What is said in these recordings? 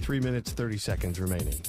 3 minutes, 30 seconds remaining.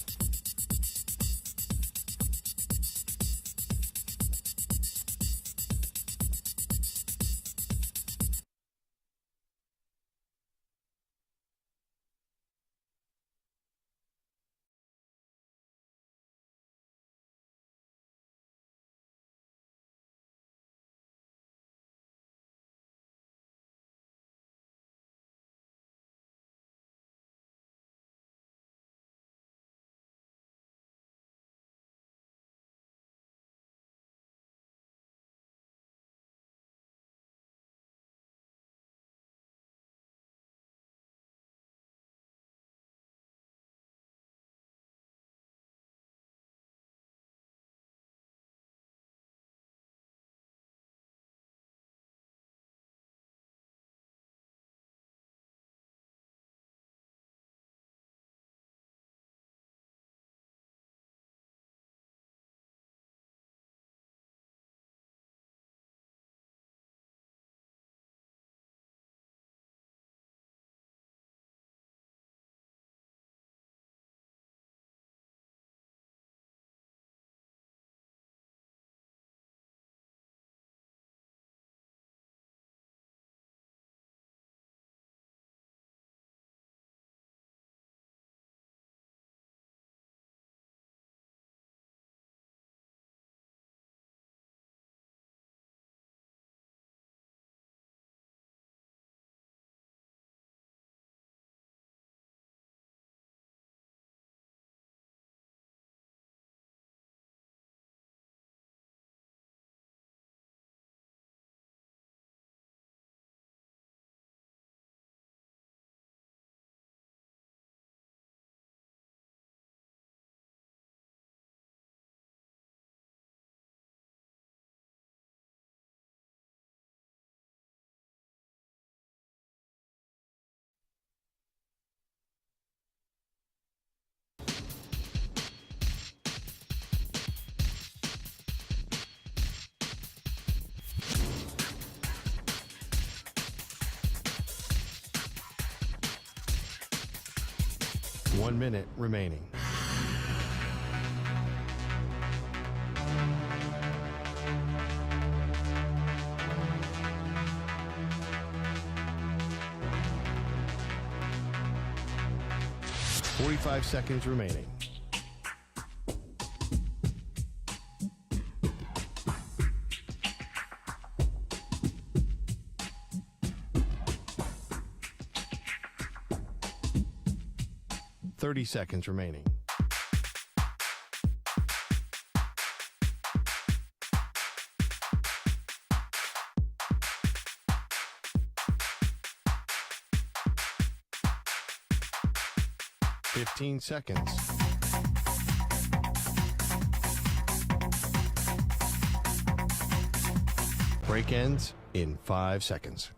One minute remaining. Forty-five seconds remaining. Seconds remaining. Fifteen seconds. Break ends in 5 seconds.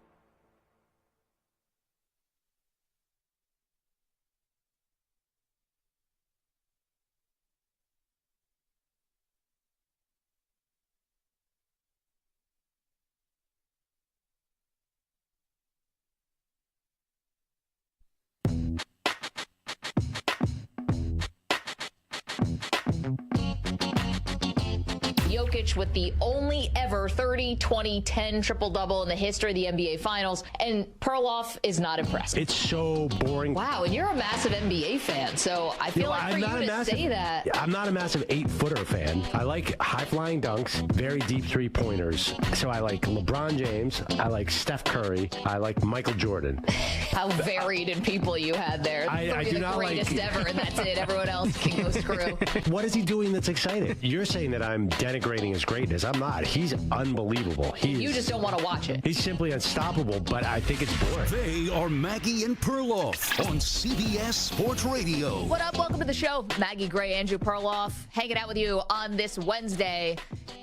Jokic with the only ever 30-20-10 triple-double in the history of the NBA Finals, and Perloff is not impressed. It's so boring. Wow, and you're a massive NBA fan, so I feel like for you to say that. I'm not a massive 8-footer fan. I like high-flying dunks, very deep three-pointers. So I like LeBron James, I like Steph Curry, I like Michael Jordan. How varied in people you had there. I do not like... the greatest ever, and that's it. Everyone else can go screw. What is he doing that's exciting? You're saying that I'm denigrating his greatness. I'm not. He's unbelievable. You just don't want to watch it. He's simply unstoppable, but I think it's boring. They are Maggie and Perloff on CBS Sports Radio. What up? Welcome to the show. Maggie Gray, Andrew Perloff, hanging out with you on this Wednesday.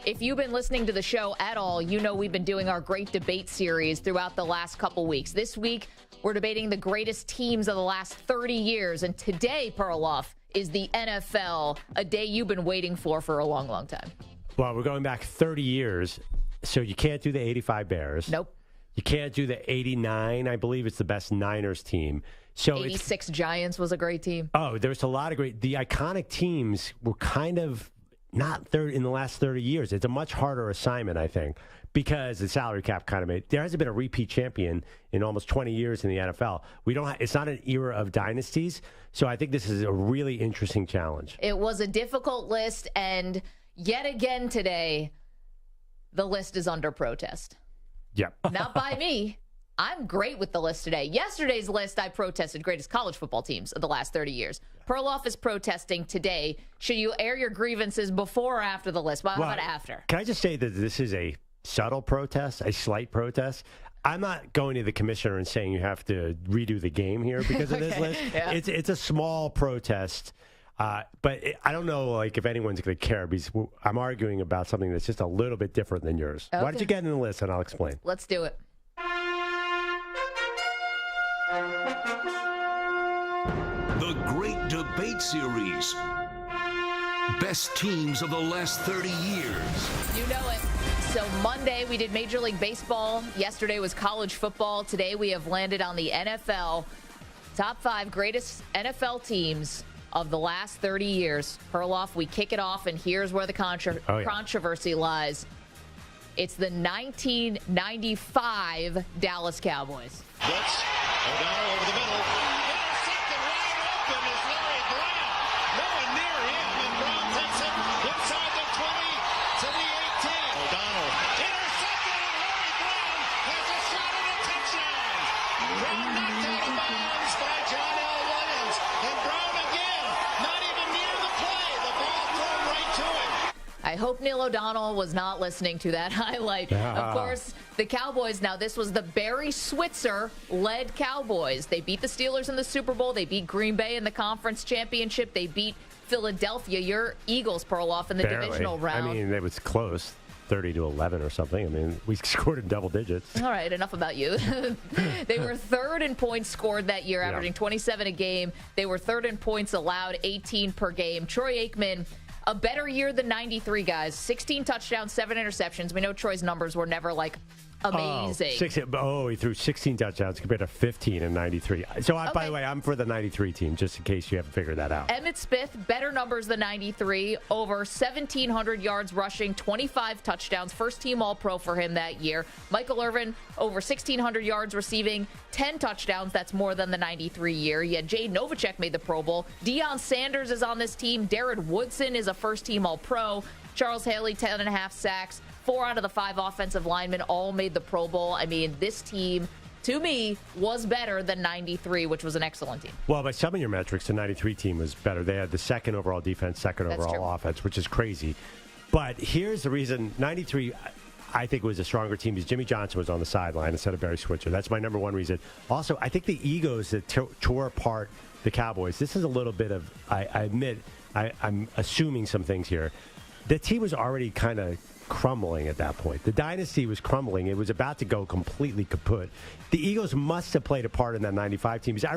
If you've been listening to the show at all, you know we've been doing our great debate series throughout the last couple weeks. This week, we're debating the greatest teams of the last 30 years. And today, Perloff, is the NFL, a day you've been waiting for a long, long time. Well, we're going back 30 years, so you can't do the 85 Bears. Nope. You can't do the 89. I believe it's the best Niners team. So 86 Giants was a great team. Oh, there's a lot of great. The iconic teams were kind of not third in the last 30 years. It's a much harder assignment, I think, because the salary cap kind of made. There hasn't been a repeat champion in almost 20 years in the NFL. It's not an era of dynasties. So I think this is a really interesting challenge. It was a difficult list, and yet again today, the list is under protest. Yep. Not by me. I'm great with the list today. Yesterday's list, I protested greatest college football teams of the last 30 years. Perloff is protesting today. Should you air your grievances before or after the list? How about after? Can I just say that this is a subtle protest, a slight protest? I'm not going to the commissioner and saying you have to redo the game here because of this list. Yeah. It's a small protest. But I don't know if anyone's going to care because I'm arguing about something that's just a little bit different than yours. Okay. Why don't you get in the list and I'll explain. Let's do it. The Great Debate Series. Best teams of the last 30 years. You know it. So Monday we did Major League Baseball. Yesterday was college football. Today we have landed on the NFL. Top 5 greatest NFL teams of the last 30 years. Perloff, we kick it off, and here's where the controversy lies. It's the 1995 Dallas Cowboys. Blitz. O'Donnell over the middle. Intercepted wide open is Larry Brown. No one near him, and Brown takes it inside the 20 to the 18. O'Donnell intercepted, and Larry Brown has a shot at a touchdown. Brown knocked out of bounds by John L. Williams. And Brown again, not even near the play. The ball thrown right to him. I hope Neil O'Donnell was not listening to that highlight. Of course, the Cowboys, now this was the Barry Switzer-led Cowboys. They beat the Steelers in the Super Bowl. They beat Green Bay in the conference championship. They beat Philadelphia, your Eagles, Perloff, in the divisional round. I mean, it was close. 30-11 or something. I mean, we scored in double digits. All right, enough about you. They were third in points scored that year, averaging 27 a game. They were third in points allowed, 18 per game. Troy Aikman, a better year than 93, guys. 16 touchdowns, 7 interceptions. We know Troy's numbers were never amazing. He threw 16 touchdowns compared to 15 in 93. So, by the way, I'm for the 93 team, just in case you haven't figured that out. Emmitt Smith, better numbers than 93, over 1,700 yards rushing, 25 touchdowns, first team All-Pro for him that year. Michael Irvin, over 1,600 yards receiving, 10 touchdowns. That's more than the 93 year. You had Jay Novacek made the Pro Bowl. Deion Sanders is on this team. Darren Woodson is a first team All-Pro. Charles Haley, 10.5 sacks. 4 out of the 5 offensive linemen all made the Pro Bowl. I mean, this team, to me, was better than 93, which was an excellent team. Well, by some of your metrics, the 93 team was better. They had the second overall defense, second overall offense, which is crazy. But here's the reason 93, I think, was a stronger team because Jimmy Johnson was on the sideline instead of Barry Switzer. That's my number one reason. Also, I think the egos that tore apart the Cowboys, this is a little bit of, I admit, I'm assuming some things here. The team was already kind of crumbling at that point. The dynasty was crumbling. It was about to go completely kaput. The Eagles must have played a part in that 95 team. Because I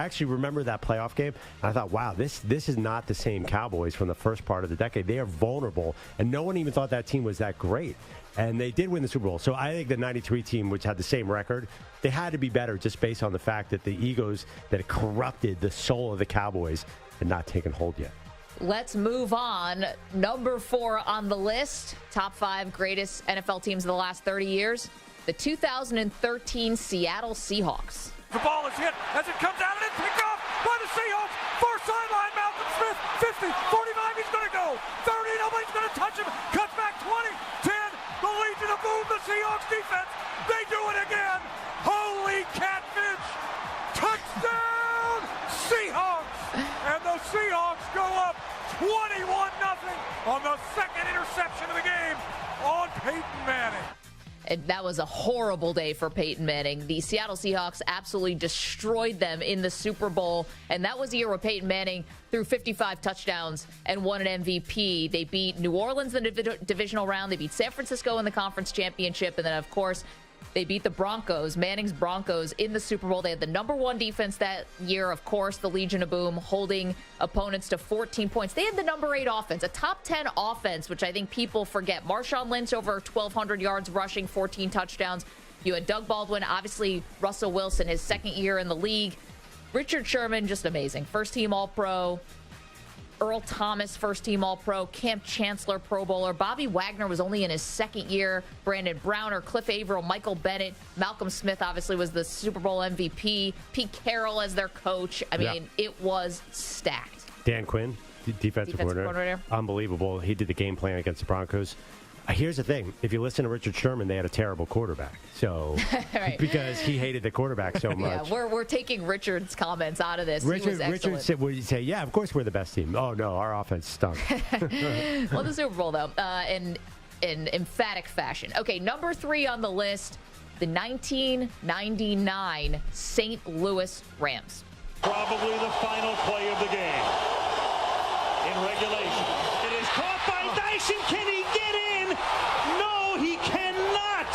actually remember that playoff game. And I thought, wow, this is not the same Cowboys from the first part of the decade. They are vulnerable. And no one even thought that team was that great. And they did win the Super Bowl. So I think the 93 team, which had the same record, they had to be better just based on the fact that the egos that corrupted the soul of the Cowboys had not taken hold yet. Let's move on. Number 4 on the list, top 5 greatest NFL teams of the last 30 years, the 2013 Seattle Seahawks. The ball is hit as it comes out and it's picked off by the Seahawks. Far sideline, Malcolm Smith, 50, 45, he's going to go. 30, nobody's going to touch him. Cuts back 20, 10, the Legion of Boom, the Seahawks defense. They do it again. Holy catfish. Touchdown, Seahawks. And the Seahawks go up 21-0 on the second interception of the game on Peyton Manning. And that was a horrible day for Peyton Manning. The Seattle Seahawks absolutely destroyed them in the Super Bowl. And that was a year where Peyton Manning threw 55 touchdowns and won an MVP. They beat New Orleans in the divisional round. They beat San Francisco in the conference championship. And then, of course, they beat the Broncos, Manning's Broncos, in the Super Bowl. They had the number 1 defense that year, of course, the Legion of Boom, holding opponents to 14 points. They had the number 8 offense, a top 10 offense, which I think people forget. Marshawn Lynch over 1,200 yards rushing, 14 touchdowns. You had Doug Baldwin, obviously Russell Wilson, his second year in the league. Richard Sherman, just amazing. First-team All-Pro. Earl Thomas, first-team All-Pro. Camp Chancellor, Pro Bowler. Bobby Wagner was only in his second year. Brandon Browner, Cliff Averill, Michael Bennett. Malcolm Smith, obviously, was the Super Bowl MVP. Pete Carroll as their coach. I mean, It was stacked. Dan Quinn, defensive coordinator. Unbelievable. He did the game plan against the Broncos. Here's the thing. If you listen to Richard Sherman, they had a terrible quarterback. So, right. Because he hated the quarterback so much. Yeah, we're taking Richard's comments out of this. Richard said, would you say, yeah, of course we're the best team. Oh, no, our offense stunk. Well, the Super Bowl, though, in emphatic fashion. Okay, number 3 on the list, the 1999 St. Louis Rams. Probably the final play of the game. In regulation. It is caught by Dyson. Can he get in? No, he cannot.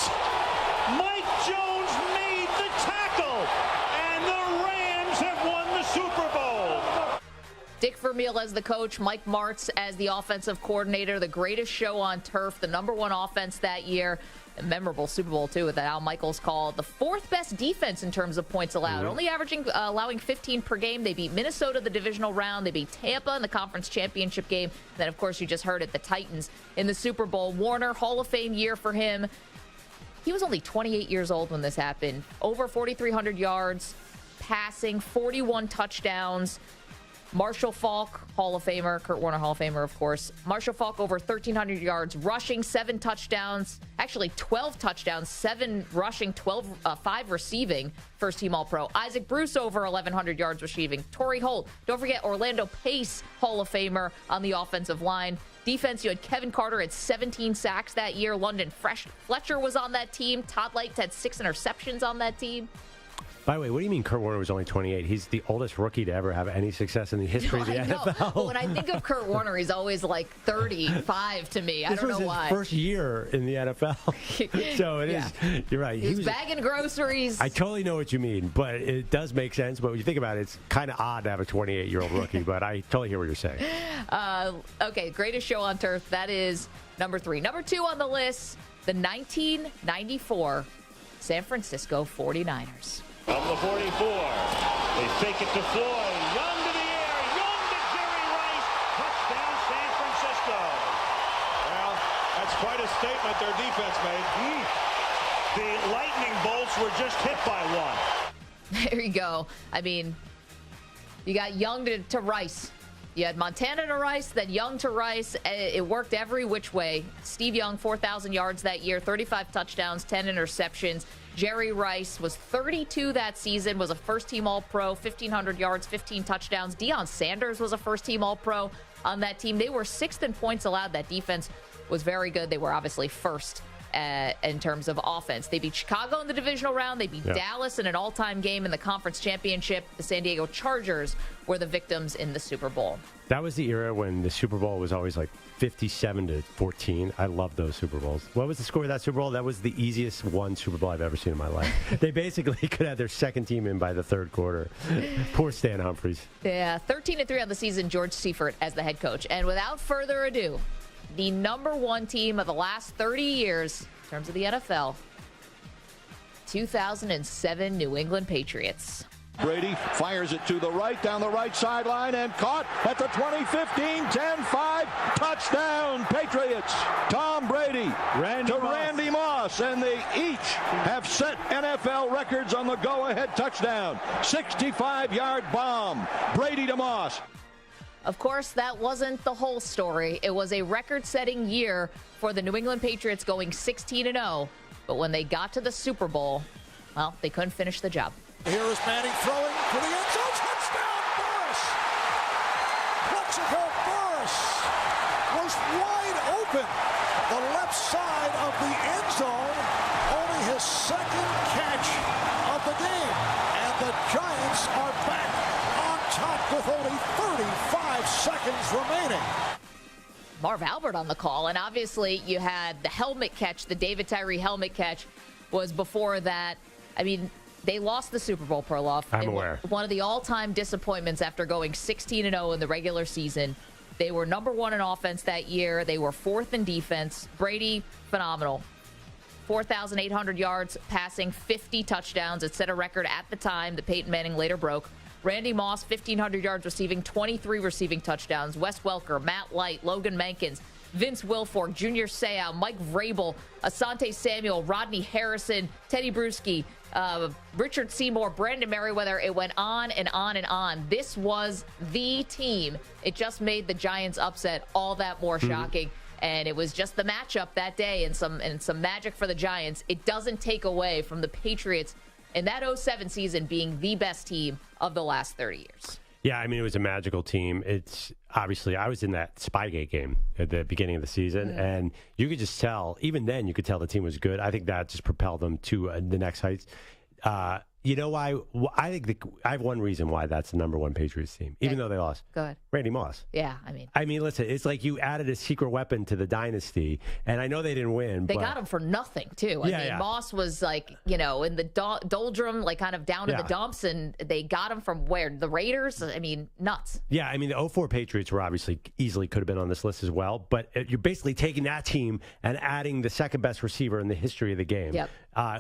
Mike Jones made the tackle. And the Rams have won the Super Bowl. Dick Vermeil as the coach, Mike Martz as the offensive coordinator. The greatest show on turf, the number 1 offense that year. A memorable Super Bowl, too, with that Al Michaels call. The 4th best defense in terms of points allowed. Only allowing 15 per game. They beat Minnesota the divisional round. They beat Tampa in the conference championship game. Then, of course, you just heard it, the Titans in the Super Bowl. Warner, Hall of Fame year for him. He was only 28 years old when this happened. Over 4,300 yards, passing, 41 touchdowns. Marshall Faulk, Hall of Famer. Kurt Warner, Hall of Famer, of course. Marshall Faulk, over 1,300 yards, rushing, 7 touchdowns. Actually, 12 touchdowns, 7 rushing, 5 receiving. First-team All-Pro. Isaac Bruce, over 1,100 yards receiving. Torrey Holt. Don't forget Orlando Pace, Hall of Famer on the offensive line. Defense, you had Kevin Carter at 17 sacks that year. London Fletcher was on that team. Todd Lights had 6 interceptions on that team. By the way, what do you mean Kurt Warner was only 28? He's the oldest rookie to ever have any success in the history of the NFL. But when I think of Kurt Warner, he's always like 35 to me. I don't know why. This was his first year in the NFL. So it is. You're right. He was bagging groceries. I totally know what you mean, but it does make sense. But when you think about it, it's kind of odd to have a 28-year-old rookie, but I totally hear what you're saying. Okay, greatest show on turf. That is number 3. Number 2 on the list, the 1994 San Francisco 49ers. From the 44, they fake it to Floyd. Young to the air. Young to Jerry Rice. Touchdown, San Francisco. Well, that's quite a statement their defense made. The lightning bolts were just hit by one. There you go. I mean, you got Young to Rice. You had Montana to Rice, then Young to Rice. It worked every which way. Steve Young, 4,000 yards that year, 35 touchdowns, 10 interceptions. Jerry Rice was 32 that season, was a first-team All-Pro, 1,500 yards, 15 touchdowns. Deion Sanders was a first-team All-Pro on that team. They were 6th in points allowed. That defense was very good. They were obviously first in terms of offense. They beat Chicago in the divisional round. They beat Dallas in an all-time game in the conference championship. The San Diego Chargers were the victims in the Super Bowl. That was the era when the Super Bowl was always like 57-14. I love those Super Bowls. What was the score of that Super Bowl? That was the easiest one Super Bowl I've ever seen in my life. They basically could have their second team in by the third quarter. Poor Stan Humphries. Yeah, 13-3 on the season, George Seifert as the head coach. And without further ado, the number 1 team of the last 30 years in terms of the NFL, 2007 New England Patriots. Brady fires it to the right, down the right sideline, and caught at the 2015 10-5 touchdown Patriots. Tom Brady Randy Moss, and they each have set NFL records on the go-ahead touchdown. 65-yard bomb, Brady to Moss. Of course, that wasn't the whole story. It was a record-setting year for the New England Patriots, going 16-0. But when they got to the Super Bowl, well, they couldn't finish the job. Here is Manning throwing to the end zone. Touchdown, Burris! Plexico Burris was wide open. The left side of the end zone. Only his second catch of the game. And the Giants are back on top with only 35 seconds remaining. Marv Albert on the call. And obviously you had the helmet catch, the David Tyree helmet catch was before that. I mean, they lost the Super Bowl, Perloff. I'm aware. One of the all-time disappointments after going 16-0 in the regular season. They were number 1 in offense that year. They were 4th in defense. Brady, phenomenal. 4,800 yards passing, 50 touchdowns. It set a record at the time that Peyton Manning later broke. Randy Moss, 1,500 yards receiving, 23 receiving touchdowns. Wes Welker, Matt Light, Logan Mankins, Vince Wilfork, Junior Seau, Mike Vrabel, Asante Samuel, Rodney Harrison, Teddy Bruschi, Richard Seymour, Brandon Merriweather. It went on and on and on. This was the team. It just made the Giants' upset all that more shocking. And it was just the matchup that day and some magic for the Giants. It doesn't take away from the Patriots in that 2007 season being the best team of the last 30 years. Yeah, I mean, it was a magical team. It's obviously, I was in that Spygate game at the beginning of the season, and you could just tell, even then, you could tell the team was good. I think that just propelled them to the next heights. You know why? I think I have one reason why that's the number one Patriots team, even though they lost. Go ahead. Randy Moss. Yeah, I mean, listen, it's like you added a secret weapon to the dynasty, and I know they didn't win. They got him for nothing, too. I mean, Moss was like, in the doldrum, like kind of down in the dumps, and they got him from where? The Raiders? I mean, nuts. Yeah, I mean, the 2004 Patriots were obviously easily could have been on this list as well, but you're basically taking that team and adding the second best receiver in the history of the game,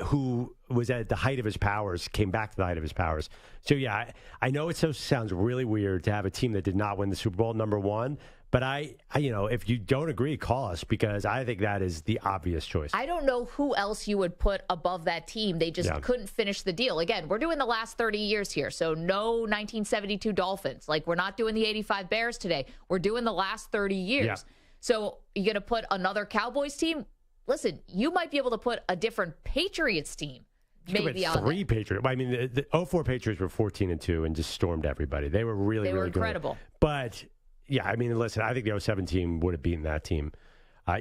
who was at the height of his powers, came back to the height of his powers. So, yeah, I know it sounds really weird to have a team that did not win the Super Bowl, number one. But I if you don't agree, call us, because I think that is the obvious choice. I don't know who else you would put above that team. They just couldn't finish the deal. Again, we're doing the last 30 years here, so no 1972 Dolphins. Like, we're not doing the 85 Bears today. We're doing the last 30 years. Yeah. So you're going to put another Cowboys team? Listen, you might be able to put a different Patriots team. Maybe three Patriots. I mean, the 2004 Patriots were 14-2 and just stormed everybody. They were really incredible. Good. But yeah, I mean, listen, I think the 2007 team would have beaten that team.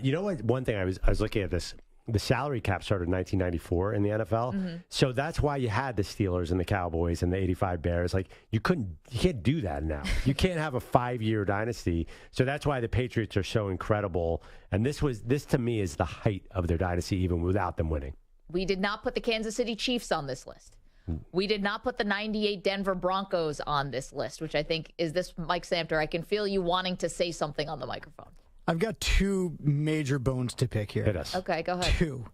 You know what? One thing I was looking at this. The salary cap started in 1994 in the NFL, so that's why you had the Steelers and the Cowboys and the 85 Bears. Like, you can't do that now. You can't have a 5-year dynasty. So that's why the Patriots are so incredible. And this to me is the height of their dynasty, even without them winning. We did not put the Kansas City Chiefs on this list. We did not put the 98 Denver Broncos on this list, which I think is this, Mike Samter. I can feel you wanting to say something on the microphone. I've got two major bones to pick here. Hit us. Okay, go ahead. Two.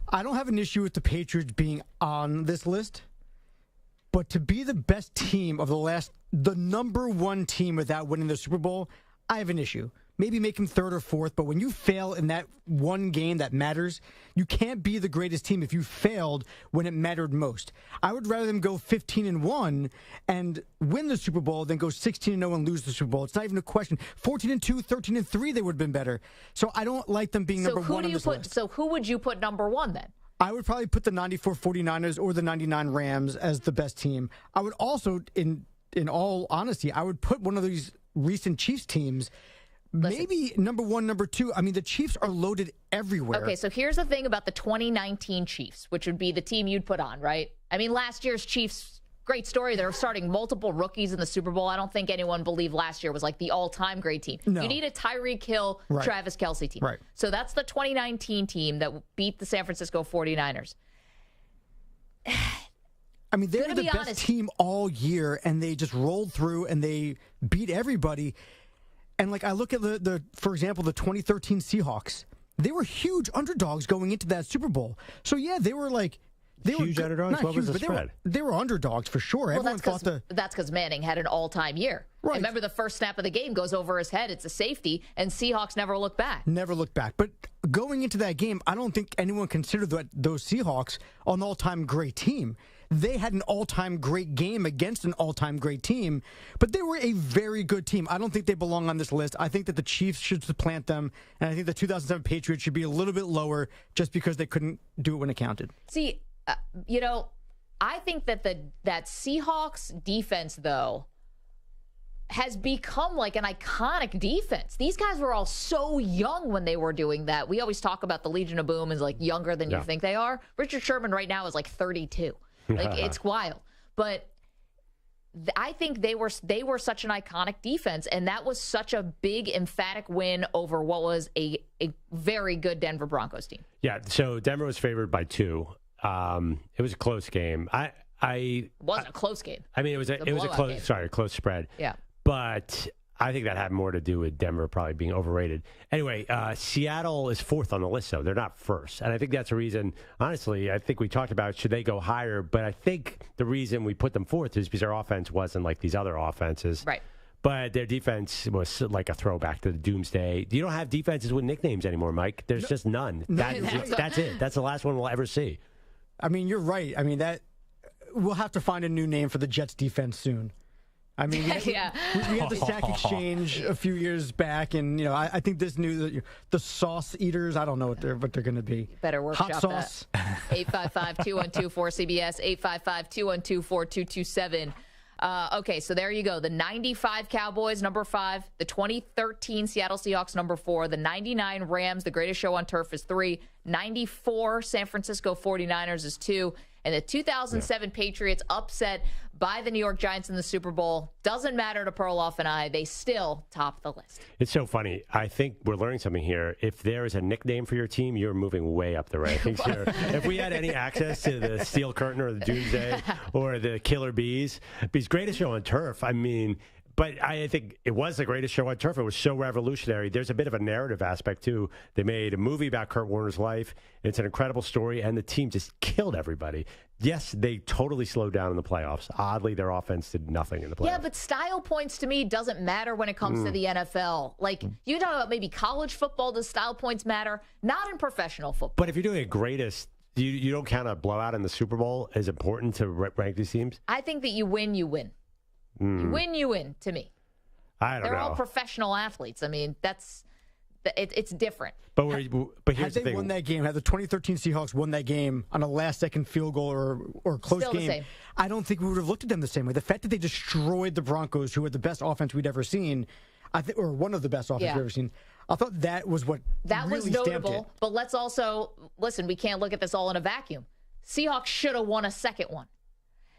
I don't have an issue with the Patriots being on this list, but to be the best team of the number one team without winning the Super Bowl, I have an issue. Maybe make them third or fourth, but when you fail in that one game that matters, you can't be the greatest team if you failed when it mattered most. I would rather them go 15-1 and win the Super Bowl than go 16-0 and lose the Super Bowl. It's not even a question. 14-2, 13-3, they would have been better. So I don't like them being number one on this list. So who would you put number one then? I would probably put the 94 49ers or the 99 Rams as the best team. I would also, in all honesty, I would put one of these recent Chiefs teams. Maybe number one, number two. I mean, the Chiefs are loaded everywhere. Okay, so here's the thing about the 2019 Chiefs, which would be the team you'd put on, right? I mean, last year's Chiefs, great story. They're starting multiple rookies in the Super Bowl. I don't think anyone believed last year was like the all-time great team. No. You need a Tyreek Hill, Travis Kelce team. Right. So that's the 2019 team that beat the San Francisco 49ers. I mean, they were the best team all year, and they just rolled through, and they beat everybody. And, like, I look at, for example, the 2013 Seahawks. They were huge underdogs going into that Super Bowl. So, yeah, they were like... Huge underdogs? What was the spread? They were underdogs for sure. Well, that's because Manning had an all-time year. Right. And remember, the first snap of the game goes over his head. It's a safety, and Seahawks never look back. Never look back. But going into that game, I don't think anyone considered those Seahawks an all-time great team. They had an all-time great game against an all-time great team, but they were a very good team. I don't think they belong on this list. I think that the Chiefs should supplant them, and I think the 2007 Patriots should be a little bit lower just because they couldn't do it when it counted. See, I think that that Seahawks defense, though, has become like an iconic defense. These guys were all so young when they were doing that. We always talk about the Legion of Boom as like younger than you think they are. Richard Sherman right now is like 32. Like, it's wild. But I think they were such an iconic defense, and that was such a big, emphatic win over what was a very good Denver Broncos team. Yeah, so Denver was favored by 2. It was a close game. It wasn't a close game. I mean, it was a close spread. Yeah. But I think that had more to do with Denver probably being overrated. Anyway, Seattle is 4th on the list, though. They're not first. And I think that's the reason, honestly, I think we talked about should they go higher. But I think the reason we put them 4th is because their offense wasn't like these other offenses. Right. But their defense was like a throwback to the doomsday. You don't have defenses with nicknames anymore, Mike. There's just none. That's it. That's the last one we'll ever see. I mean, you're right. I mean, that we'll have to find a new name for the Jets defense soon. I mean, we had the sack exchange a few years back, and I think this new the sauce eaters. I don't know what they're going to be. Better workshop hot sauce. that. 855-212-4CBS. 855-212-4227. Okay, so there you go. The 95 Cowboys, number 5. The 2013 Seattle Seahawks, number 4. The 99 Rams, the greatest show on turf, is 3. 94 San Francisco 49ers is 2. And the 2007 Patriots upset by the New York Giants in the Super Bowl. Doesn't matter to Perloff and I. They still top the list. It's so funny. I think we're learning something here. If there is a nickname for your team, you're moving way up the rankings here. If we had any access to the Steel Curtain or the Doomsday or the Killer Bees, because greatest show on turf, I mean... But I think it was the greatest show on turf. It was so revolutionary. There's a bit of a narrative aspect, too. They made a movie about Kurt Warner's life. It's an incredible story, and the team just killed everybody. Yes, they totally slowed down in the playoffs. Oddly, their offense did nothing in the playoffs. Yeah, but style points to me doesn't matter when it comes to the NFL. Like, you know, maybe college football, does style points matter? Not in professional football. But if you're doing a greatest, you don't count a blowout in the Super Bowl as important to rank these teams? I think that you win, you win. You win, to me. I don't know. They're all professional athletes. I mean, it's different. But here's the thing. Had they won that game, had the 2013 Seahawks won that game on a last-second field goal or close Still the game, same. I don't think we would have looked at them the same way. The fact that they destroyed the Broncos, who had the best offense we'd ever seen, or one of the best offenses we've ever seen, I thought that was what that really was notable. But let's also, listen, we can't look at this all in a vacuum. Seahawks should have won a second one.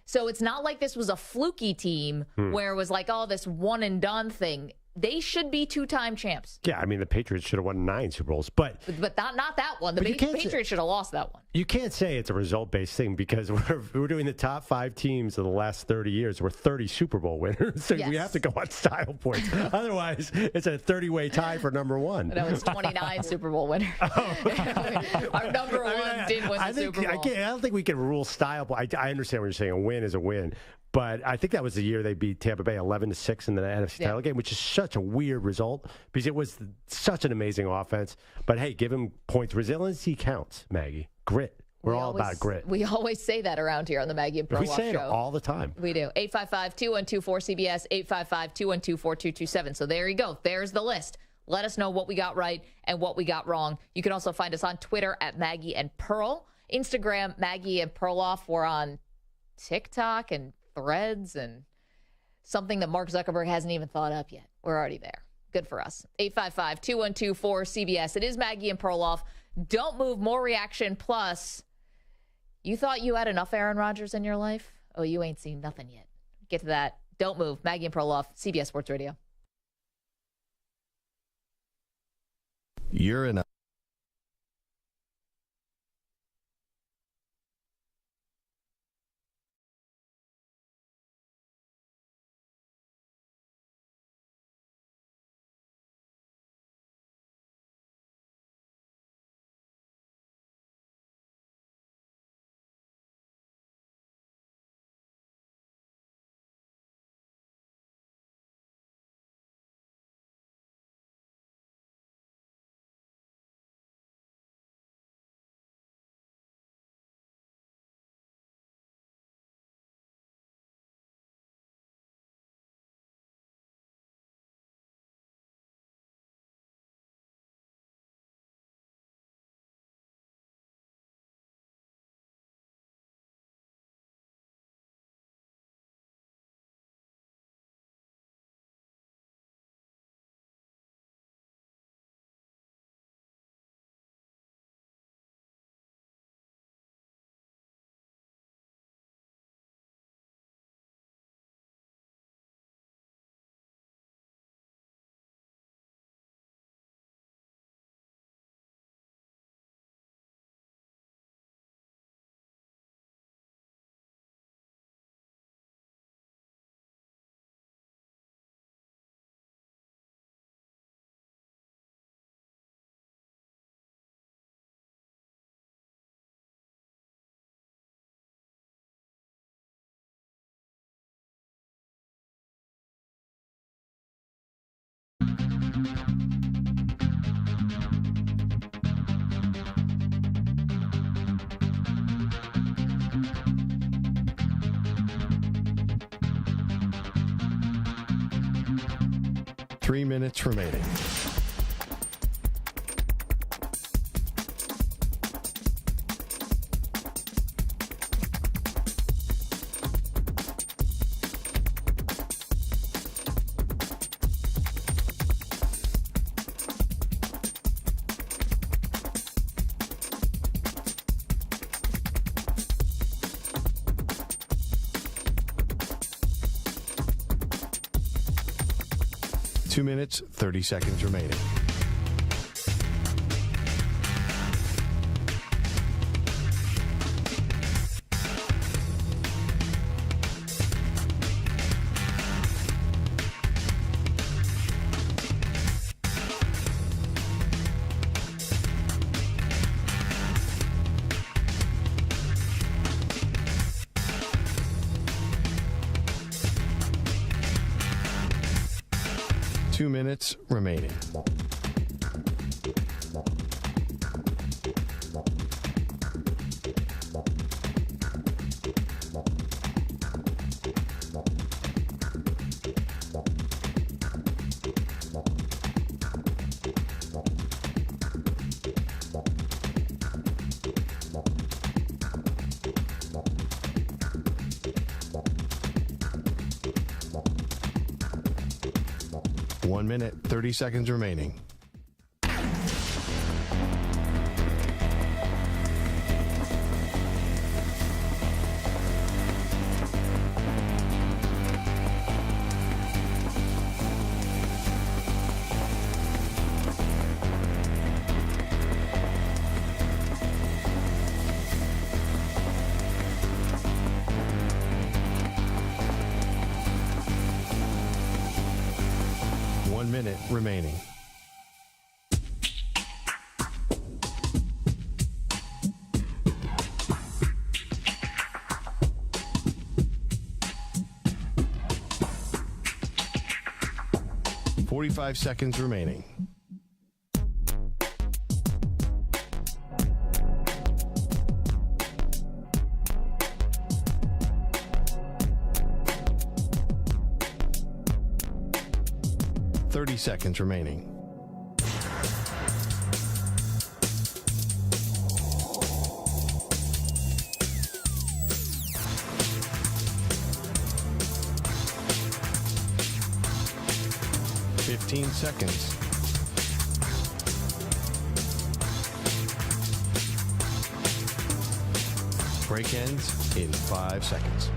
So it's not like this was a fluky team where it was like, oh, this one and done thing. They should be 2-time champs. Yeah, I mean, the Patriots should have won 9 Super Bowls. But not that one. The Patriots should have lost that one. You can't say it's a result-based thing because we're doing the top 5 teams of the last 30 years. We're 30 Super Bowl winners. So we have to go on style points. Otherwise, it's a 30-way tie for number 1. No, it's 29 Super Bowl winners. Our number 1 did win the Super Bowl. I don't think we can rule style. I understand what you're saying. A win is a win. But I think that was the year they beat Tampa Bay 11-6 in the NFC title game, which is such a weird result because it was such an amazing offense. But, hey, give him points. Resiliency counts, Maggie. Grit. We're all about grit. We always say that around here on the Maggie and Perloff show. We say it all the time. We do. 855-212-4CBS, 855-212-4227. So there you go. There's the list. Let us know what we got right and what we got wrong. You can also find us on Twitter at Maggie and Pearl. Instagram, Maggie and Perloff. We're on TikTok and Threads and something that Mark Zuckerberg hasn't even thought up yet. We're already there. Good for us. 855-212-4CBS. It is Maggie and Perloff. Don't move. More reaction. Plus, you thought you had enough Aaron Rodgers in your life? Oh, you ain't seen nothing yet. Get to that. Don't move. Maggie and Perloff, CBS Sports Radio. You're in a Three minutes remaining. Two minutes, 30 seconds remaining. Two minutes remaining. One minute, 30 seconds remaining. One minute remaining. Forty-five seconds remaining. Thirty seconds remaining. Fifteen seconds. Break ends in 5 seconds.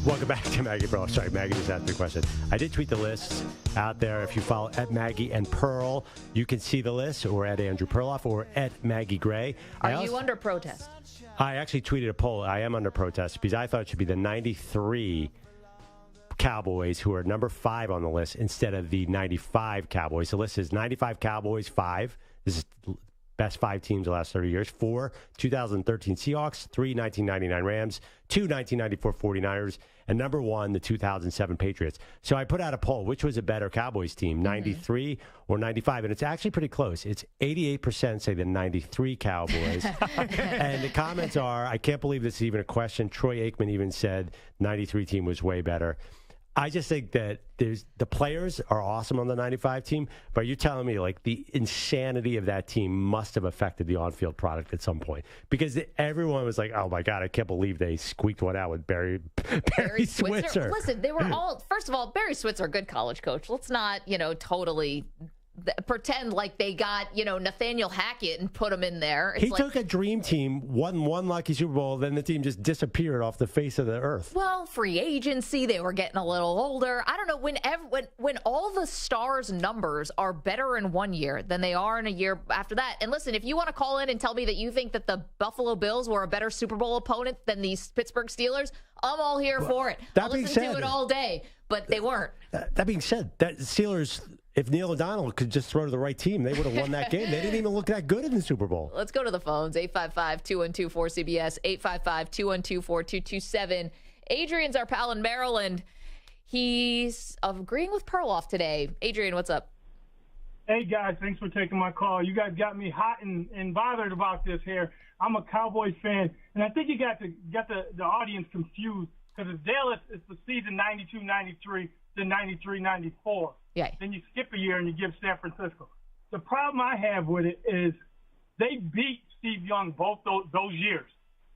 Welcome back to Maggie Bro. Sorry, Maggie just asked me a question. I did tweet the lists out there. If you follow at Maggie and Pearl, you can see the list, or at Andrew Perloff, or at Maggie Gray. Are you under protest? I actually tweeted a poll. I am under protest because I thought it should be the 93 Cowboys who are number 5 on the list instead of the 95 Cowboys. The list is 95 Cowboys, 5. This is best 5 teams the last 30 years. 4, 2013 Seahawks. 3, 1999 Rams. 2, 1994 49ers. And number 1, the 2007 Patriots. So I put out a poll. Which was a better Cowboys team, 93 or 95? And it's actually pretty close. It's 88% say the 93 Cowboys. And the comments are, I can't believe this is even a question. Troy Aikman even said 93 team was way better. I just think that the players are awesome on the 95 team, but you're telling me like the insanity of that team must have affected the on-field product at some point, because everyone was like, "Oh my God, I can't believe they squeaked one out with Barry Switzer." Listen, they were all. First of all, Barry Switzer, a good college coach. Let's not, totally pretend like they got, Nathaniel Hackett and put him in there. It's he took a dream team, won one lucky Super Bowl, then the team just disappeared off the face of the earth. Well, free agency, they were getting a little older. I don't know, when all the stars' numbers are better in 1 year than they are in a year after that. And listen, if you want to call in and tell me that you think that the Buffalo Bills were a better Super Bowl opponent than these Pittsburgh Steelers, I'm all here for it. I'll listen to it all day, but they weren't. That being said, that Steelers, if Neil O'Donnell could just throw to the right team, they would have won that game. They didn't even look that good in the Super Bowl. Let's go to the phones. 855-212-4CBS, 855-212-4227. Adrian's our pal in Maryland. He's agreeing with Perloff today. Adrian, what's up? Hey, guys, thanks for taking my call. You guys got me hot and bothered about this here. I'm a Cowboys fan, and I think you got the audience confused because it's Dallas. It's the season 92-93 to 93-94. Yeah. Then you skip a year and you give San Francisco. The problem I have with it is they beat Steve Young both those years.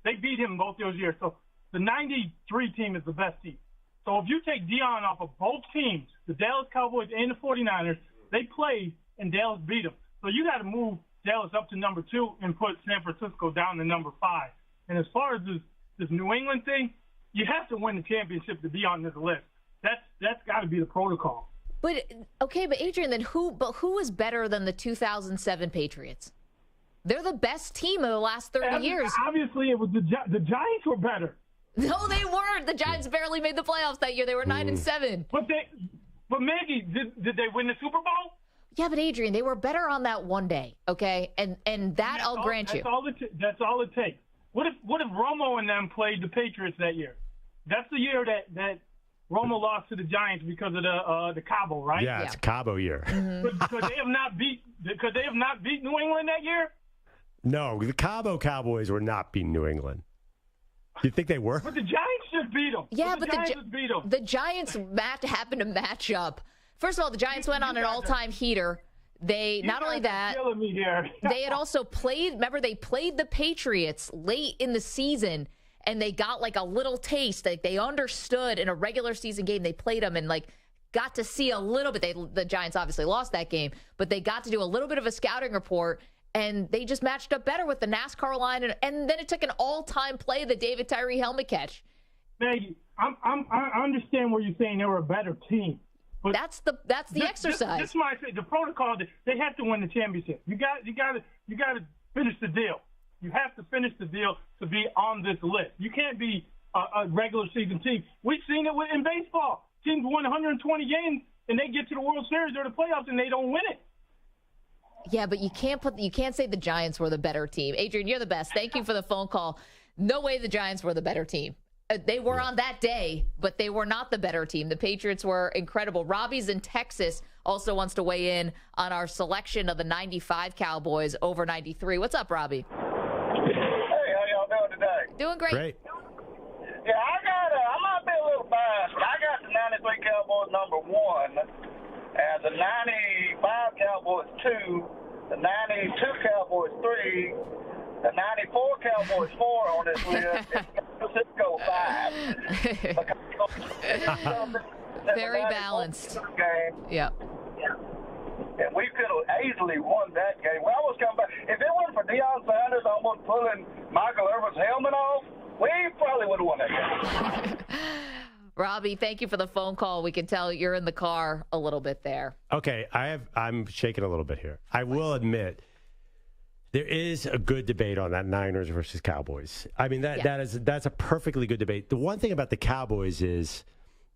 They beat him both those years. So the 93 team is the best team. So if you take Dion off of both teams, the Dallas Cowboys and the 49ers, they played and Dallas beat them. So you got to move Dallas up to number 2 and put San Francisco down to number 5. And as far as this New England thing, you have to win the championship to be on this list. That's got to be the protocol. But Adrian, then who is better than the 2007 Patriots? They're the best team of the last 30 years. Obviously, it was the Giants were better. No, they weren't. The Giants barely made the playoffs that year. They were 9-7. But Maggie, did they win the Super Bowl? Yeah, but Adrian, they were better on that one day, okay? And that I'll grant you. That's all it takes. What if Romo and them played the Patriots that year? That's the year that Romo lost to the Giants because of the Cabo, right? Yeah, it's a Cabo year. Mm-hmm. Could they have not beat New England that year? No, the Cabo Cowboys were not beating New England. You think they were? But the Giants just beat them. Yeah, but the Giants just beat them. The Giants happened to match up. First of all, the Giants went on an all-time heater. They not only that, killing me here. they had also played. Remember, they played the Patriots late in the season, and they got like a little taste. Like they understood in a regular season game. They played them and like got to see a little bit. The Giants obviously lost that game, but they got to do a little bit of a scouting report. And they just matched up better with the NASCAR line. And then it took an all-time play, the David Tyree helmet catch. Maggie, I understand where you're saying they were a better team. But that's the exercise. This is why I say the protocol. They have to win the championship. You got to finish the deal. You have to finish the deal to be on this list. You can't be a regular season team. We've seen it in baseball. Teams win 120 games and they get to the World Series or the playoffs and they don't win it. Yeah, but you can't say the Giants were the better team. Adrian, you're the best. Thank you for the phone call. No way the Giants were the better team. They were on that day, but they were not the better team. The Patriots were incredible. Robbie's in Texas also wants to weigh in on our selection of the 95 Cowboys over 93. What's up, Robbie? Hey, how y'all doing today? Doing great. Yeah, I might be a little biased, but I got the 93 Cowboys number 1. And the 95 Cowboys 2, the 92 Cowboys 3, the 94 Cowboys 4 on this list, and San Francisco 5. Very balanced. Game. Yep. And we could have easily won that game. We almost come back. If it wasn't for Deion Sanders almost pulling Michael Irvin's helmet off, we probably would have won that game. Robbie, thank you for the phone call. We can tell you're in the car a little bit there. Okay, I'm shaking a little bit here. I will admit there is a good debate on that Niners versus Cowboys. I mean that's a perfectly good debate. The one thing about the Cowboys is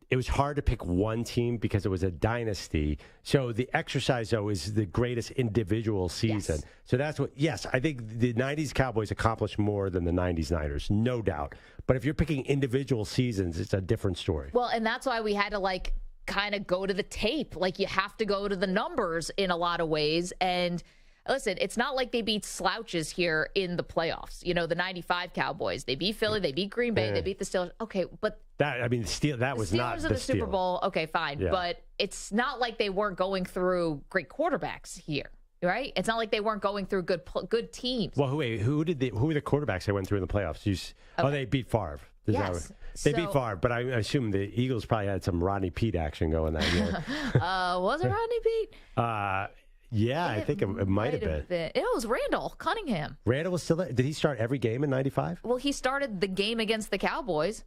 it was hard to pick one team because it was a dynasty. So the exercise, though, is the greatest individual season. Yes. So that's what, yes, I think the 90s Cowboys accomplished more than the 90s Niners, no doubt. But if you're picking individual seasons, it's a different story. Well, and that's why we had to, kind of go to the tape. You have to go to the numbers in a lot of ways. And listen, it's not like they beat slouches here in the playoffs. You know, the 95 Cowboys, they beat Philly, they beat Green Bay, they beat the Steelers. Okay, but that was not the Super Bowl. Okay, fine. Yeah. But it's not like they weren't going through great quarterbacks here, right? It's not like they weren't going through good teams. Well, who were the quarterbacks they went through in the playoffs? Oh, they beat Favre. Yes. They beat Favre, but I assume the Eagles probably had some Rodney Pete action going that year. Was it Rodney Pete? Yeah, I think it might have been. It was Randall Cunningham. Randall was still there. Did he start every game in 95? Well, he started the game against the Cowboys.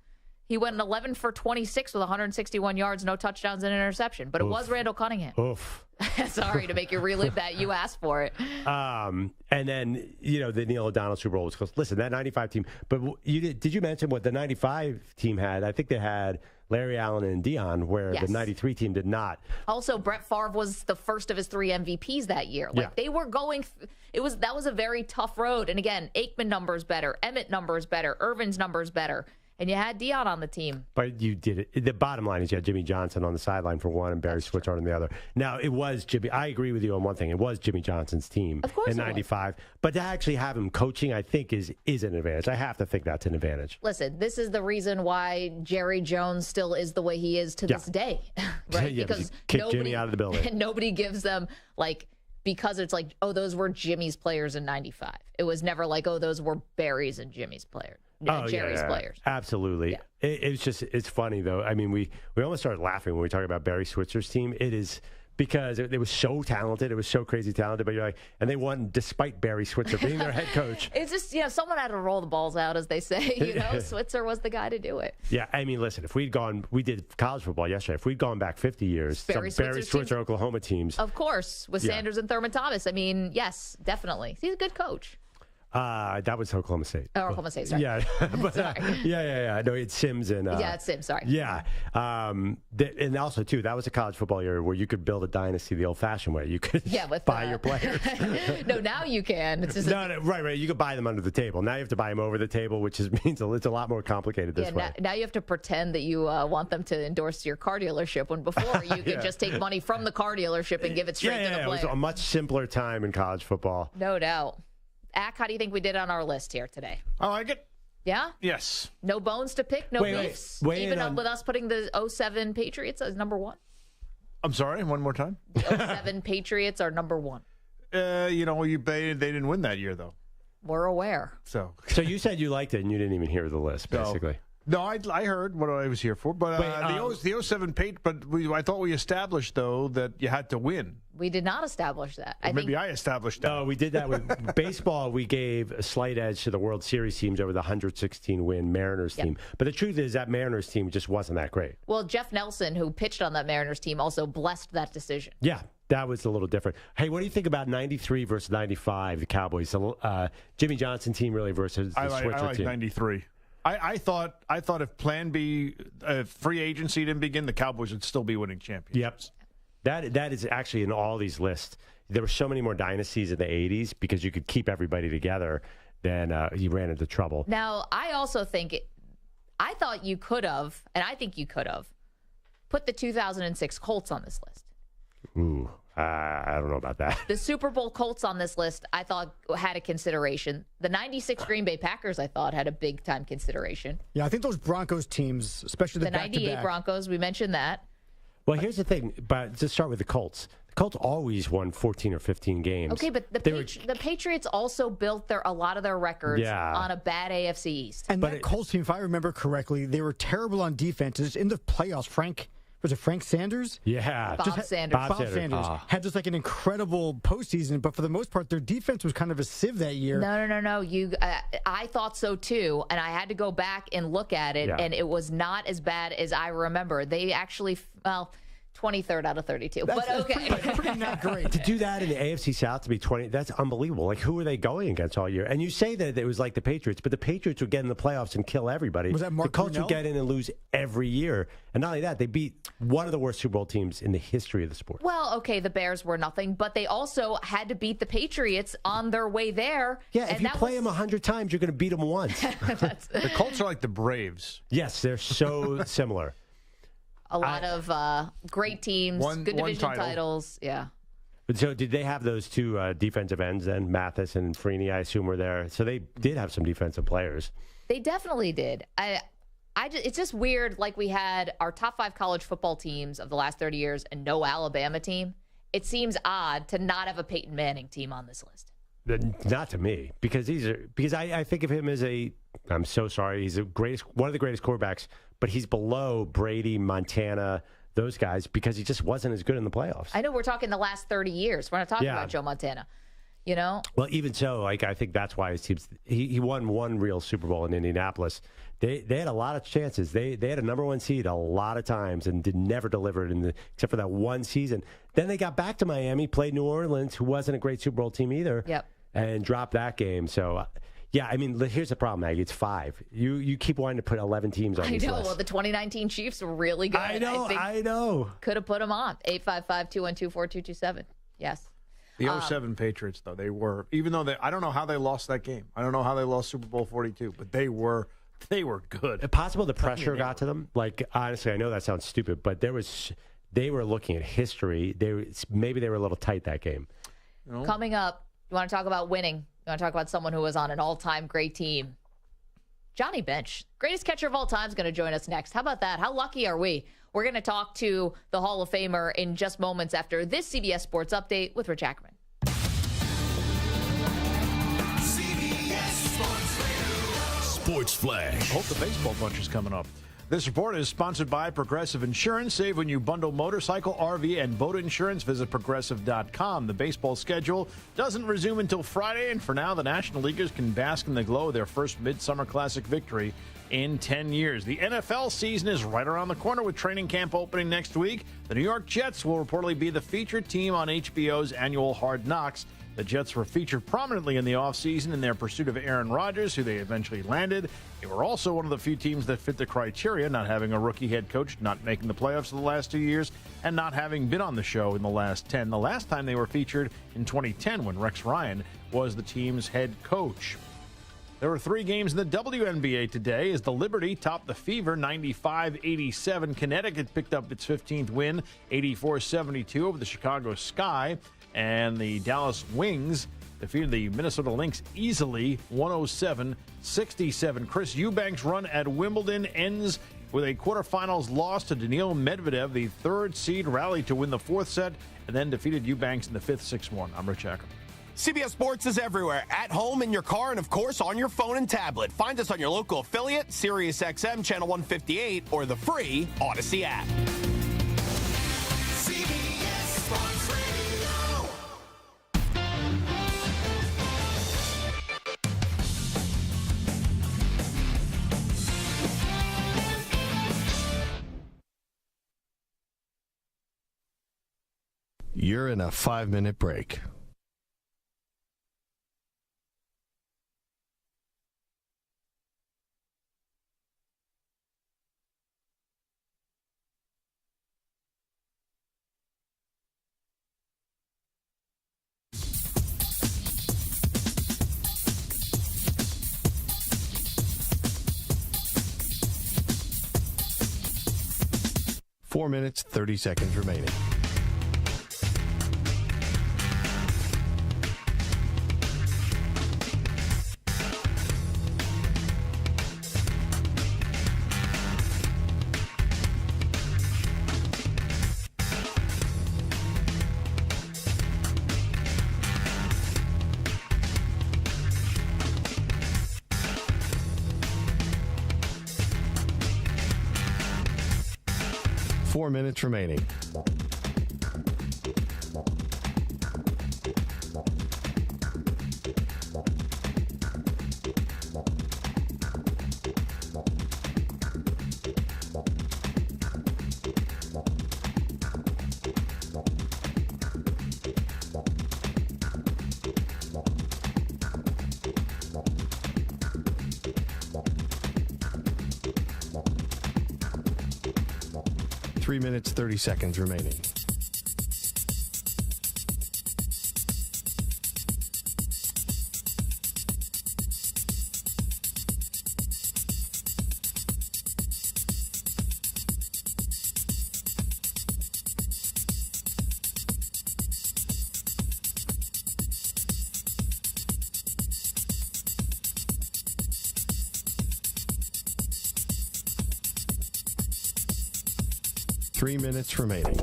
He went 11 for 26 with 161 yards, no touchdowns and an interception. But it was Randall Cunningham. Oof. Sorry to make you relive that. You asked for it. And then, the Neil O'Donnell Super Bowl was close. Listen, that 95 team. But did you mention what the 95 team had? I think they had Larry Allen and Dion, where the 93 team did not. Also, Brett Favre was the first of his 3 MVPs that year. They were going. That was a very tough road. And again, Aikman numbers better, Emmett numbers better, Irvin's numbers better. And you had Dion on the team. But you did it. The bottom line is you had Jimmy Johnson on the sideline for one and Barry Switzer on the other. Now, it was Jimmy. I agree with you on one thing. It was Jimmy Johnson's team in 95. But to actually have him coaching, I think, is an advantage. I have to think that's an advantage. Listen, this is the reason why Jerry Jones still is the way he is to this day. Right? Because kick Jimmy out of the building. And nobody gives them, because it's like, oh, those were Jimmy's players in 95. It was never like, oh, those were Barry's and Jimmy's players. Jerry's players. Absolutely. Yeah. It's funny, though. I mean, we almost started laughing when we talk about Barry Switzer's team. It is because it was so talented. It was so crazy talented. But you're like, and they won despite Barry Switzer being their head coach. It's just, someone had to roll the balls out, as they say. Switzer was the guy to do it. Yeah. I mean, listen, if we did college football yesterday. If we'd gone back 50 years, Barry Switzer Oklahoma teams. Of course, with Sanders and Thurman Thomas. I mean, yes, definitely. He's a good coach. That was Oklahoma State. Oh, Oklahoma State, sorry. Yeah. But, yeah. No, it's Sims and... it's Sims, sorry. Yeah. And also, too, that was a college football year where you could build a dynasty the old-fashioned way. You could buy your players. No, now you can. It's just right. You could buy them under the table. Now you have to buy them over the table, which means it's a lot more complicated this way. Now you have to pretend that you want them to endorse your car dealership when before you could just take money from the car dealership and give it straight to the player. It was a much simpler time in college football. No doubt. Ack, how do you think we did on our list here today? I like it. Yeah? Yes. No bones to pick? No beefs? Even up with us putting the 07 Patriots as number 1? I'm sorry, one more time? The 07 Patriots are number 1. They didn't win that year, though. We're aware. So you said you liked it, and you didn't even hear the list, basically. No, I heard what I was here for. But the 07 Patriots, but I thought we established, though, that you had to win. We did not establish that. I established that. No, we did that with baseball. We gave a slight edge to the World Series teams over the 116-win Mariners team. But the truth is that Mariners team just wasn't that great. Well, Jeff Nelson, who pitched on that Mariners team, also blessed that decision. Yeah, that was a little different. Hey, what do you think about 93 versus 95, the Cowboys? Jimmy Johnson team really versus the Switzer team? I like 93. I thought if Plan B, free agency didn't begin, the Cowboys would still be winning championships. Yep. That is actually in all these lists. There were so many more dynasties in the 80s because you could keep everybody together than you ran into trouble. Now, I also think I thought you could have, and I think you could have, put the 2006 Colts on this list. Ooh, I don't know about that. The Super Bowl Colts on this list, I thought, had a consideration. The 96 Green Bay Packers, I thought, had a big-time consideration. Yeah, I think those Broncos teams, especially the 98 Broncos, we mentioned that. Well, here's the thing, but to start with the Colts. The Colts always won 14 or 15 games. Okay, but the Patriots also built a lot of their records on a bad AFC East. And that Colts team, if I remember correctly, they were terrible on defense. In the playoffs, Frank Sanders? Yeah. Bob Sanders. Bob Sanders had just an incredible postseason, but for the most part, their defense was kind of a sieve that year. No. I thought so too, and I had to go back and look at it, and it was not as bad as I remember. They actually, 23rd out of 32. But okay. Pretty not great. To do that in the AFC South to be 20, that's unbelievable. Like, who are they going against all year? And you say that it was like the Patriots, but the Patriots would get in the playoffs and kill everybody. Was that Mark The Colts Brunell? would get in and lose every year. And not only that, they beat one of the worst Super Bowl teams in the history of the sport. Well, okay, the Bears were nothing, but they also had to beat the Patriots on their way there. Yeah, if you play them 100 times, you're going to beat them once. The Colts are like the Braves. Yes, they're so similar. A lot of great teams, good division titles. Yeah. So did they have those two defensive ends then? Mathis and Freeney, I assume, were there. So they did have some defensive players. They definitely did. It's just weird, like we had our top 5 college football teams of the last 30 years and no Alabama team. It seems odd to not have a Peyton Manning team on this list. Not to me, because I think of him as I'm so sorry, he's one of the greatest quarterbacks, but he's below Brady, Montana, those guys because he just wasn't as good in the playoffs. I know we're talking the last 30 years. We're not talking about Joe Montana. You know? Well, even so, I think that's why his teams. He won one real Super Bowl in Indianapolis. They had a lot of chances. They had a number one seed a lot of times and never delivered except for that one season. Then they got back to Miami, played New Orleans, who wasn't a great Super Bowl team either, and dropped that game. So. Yeah, I mean, here's the problem, Maggie. It's 5. You keep wanting to put 11 teams on these lists. Well, the 2019 Chiefs were really good. I know. Could have put them on. 855-212-4227. Yes. The 07 Patriots, though, they were, even though I don't know how they lost that game. I don't know how they lost Super Bowl 42, but they were good. It's possible the pressure got to them. Like, honestly, I know that sounds stupid, but they were looking at history. Maybe they were a little tight that game. You know? Coming up, you want to talk about winning. You want to talk about someone who was on an all-time great team. Johnny Bench, greatest catcher of all time, is going to join us next. How about that? How lucky are we? We're going to talk to the Hall of Famer in just moments after this CBS Sports Update with Rich Ackerman. CBS Sports Flash. I hope the baseball bunch is coming up. This report is sponsored by Progressive Insurance. Save when you bundle motorcycle, RV, and boat insurance. Visit Progressive.com. The baseball schedule doesn't resume until Friday, and for now, the National Leaguers can bask in the glow of their first Midsummer Classic victory in 10 years. The NFL season is right around the corner with training camp opening next week. The New York Jets will reportedly be the featured team on HBO's annual Hard Knocks. The Jets were featured prominently in the offseason in their pursuit of Aaron Rodgers, who they eventually landed. They were also one of the few teams that fit the criteria, not having a rookie head coach, not making the playoffs the last 2 years, and not having been on the show in the last 10. The last time they were featured in 2010 when Rex Ryan was the team's head coach. There were 3 games in the WNBA today as the Liberty topped the Fever 95-87. Connecticut picked up its 15th win, 84-72 over the Chicago Sky. And the Dallas Wings defeated the Minnesota Lynx easily, 107-67. Chris Eubanks' run at Wimbledon ends with a quarterfinals loss to Daniil Medvedev. The 3rd seed rallied to win the 4th set and then defeated Eubanks in the 5th 6-1. I'm Rich Ackerman. CBS Sports is everywhere, at home, in your car, and of course on your phone and tablet. Find us on your local affiliate, SiriusXM Channel 158, or the free Odyssey app. CBS Sports Radio. You're in a 5-minute break. Four minutes, 30 seconds remaining. Four minutes remaining. Three minutes, 30 seconds remaining. Three minutes remaining.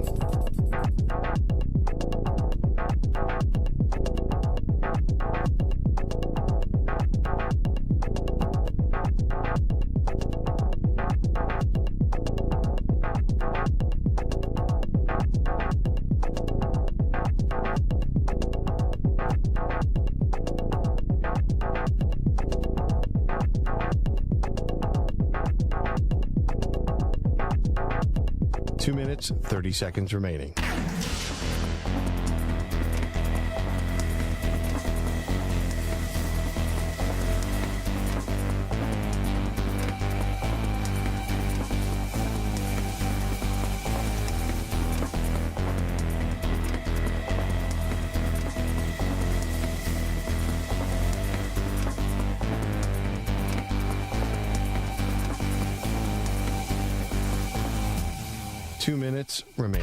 minutes, 30 seconds remaining. Two minutes remaining.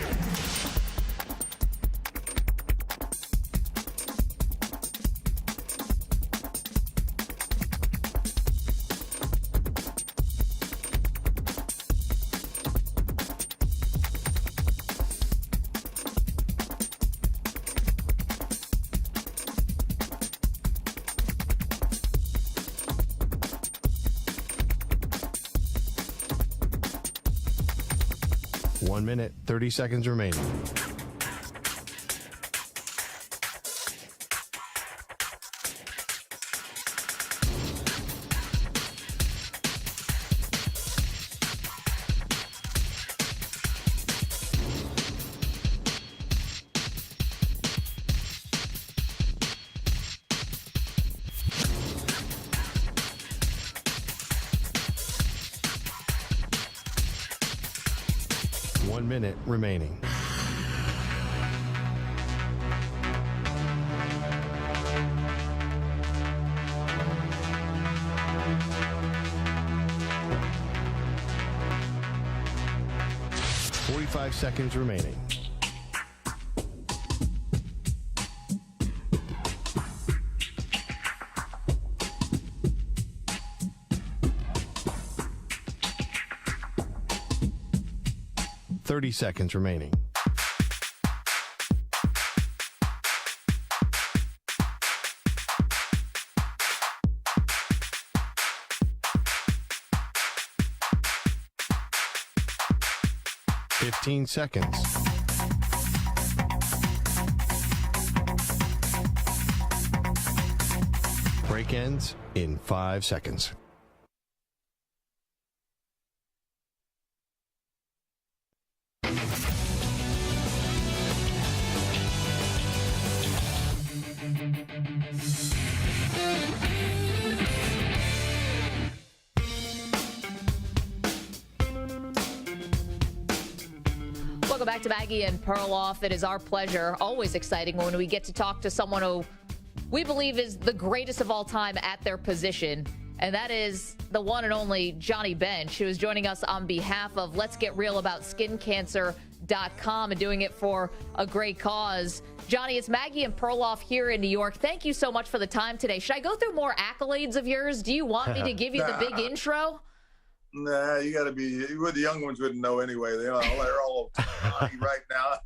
One minute, 30 seconds remaining. One minute remaining. Five seconds remaining. Thirty seconds remaining. Fifteen seconds. Break ends in 5 seconds. Welcome back to Maggie and Perloff. It is our pleasure, always exciting when we get to talk to someone who we believe is the greatest of all time at their position, and that is the one and only Johnny Bench, who is joining us on behalf of Let's Get Real About SkinCancer.com and doing it for a great cause. Johnny, it's Maggie and Perloff here in New York. Thank you so much for the time today. Should I go through more accolades of yours? Do you want me to give you the big intro? Nah, you got to be. The young ones wouldn't know anyway. They're all right now.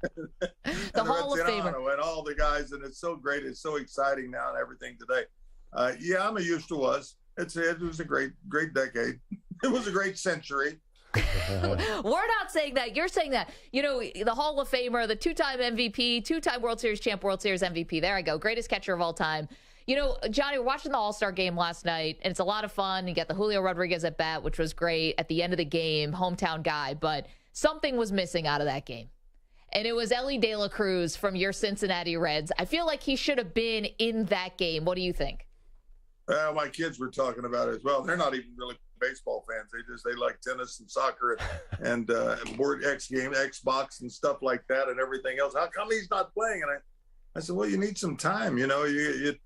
The Hall of Famer and all the guys, and it's so great. It's so exciting now and everything today. Yeah, I'm used to was. It was a great decade. It was a great century. We're not saying that. You're saying that. You know, the Hall of Famer, the two-time MVP, two-time World Series champ, World Series MVP. There I go. Greatest catcher of all time. You know, Johnny, we're watching the All-Star game last night, and it's a lot of fun. You got the Julio Rodriguez at bat, which was great at the end of the game, hometown guy, but something was missing out of that game. And it was Ellie De La Cruz from your Cincinnati Reds. I feel like he should have been in that game. What do you think? Well, my kids were talking about it as well. They're not even really baseball fans. They like tennis and soccer and board Xbox and stuff like that and everything else. How come he's not playing? And I said, well, you need some time. You know,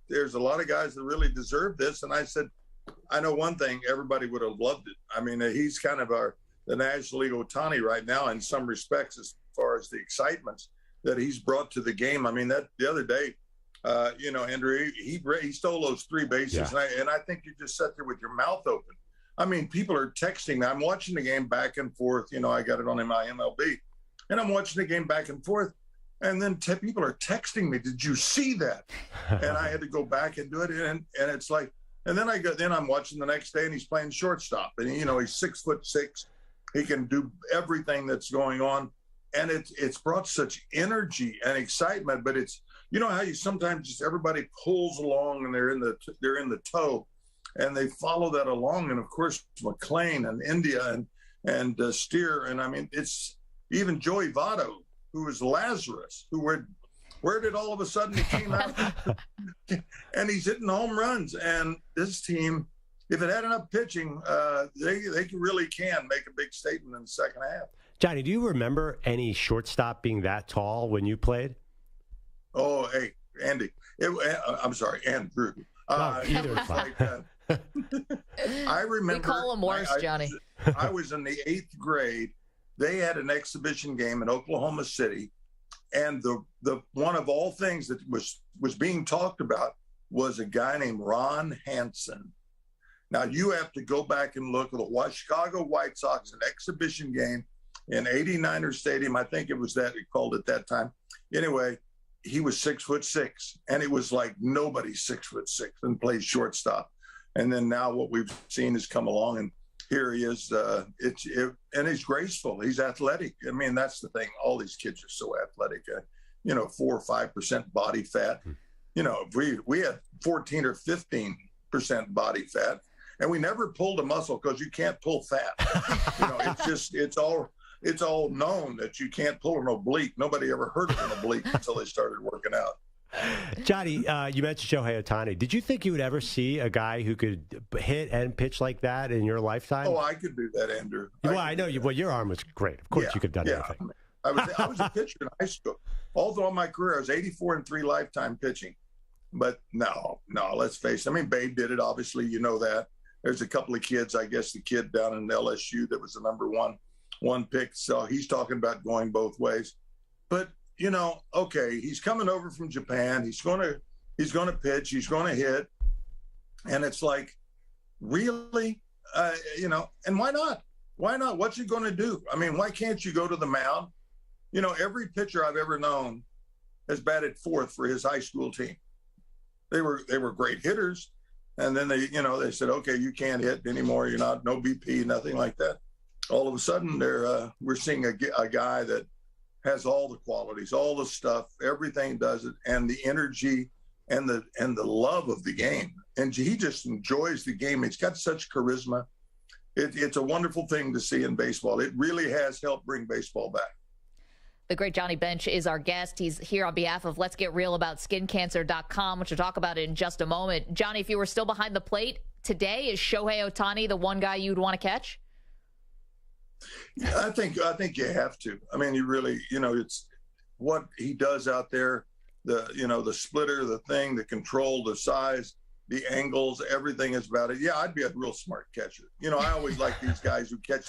there's a lot of guys that really deserve this. And I said, I know one thing, everybody would have loved it. I mean, he's kind of the National League Ohtani right now in some respects as far as the excitement that he's brought to the game. I mean, that the other day, Andrew, he stole those 3 bases. Yeah. And I think you just sat there with your mouth open. I mean, people are texting me. I'm watching the game back and forth. You know, I got it on in my MLB. And I'm watching the game back and forth. And then people are texting me, did you see that? And I had to go back and do it. And it's like, and then I'm watching the next day and he's playing shortstop. And, you know, he's 6'6". He can do everything that's going on. And it's brought such energy and excitement. But it's, you know how you sometimes just everybody pulls along and they're in the toe and they follow that along. And of course, McLean and India and Steer. And I mean, it's even Joey Votto, who was Lazarus, where did all of a sudden he came out and he's hitting home runs. And this team, if it had enough pitching, they really can make a big statement in the second half. Johnny, do you remember any shortstop being that tall when you played? Oh, hey, Andy. I'm sorry, Andrew. Either is fine. I remember. We call him worse, Johnny. I was in the 8th grade. They had an exhibition game in Oklahoma City, and the one of all things that was being talked about was a guy named Ron Hansen. Now you have to go back and look at the Chicago White Sox, an exhibition game in 89er Stadium. I think it was that he called it that time. Anyway, he was 6'6", and it was like nobody's 6'6" and plays shortstop. And then now what we've seen has come along, and here he is. And he's graceful. He's athletic. I mean, that's the thing. All these kids are so athletic. 4 or 5% body fat. We had 14 or 15% body fat, and we never pulled a muscle because you can't pull fat. It's all known that you can't pull an oblique. Nobody ever heard of an oblique until they started working out. Johnny, you mentioned Shohei Ohtani. Did you think you would ever see a guy who could hit and pitch like that in your lifetime? Oh, I could do that, Andrew. Well, I know you. Well, your arm was great. Of course, you could have done anything. I was a pitcher in high school. All through my career, I was 84-3 lifetime pitching. But no, let's face it. I mean, Babe did it. Obviously, you know that. There's a couple of kids. I guess the kid down in LSU that was the number one pick. So he's talking about going both ways. But okay, he's coming over from Japan. He's going to pitch. He's going to hit. And it's like, really? And why not? Why not? What's he going to do? I mean, why can't you go to the mound? Every pitcher I've ever known has batted fourth for his high school team. They were great hitters. And then they said, okay, you can't hit anymore. You're not, no BP, nothing like that. All of a sudden we're seeing a guy that has all the qualities, all the stuff, everything does it, and the energy and the love of the game. And he just enjoys the game. He's got such charisma. It's a wonderful thing to see in baseball. It really has helped bring baseball back. The great Johnny Bench is our guest. He's here on behalf of Let's Get Real About SkinCancer.com, which we'll talk about in just a moment. Johnny, if you were still behind the plate today, is Shohei Ohtani the one guy you'd want to catch? I think you have to. I mean, you really, it's what he does out there, the splitter, the thing, the control, the size, the angles, everything is about it. Yeah, I'd be a real smart catcher. I always like these guys who catch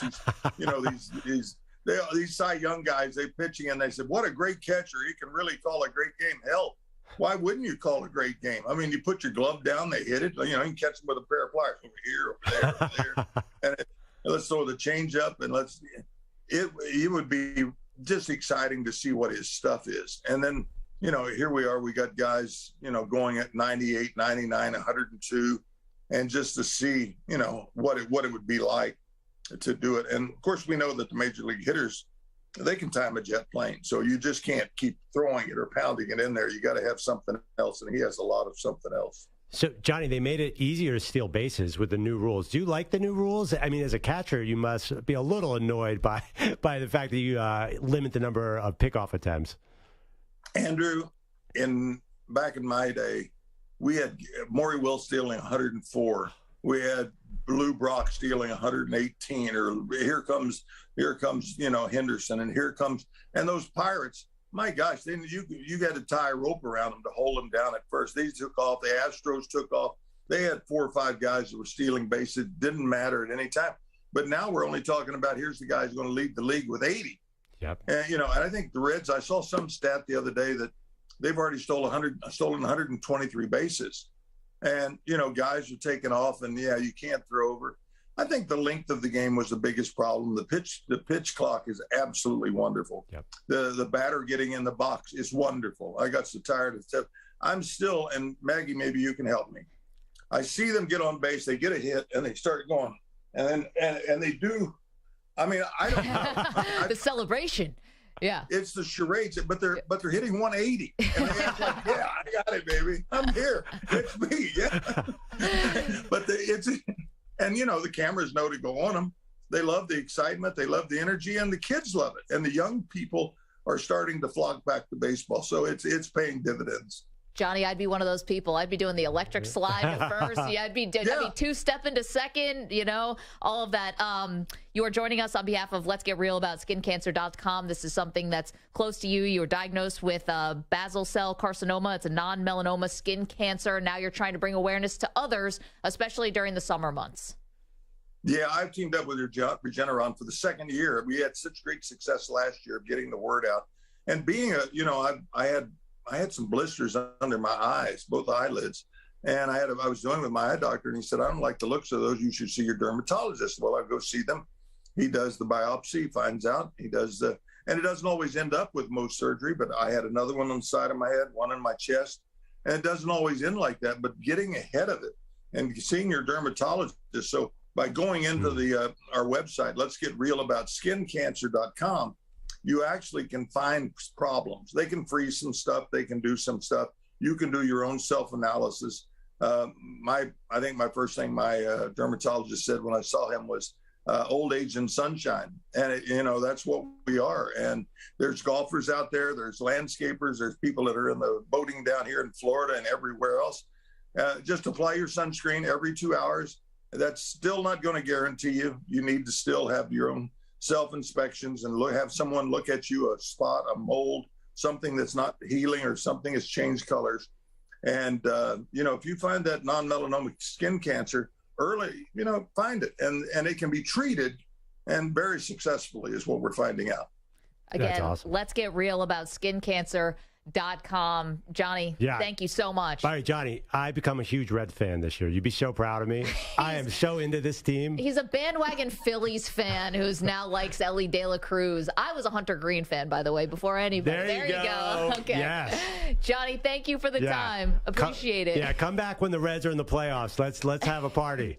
these, these Cy Young guys, they pitching and they said, what a great catcher. He can really call a great game. Hell, why wouldn't you call a great game? I mean, you put your glove down, they hit it. You can catch them with a pair of pliers over here, over there. And let's throw the change up and it would be just exciting to see what his stuff is. And then, here we are, we got guys, going at 98, 99, 102, and just to see, what it would be like to do it. And of course, we know that the major league hitters, they can time a jet plane. So you just can't keep throwing it or pounding it in there. You got to have something else. And he has a lot of something else. So, Johnny, they made it easier to steal bases with the new rules. Do you like the new rules? I mean, as a catcher, you must be a little annoyed by the fact that you limit the number of pickoff attempts. Andrew, back in my day, we had Maury Will stealing 104. We had Lou Brock stealing 118. Or here comes Henderson, and those Pirates. My gosh, then you got to tie a rope around them to hold them down at first. These took off. The Astros took off. They had 4 or 5 guys that were stealing bases. Didn't matter at any time. But now we're only talking about here's the guy who's going to lead the league with 80. Yep. And, and I think the Reds, I saw some stat the other day that they've already stolen 123 bases. And, guys are taking off and, you can't throw over. I think the length of the game was the biggest problem. The pitch clock is absolutely wonderful. Yep. The batter getting in the box is wonderful. I got so tired of it. I'm still, and Maggie, maybe you can help me. I see them get on base, they get a hit, and they start going, and they do. I mean, I don't know. The celebration. Yeah. It's the charades, but they're hitting 180. And they act like, yeah, I got it, baby. I'm here. It's me. Yeah. But the cameras know to go on them. They love the excitement. They love the energy, and the kids love it. And the young people are starting to flock back to baseball. So it's paying dividends. Johnny, I'd be one of those people. I'd be doing the electric slide at first. I'd be two-stepping to second, all of that. You are joining us on behalf of Let's Get Real About SkinCancer.com. This is something that's close to you. You were diagnosed with basal cell carcinoma. It's a non-melanoma skin cancer. Now you're trying to bring awareness to others, especially during the summer months. Yeah, I've teamed up with Regeneron for the second year. We had such great success last year of getting the word out. And being I had some blisters under my eyes, both eyelids. And I was dealing with my eye doctor, and he said, I don't like the looks of those. You should see your dermatologist. Well, I go see them. He does the biopsy, finds out. He does and it doesn't always end up with Mohs surgery, but I had another one on the side of my head, one in my chest. And it doesn't always end like that, but getting ahead of it and seeing your dermatologist. So by going into our website, Let's Get Real About SkinCancer.com, you actually can find problems. They can freeze some stuff. They can do some stuff. You can do your own self-analysis. I think my first thing my dermatologist said when I saw him was old age and sunshine. And, that's what we are. And there's golfers out there. There's landscapers. There's people that are in the boating down here in Florida and everywhere else. Just apply your sunscreen every 2 hours. That's still not going to guarantee you. You need to still have your own self-inspections and have someone look at you, a spot, a mold, something that's not healing or something has changed colors. And, if you find that non-melanoma skin cancer early, find it. And it can be treated and very successfully is what we're finding out. Again, awesome. Let's Get Real About SkinCancer.com. Johnny, thank you so much. All right, Johnny, I become a huge Red fan this year. You'd be so proud of me. I am so into this team. He's a bandwagon Phillies fan who's now likes Ellie De La Cruz. I was a Hunter Green fan, by the way, before anybody. There you go. Okay. Yes. Johnny, thank you for the time. Appreciate it. Yeah, come back when the Reds are in the playoffs. Let's have a party.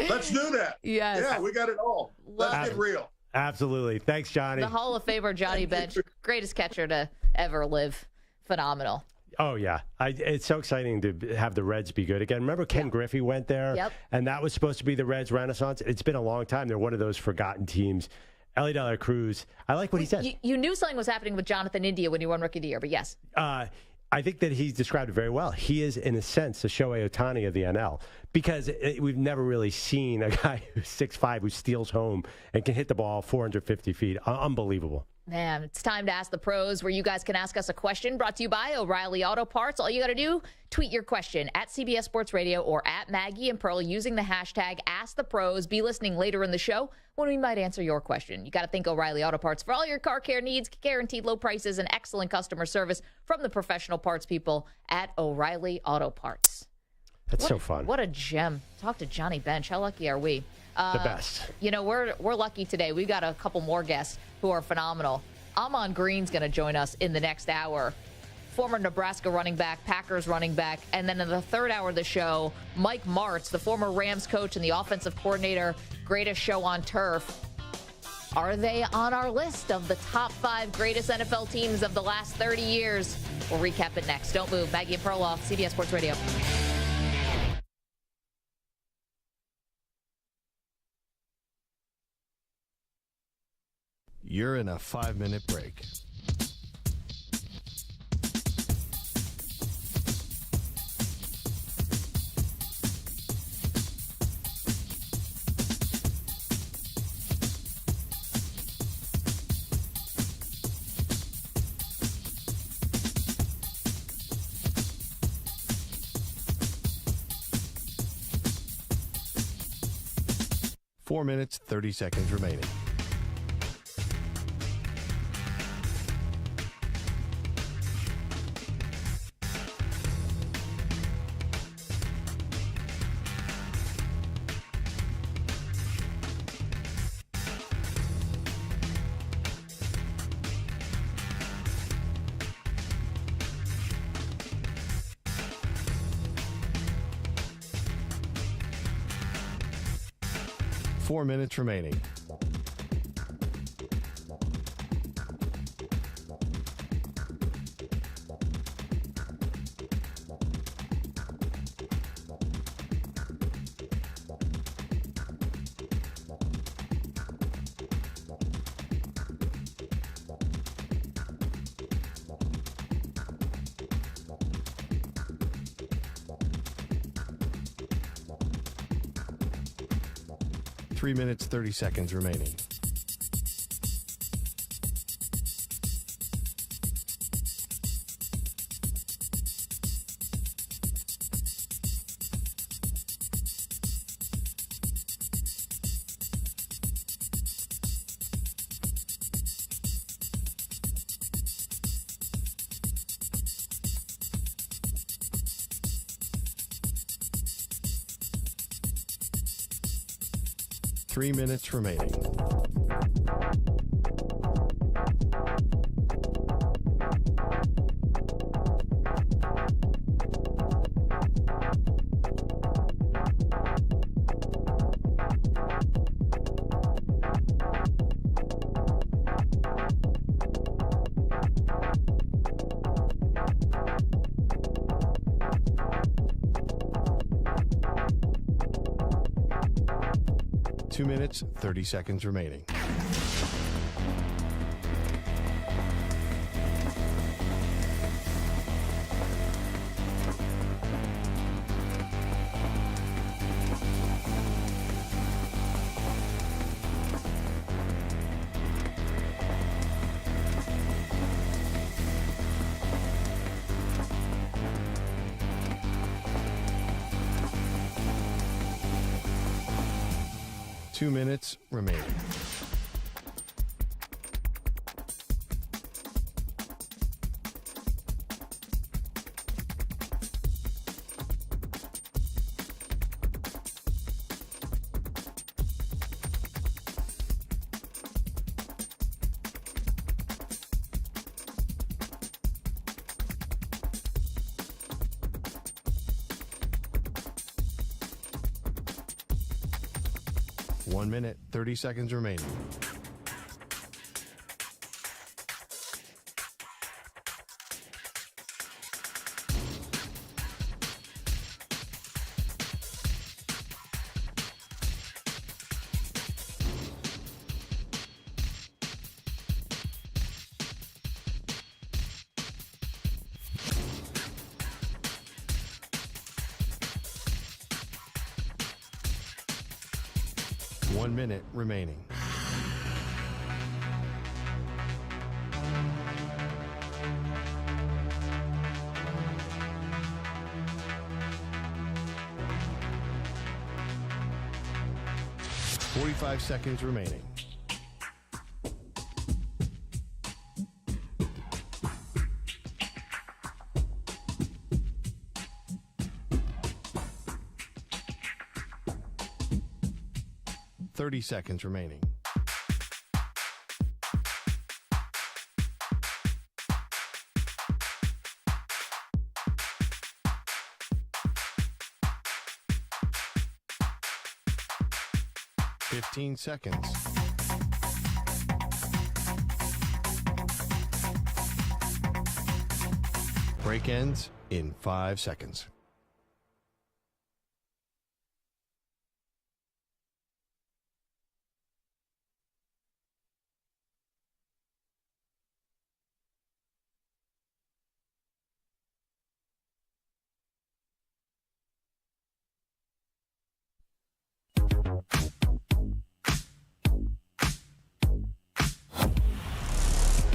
Let's do that. Yes. Yeah, we got it all. Let's get real. Absolutely. Thanks, Johnny. The Hall of Famer Johnny Bench, greatest catcher to ever live. Phenomenal. Oh, yeah. It's so exciting to have the Reds be good again. Remember Ken Griffey went there? And that was supposed to be the Reds' renaissance? It's been a long time. They're one of those forgotten teams. Ellie De La Cruz, I like what he said. You knew something was happening with Jonathan India when he won Rookie of the Year, but yes. I think that he's described it very well. He is, in a sense, the Shohei Ohtani of the NL because we've never really seen a guy who's 6'5", who steals home and can hit the ball 450 feet. Unbelievable. Man, it's time to Ask the Pros, where you guys can ask us a question, brought to you by O'Reilly Auto Parts. All you got to do, tweet your question at CBS Sports Radio or at Maggie and Pearl using the hashtag #AskThePros. Be listening later in the show when we might answer your question. You got to think O'Reilly Auto Parts for all your car care needs, guaranteed low prices, and excellent customer service from the professional parts people at O'Reilly Auto Parts. That's so fun. What a gem. Talk to Johnny Bench. How lucky are we? The best. We're lucky today. We've got a couple more guests who are phenomenal. Ahman Green's going to join us in the next hour. Former Nebraska running back, Packers running back. And then in the third hour of the show, Mike Martz, the former Rams coach and the offensive coordinator, greatest show on turf. Are they on our list of the top 5 greatest NFL teams of the last 30 years? We'll recap it next. Don't move. Maggie and Perloff, CBS Sports Radio. You're in a 5-minute break. Four minutes, 30 seconds remaining. Four minutes remaining. 3 minutes, 30 seconds remaining. Three minutes remaining. Two minutes, 30 seconds remaining. Two minutes remaining. 1 minute, 30 seconds remaining. One minute remaining. .45 seconds remaining. .30 seconds remaining. .15 seconds. Break ends in 5 seconds.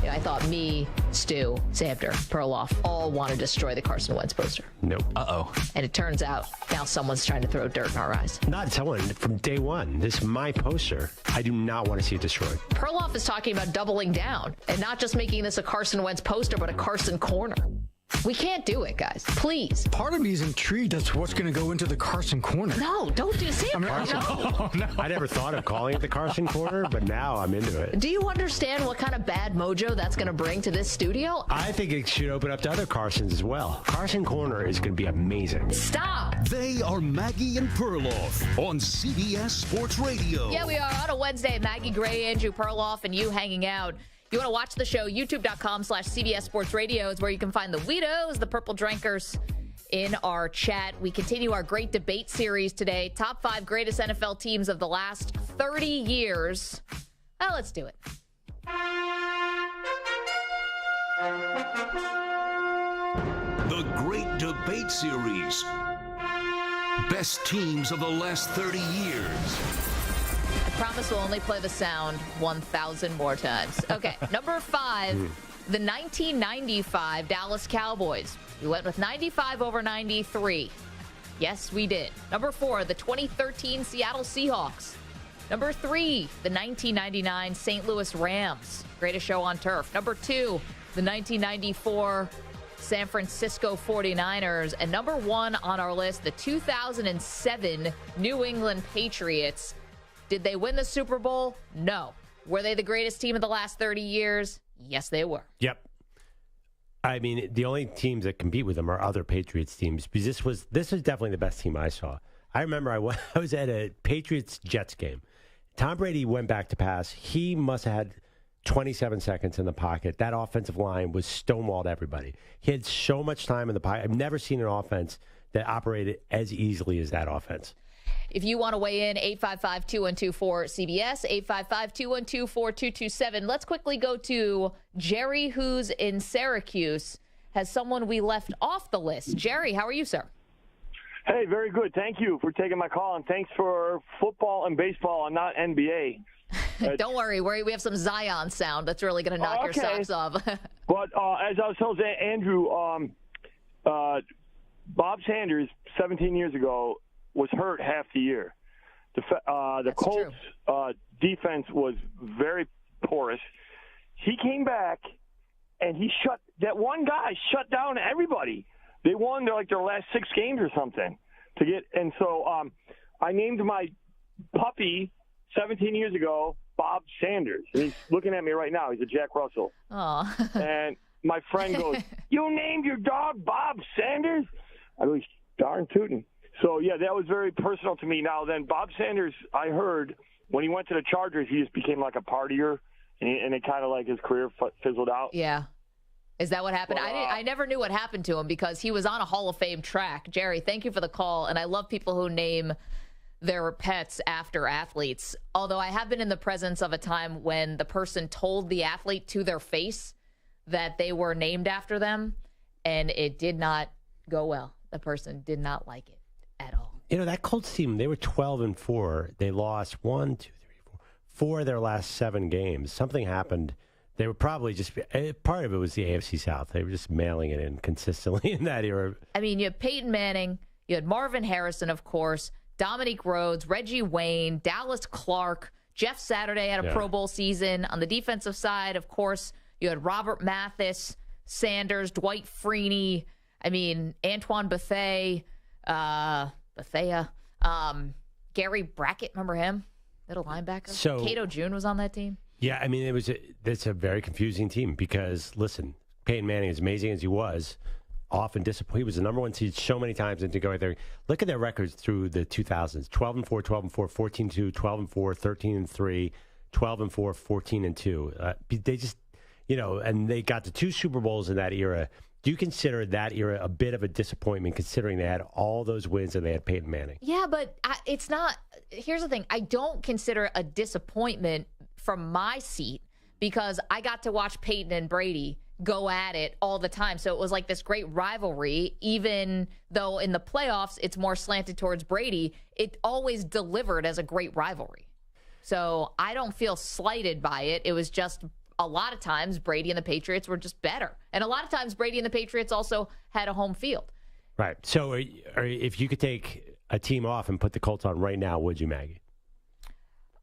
I thought me, Stu, Xander, Perloff all want to destroy the Carson Wentz poster. Nope. Uh-oh. And it turns out now someone's trying to throw dirt in our eyes. Not someone from day one. This is my poster. I do not want to see it destroyed. Perloff is talking about doubling down and not just making this a Carson Wentz poster, but a Carson corner. We can't do it, guys. Please. Part of me is intrigued as to what's going to go into the Carson corner. No, don't do it. No. I never thought of calling it the Carson corner, but now I'm into it. Do you understand what kind of bad mojo that's going to bring to this studio? I think it should open up to other Carsons as well. Carson corner is going to be amazing. Stop. They are Maggie and Perloff on CBS Sports Radio. Yeah, we are on a Wednesday. Maggie Gray, Andrew Perloff, and you hanging out. You want to watch the show, youtube.com/CBS Sports Radio is where you can find the Weirdos, the Purple Drinkers in our chat. We continue our great debate series today. Top 5 greatest NFL teams of the last 30 years. Well, let's do it. The Great Debate Series. Best teams of the last 30 years. promise we'll only play the sound 1,000 more times. Okay, number 5, the 1995 Dallas Cowboys. We went with 95 over 93. Yes, we did. Number 4, the 2013 Seattle Seahawks. Number 3, the 1999 St. Louis Rams. Greatest show on turf. Number 2, the 1994 San Francisco 49ers. And number 1 on our list, the 2007 New England Patriots. Did they win the Super Bowl? No. Were they the greatest team of the last 30 years? Yes, they were. Yep. I mean, the only teams that compete with them are other Patriots teams, because this was definitely the best team I saw. I remember I was at a Patriots-Jets game. Tom Brady went back to pass. He must have had 27 seconds in the pocket. That offensive line was stonewalled everybody. He had so much time in the pocket. I've never seen an offense that operated as easily as that offense. If you want to weigh in, 855-212-4CBS, 855-212-4227. Let's quickly go to Jerry, who's in Syracuse, has someone we left off the list. Jerry, how are you, sir? Hey, very good. Thank you for taking my call, and thanks for football and baseball and not NBA. Don't worry. We have some Zion sound that's really going to knock your socks off. But as I was telling Andrew, Bob Sanders, 17 years ago, was hurt half the year. The Colts defense was very porous. He came back, and that one guy shut down everybody. They won their last 6 games or something and so I named my puppy 17 years ago Bob Sanders. And he's looking at me right now. He's a Jack Russell. Aww. And my friend goes, "You named your dog Bob Sanders?" I go, "Darn tootin'." So, yeah, that was very personal to me. Now, then, Bob Sanders, I heard, when he went to the Chargers, he just became like a partier, and it kind of like his career fizzled out. Yeah. Is that what happened? Well, I never knew what happened to him because he was on a Hall of Fame track. Jerry, thank you for the call, and I love people who name their pets after athletes, although I have been in the presence of a time when the person told the athlete to their face that they were named after them, and it did not go well. The person did not like it at all. You know, that Colts team, they were 12-4. They lost 4 of their last 7 games. Something happened. They were probably just part of it was the AFC South. They were just mailing it in consistently in that era. I mean, you had Peyton Manning, you had Marvin Harrison, of course, Dominique Rhodes, Reggie Wayne, Dallas Clark, Jeff Saturday had a Pro Bowl season. On the defensive side, of course, you had Robert Mathis, Sanders, Dwight Freeney, Antoine Bethea, Gary Brackett, remember him? Middle linebacker. So, Cato June was on that team. Yeah, it's a very confusing team because, listen, Peyton Manning, as amazing as he was, often disappointed. He was the number 1 seed so many times, and to go out there, look at their records through the 2000s: 12-4, 12-4, 14-2, 12-4, 13-3, 12-4, 14-2. They just, and they got to 2 Super Bowls in that era. Do you consider that era a bit of a disappointment, considering they had all those wins and they had Peyton Manning? Yeah, but it's not. Here's the thing: I don't consider it a disappointment from my seat because I got to watch Peyton and Brady go at it all the time. So it was like this great rivalry, even though in the playoffs it's more slanted towards Brady. It always delivered as a great rivalry. So I don't feel slighted by it. It was just a lot of times Brady and the Patriots were just better. And a lot of times Brady and the Patriots also had a home field. Right. So if you could take a team off and put the Colts on right now, would you, Maggie?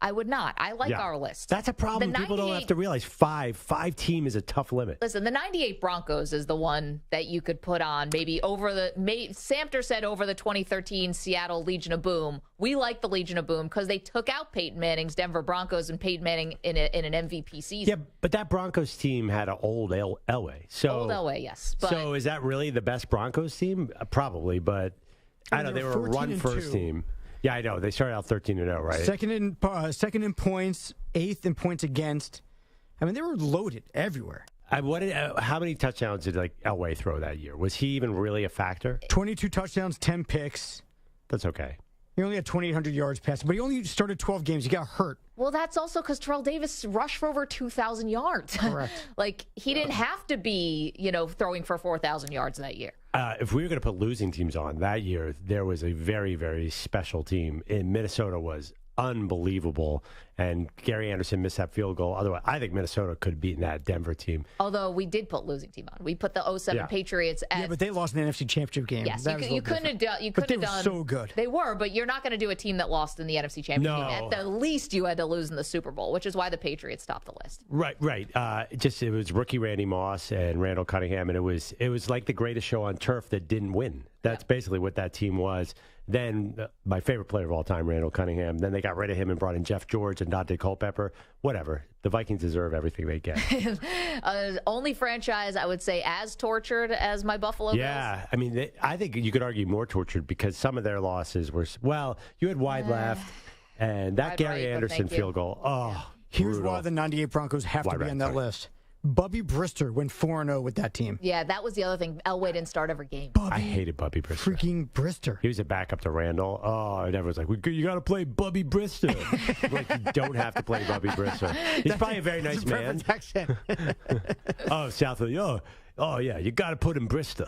I would not. I like our list. That's a problem. People don't have to realize 5 team is a tough limit. Listen, the 98 Broncos is the one that you could put on maybe over Samter said over the 2013 Seattle Legion of Boom. We like the Legion of Boom because they took out Peyton Manning's Denver Broncos and Peyton Manning in an MVP season. Yeah, but that Broncos team had an old Elway. Old Elway, yes. But so is that really the best Broncos team? Probably, but I know they were a run-first team. Yeah, I know. They started out 13-0, right? Second in points, 8th in points against. They were loaded everywhere. How many touchdowns did Elway throw that year? Was he even really a factor? 22 touchdowns, 10 picks. That's okay. He only had 2,800 yards passing, but he only started 12 games. He got hurt. Well, that's also because Terrell Davis rushed for over 2,000 yards. Correct. He didn't have to be, throwing for 4,000 yards that year. If we were going to put losing teams on that year, there was a very, very special team. And Minnesota was unbelievable. And Gary Anderson missed that field goal. Otherwise, I think Minnesota could have beaten that Denver team. Although we did put losing team on. We put the 07 Patriots at... Yeah, but they lost in the NFC Championship game. Yes, you couldn't have done... But they were so good. They were, but you're not going to do a team that lost in the NFC Championship game. At the least, you had to lose in the Super Bowl, which is why the Patriots topped the list. Right. It was rookie Randy Moss and Randall Cunningham, and it was like the greatest show on turf that didn't win. That's basically what that team was. Then my favorite player of all time, Randall Cunningham. Then they got rid of him and brought in Jeff George and Dante Culpepper. Whatever. The Vikings deserve everything they get. Only franchise, I would say, as tortured as my Buffalo Bills. Yeah. I mean, I think you could argue more tortured because some of their losses were, you had wide left and that Gary Anderson field goal. Oh, here's brutal. why the 98 Broncos have to be on that list. Bubby Brister went 4-0 with that team. Yeah, that was the other thing. Elway didn't start every game. I hated Bubby Brister. Freaking Brister. He was a backup to Randall. Oh, and everyone's like, you got to play Bubby Brister. Like, you don't have to play Bubby Brister. He's probably a very nice man. Accent. Oh, South of oh, yeah, you got to put in Brister.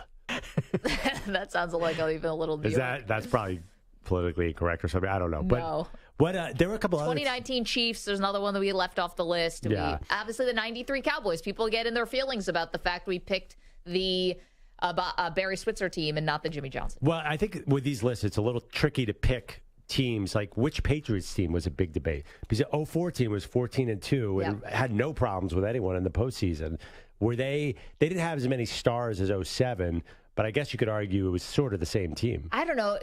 That sounds like even a little... That's probably politically incorrect or something. I don't know. No. But there were a couple of 2019 Chiefs, there's another one that we left off the list. Yeah. Obviously, the 93 Cowboys. People get in their feelings about the fact we picked the Barry Switzer team and not the Jimmy Johnson. Well, I think with these lists, it's a little tricky to pick teams. Like, which Patriots team was a big debate? Because the 04 team was 14-2 and had no problems with anyone in the postseason. They didn't have as many stars as 07, but I guess you could argue it was sort of the same team. I don't know.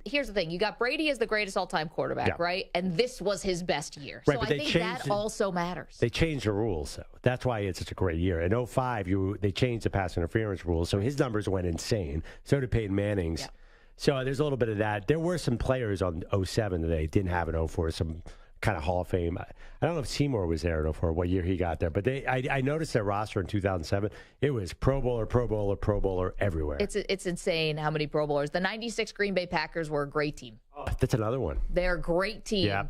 Here's the thing. You got Brady as the greatest all-time quarterback, right? And this was his best year. Right, so but I think that also matters. They changed the rules, so that's why it's such a great year. In 05, they changed the pass interference rules, so his numbers went insane. So did Peyton Manning's. Yep. So there's a little bit of that. There were some players on 07 that they didn't have in 04, some kind of Hall of Fame. I don't know if Seymour was there for what year he got there, but I noticed their roster in 2007. It was Pro Bowler everywhere. It's insane how many Pro Bowlers. The 96 Green Bay Packers were a great team. Oh, that's another one. They're a great team. Yeah.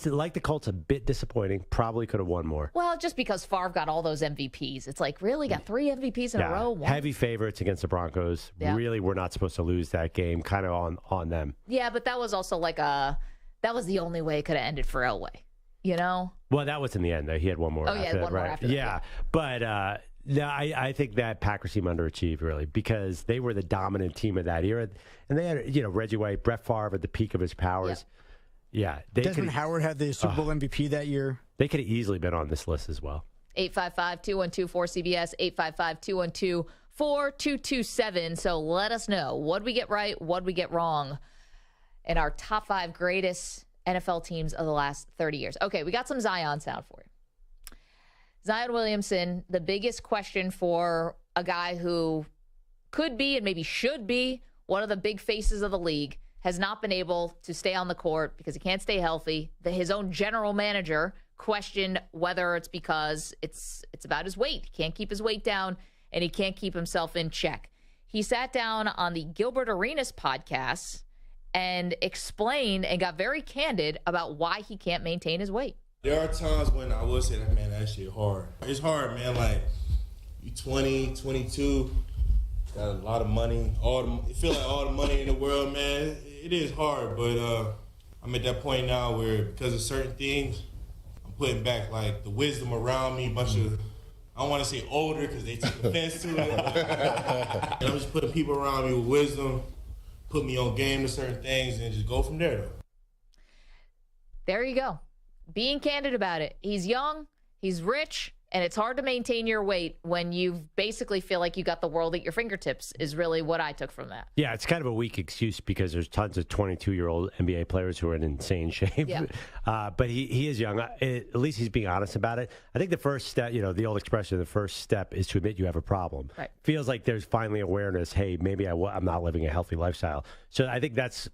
Like the Colts, a bit disappointing. Probably could have won more. Well, just because Favre got all those MVPs. It's like, really? Got 3 MVPs in a row? Heavy favorites against the Broncos. Yeah. Really, we're not supposed to lose that game. Kind of on them. Yeah, but that was also that was the only way it could have ended for Elway, you know? Well, that was in the end, though. He had one more after that, one more after that. Yeah, but no, I think that Packers team underachieved, really, because they were the dominant team of that era. And they had, Reggie White, Brett Favre at the peak of his powers. Yeah. Desmond Howard had the Super Bowl MVP that year. They could have easily been on this list as well. 855-212-4CBS, 855-212-4227. So let us know, what did we get right, what did we get wrong in our top 5 greatest NFL teams of the last 30 years. Okay, we got some Zion sound for you. Zion Williamson, the biggest question for a guy who could be and maybe should be one of the big faces of the league, has not been able to stay on the court because he can't stay healthy. His own general manager questioned whether it's because it's about his weight. He can't keep his weight down, and he can't keep himself in check. He sat down on the Gilbert Arenas podcast and explained and got very candid about why he can't maintain his weight. There are times when I will say that, man, that shit hard. It's hard, man. Like, you 20, 22, got a lot of money. You feel like all the money in the world, man. It is hard, but I'm at that point now where, because of certain things, I'm putting back, like, the wisdom around me, I don't want to say older because they take offense to it. And I'm just putting people around me with wisdom, put me on game to certain things, and just go from there, though. There you go. Being candid about it. He's young, he's rich, and it's hard to maintain your weight when you basically feel like you got the world at your fingertips, is really what I took from that. Yeah, it's kind of a weak excuse because there's tons of 22-year-old NBA players who are in insane shape. Yeah. But he is young. At least he's being honest about it. I think the first step, the old expression, the first step is to admit you have a problem. Right. Feels like there's finally awareness, hey, maybe I'm not living a healthy lifestyle. So I think that's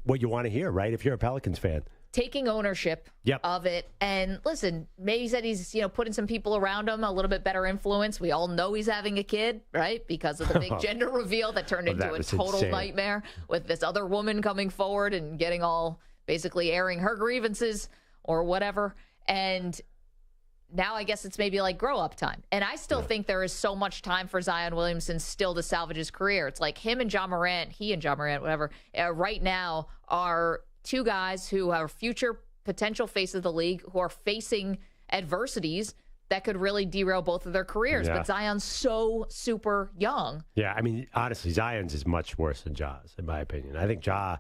what you want to hear, right, if you're a Pelicans fan. Taking ownership of it. And listen, maybe he said he's, putting some people around him, a little bit better influence. We all know he's having a kid, right? Because of the big gender reveal that turned into a total nightmare with this other woman coming forward and getting all basically airing her grievances or whatever. And now I guess it's maybe like grow up time. And I still think there is so much time for Zion Williamson still to salvage his career. It's like he and John Morant, whatever, right now are two guys who are future potential faces of the league who are facing adversities that could really derail both of their careers. Yeah. But Zion's so super young. Yeah, I mean, honestly, Zion's is much worse than Ja's, in my opinion. I think Ja,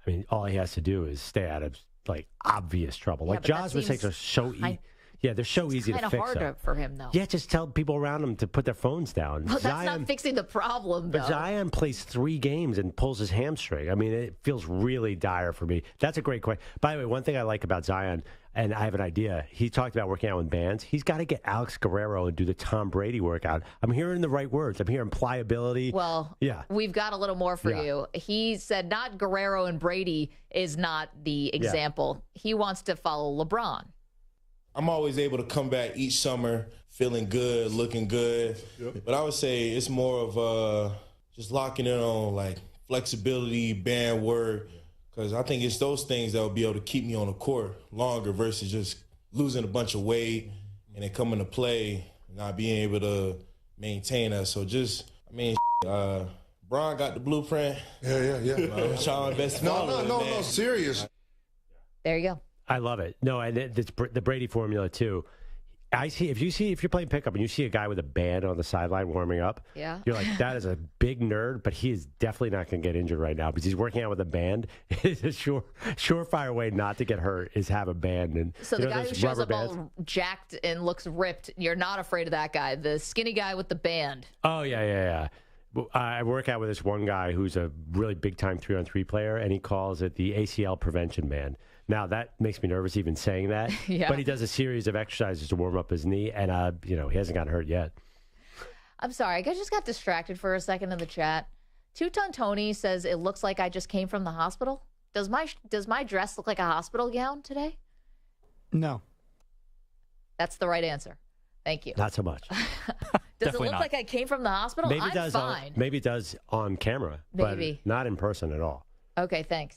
I mean, all he has to do is stay out of, like, obvious trouble. Like, Ja's mistakes are so easy. Yeah, they're so easy to fix. It's kind of hard for him, though. Yeah, just tell people around him to put their phones down. Well, that's not fixing the problem, though. But Zion plays 3 games and pulls his hamstring. I mean, it feels really dire for me. That's a great question. By the way, one thing I like about Zion, and I have an idea, he talked about working out with bands. He's got to get Alex Guerrero and do the Tom Brady workout. I'm hearing the right words. I'm hearing pliability. Well, yeah, we've got a little more for you. He said not Guerrero and Brady is not the example. Yeah. He wants to follow LeBron. I'm always able to come back each summer feeling good, looking good. Yep. But I would say it's more of just locking in on, like, flexibility, band work, because I think it's those things that will be able to keep me on the court longer versus just losing a bunch of weight and then coming to play and not being able to maintain that. So just, I mean, Bron got the blueprint. Yeah. I'm trying my best to follow it, No, serious. There you go. I love it. No, and it's the Brady formula too. If you're playing pickup and you see a guy with a band on the sideline warming up, you're like, that is a big nerd, but he is definitely not going to get injured right now because he's working out with a band. It's a surefire way not to get hurt is have a band. And so the guy who shows up all jacked and looks ripped, you're not afraid of that guy. The skinny guy with the band. Oh yeah. I work out with this one guy who's a really big time 3-on-3 player, and he calls it the ACL prevention band. Now, that makes me nervous even saying that, but he does a series of exercises to warm up his knee, and, he hasn't gotten hurt yet. I'm sorry. I just got distracted for a second in the chat. Two-Ton Tony says, it looks like I just came from the hospital. Does my dress look like a hospital gown today? No. That's the right answer. Thank you. Not so much. Does it look like I came from the hospital? Maybe I'm fine. Maybe it does on camera, but not in person at all. Okay, thanks.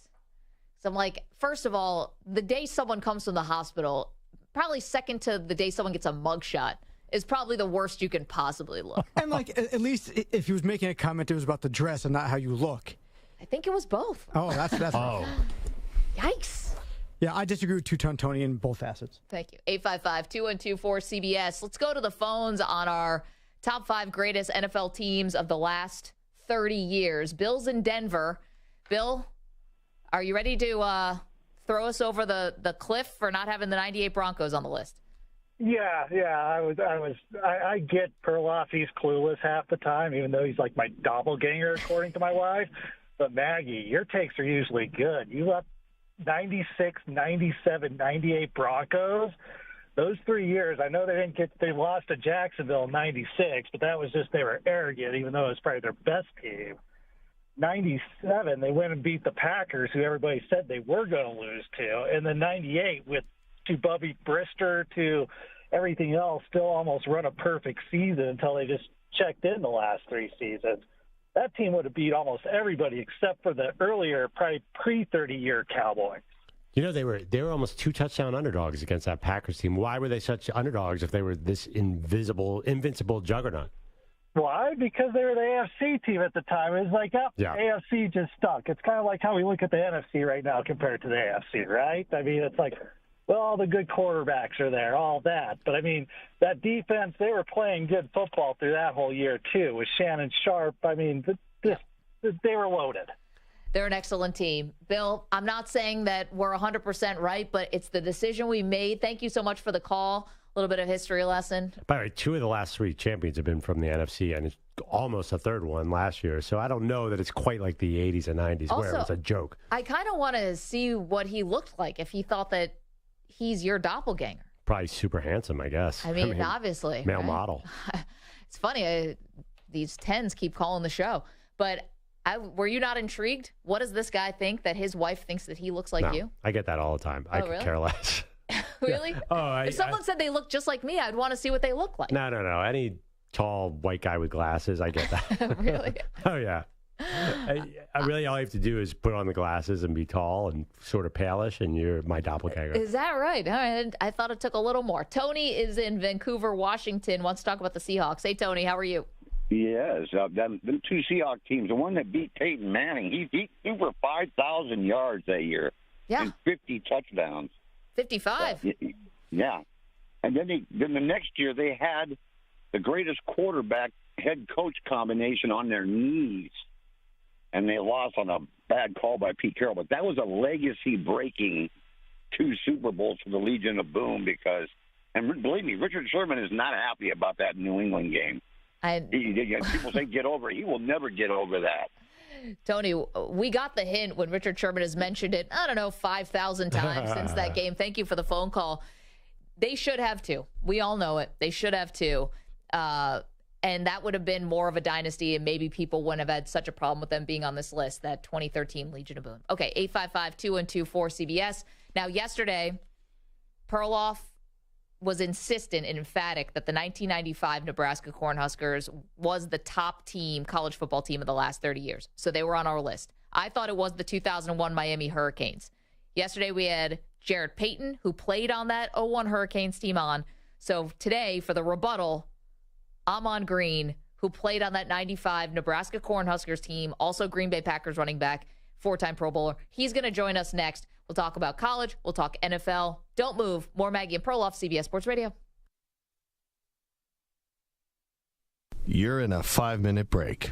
So I'm like, first of all, the day someone comes from the hospital, probably second to the day someone gets a mugshot, is probably the worst you can possibly look. And, like, at least if he was making a comment, it was about the dress and not how you look. I think it was both. Oh, that's Yikes. Yeah, I disagree with Two-Ton Tony in both facets. Thank you. 855-2124-CBS. Let's go to the phones on our top 5 greatest NFL teams of the last 30 years. Bill's in Denver. Bill, are you ready to throw us over the cliff for not having the 98 Broncos on the list? Yeah. I get Perloff. He's clueless half the time, even though he's like my doppelganger, according to my wife. But Maggie, your takes are usually good. You left 96, 97, 98 Broncos. Those 3 years, I know they lost to Jacksonville in 96, but that was just they were arrogant, even though it was probably their best team. 97, they went and beat the Packers, who everybody said they were going to lose to. And then 98, with to Bubby Brister to everything else, still almost run a perfect season until they just checked in the last 3 seasons. That team would have beat almost everybody except for the earlier, probably pre-30-year Cowboys. You know, they were almost 2 touchdown underdogs against that Packers team. Why were they such underdogs if they were this invincible juggernaut? Why? Because they were the AFC team at the time. It was like, AFC just stunk. It's kind of like how we look at the NFC right now compared to the AFC, right? I mean, it's like, well, all the good quarterbacks are there, all that. But, I mean, that defense, they were playing good football through that whole year, too, with Shannon Sharp. I mean, they were loaded. They're an excellent team. Bill, I'm not saying that we're 100% right, but it's the decision we made. Thank you so much for the call. A little bit of history lesson. By the way, 2 of the last 3 champions have been from the NFC, and it's almost a third one last year. So I don't know that it's quite like the 80s and 90s where it was a joke. I kind of want to see what he looked like if he thought that he's your doppelganger. Probably super handsome, I guess. I mean obviously. Male model. It's funny. These 10s keep calling the show. But were you not intrigued? What does this guy think that his wife thinks that he looks like you? I get that all the time. I could care less. Really? Yeah. If someone said they look just like me, I'd want to see what they look like. No. Any tall white guy with glasses, I get that. Really? Oh, yeah. I really, all you have to do is put on the glasses and be tall and sort of palish, and you're my doppelganger. Is that right? All right. I thought it took a little more. Tony is in Vancouver, Washington, wants to talk about the Seahawks. Hey, Tony, how are you? Yes, them 2 Seahawks teams, the one that beat Peyton Manning, he beat over 5,000 yards that year. and 50 touchdowns. 55. Yeah. And then the next year they had the greatest quarterback head coach combination on their knees, and they lost on a bad call by Pete Carroll. But that was a legacy-breaking 2 Super Bowls for the Legion of Boom and believe me, Richard Sherman is not happy about that New England game. People say get over it. He will never get over that. Tony, we got the hint when Richard Sherman has mentioned it, 5,000 times since that game. Thank you for the phone call. They should have 2. We all know it. They should have 2. And that would have been more of a dynasty, and maybe people wouldn't have had such a problem with them being on this list, that 2013 Legion of Boom. Okay, 855-212-4CBS. Now, yesterday, Perloff was insistent and emphatic that the 1995 Nebraska Cornhuskers was the top team, college football team of the last 30 years. So they were on our list. I thought it was the 2001 Miami Hurricanes. Yesterday we had Jared Payton, who played on that 01 Hurricanes team on. So today, for the rebuttal, Ahman Green, who played on that 95 Nebraska Cornhuskers team, also Green Bay Packers running back, 4-time Pro Bowler. He's going to join us next. We'll talk about college. We'll talk NFL. Don't move. More Maggie and Perloff, CBS Sports Radio. You're in a 5-minute break.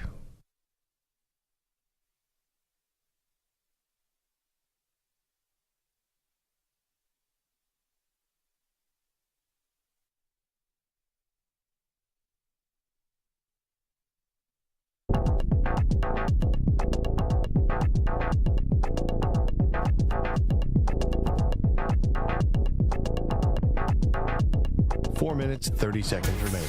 Four minutes, 30 seconds remaining.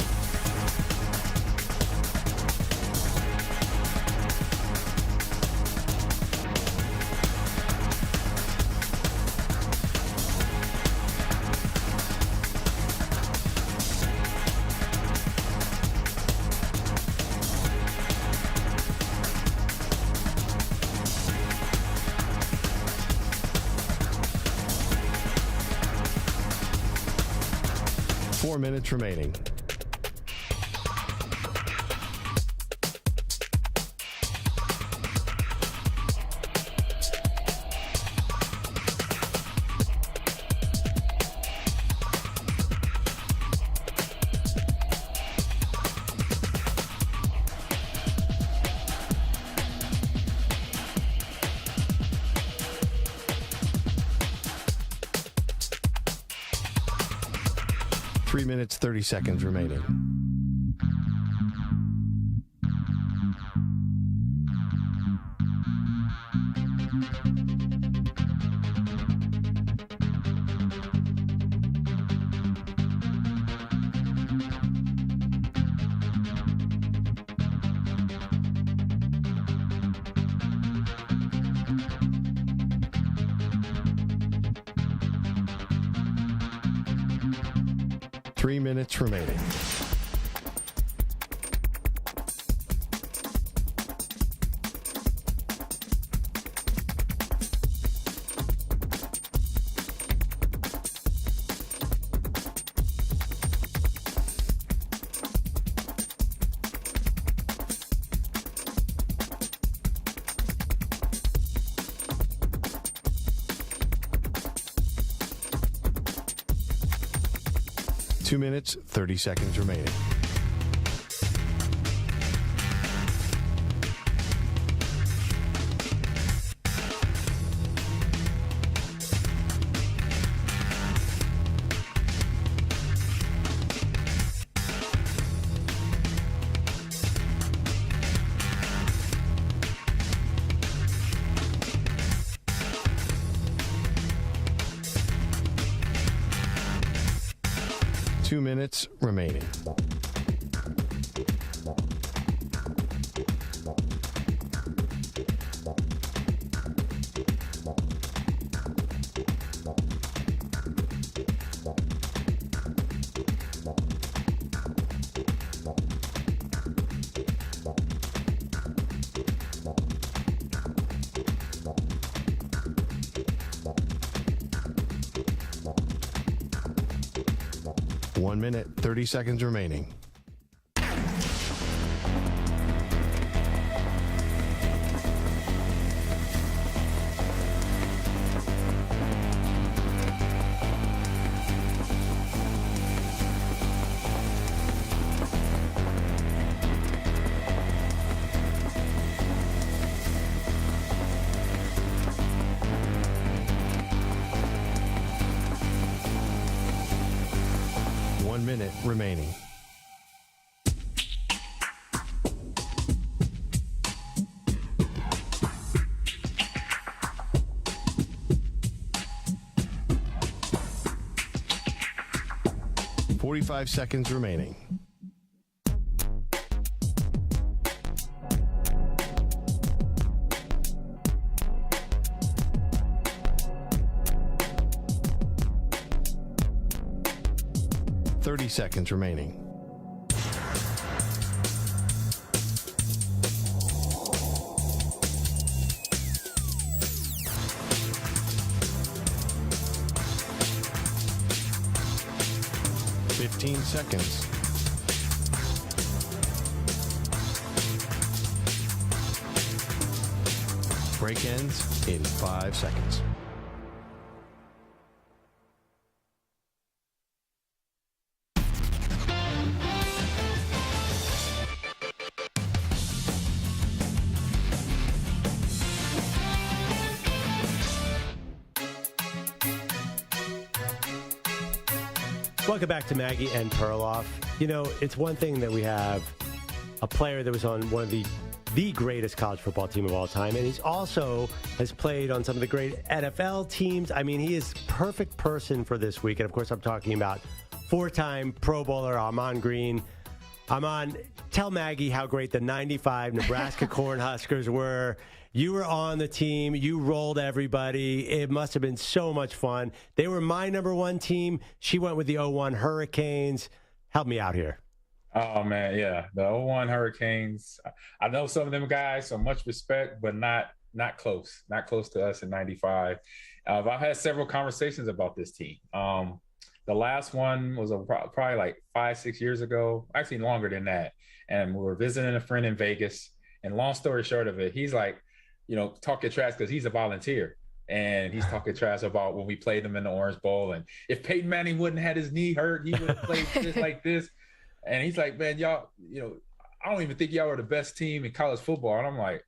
Four minutes remaining. Three minutes, 30 seconds remaining. Three minutes remaining. Two minutes, 30 seconds remaining. Two minutes remaining. One minute, 30 seconds remaining. remaining. "45 seconds remaining. "30 seconds remaining. "15 seconds. Break ends in 5 seconds. Welcome back to Maggie and Perloff. You know, it's one thing that we have a player that was on one of the greatest college football team of all time, and he's also has played on some of the great NFL teams. I mean, he is perfect person for this week. And, of course, I'm talking about four-time Pro Bowler Ahman Green. Ahman, tell Maggie how great the 95 Nebraska Cornhuskers were. You were on the team. You rolled everybody. It must have been so much fun. They were my number one team. She went with the 01 Hurricanes. Help me out here. Oh, man, yeah. The 01 Hurricanes. I know some of them guys, so much respect, but not close. Not close to us in 95. I've had several conversations about this team. The last one was probably like 5-6 years ago, actually longer than that. And we were visiting a friend in Vegas. And long story short of it, he's like, talking trash because he's a volunteer. And he's talking trash about when we played him in the Orange Bowl. And if Peyton Manning wouldn't have had his knee hurt, he would have played just like this. And he's like, man, y'all, I don't even think y'all were the best team in college football. And I'm like,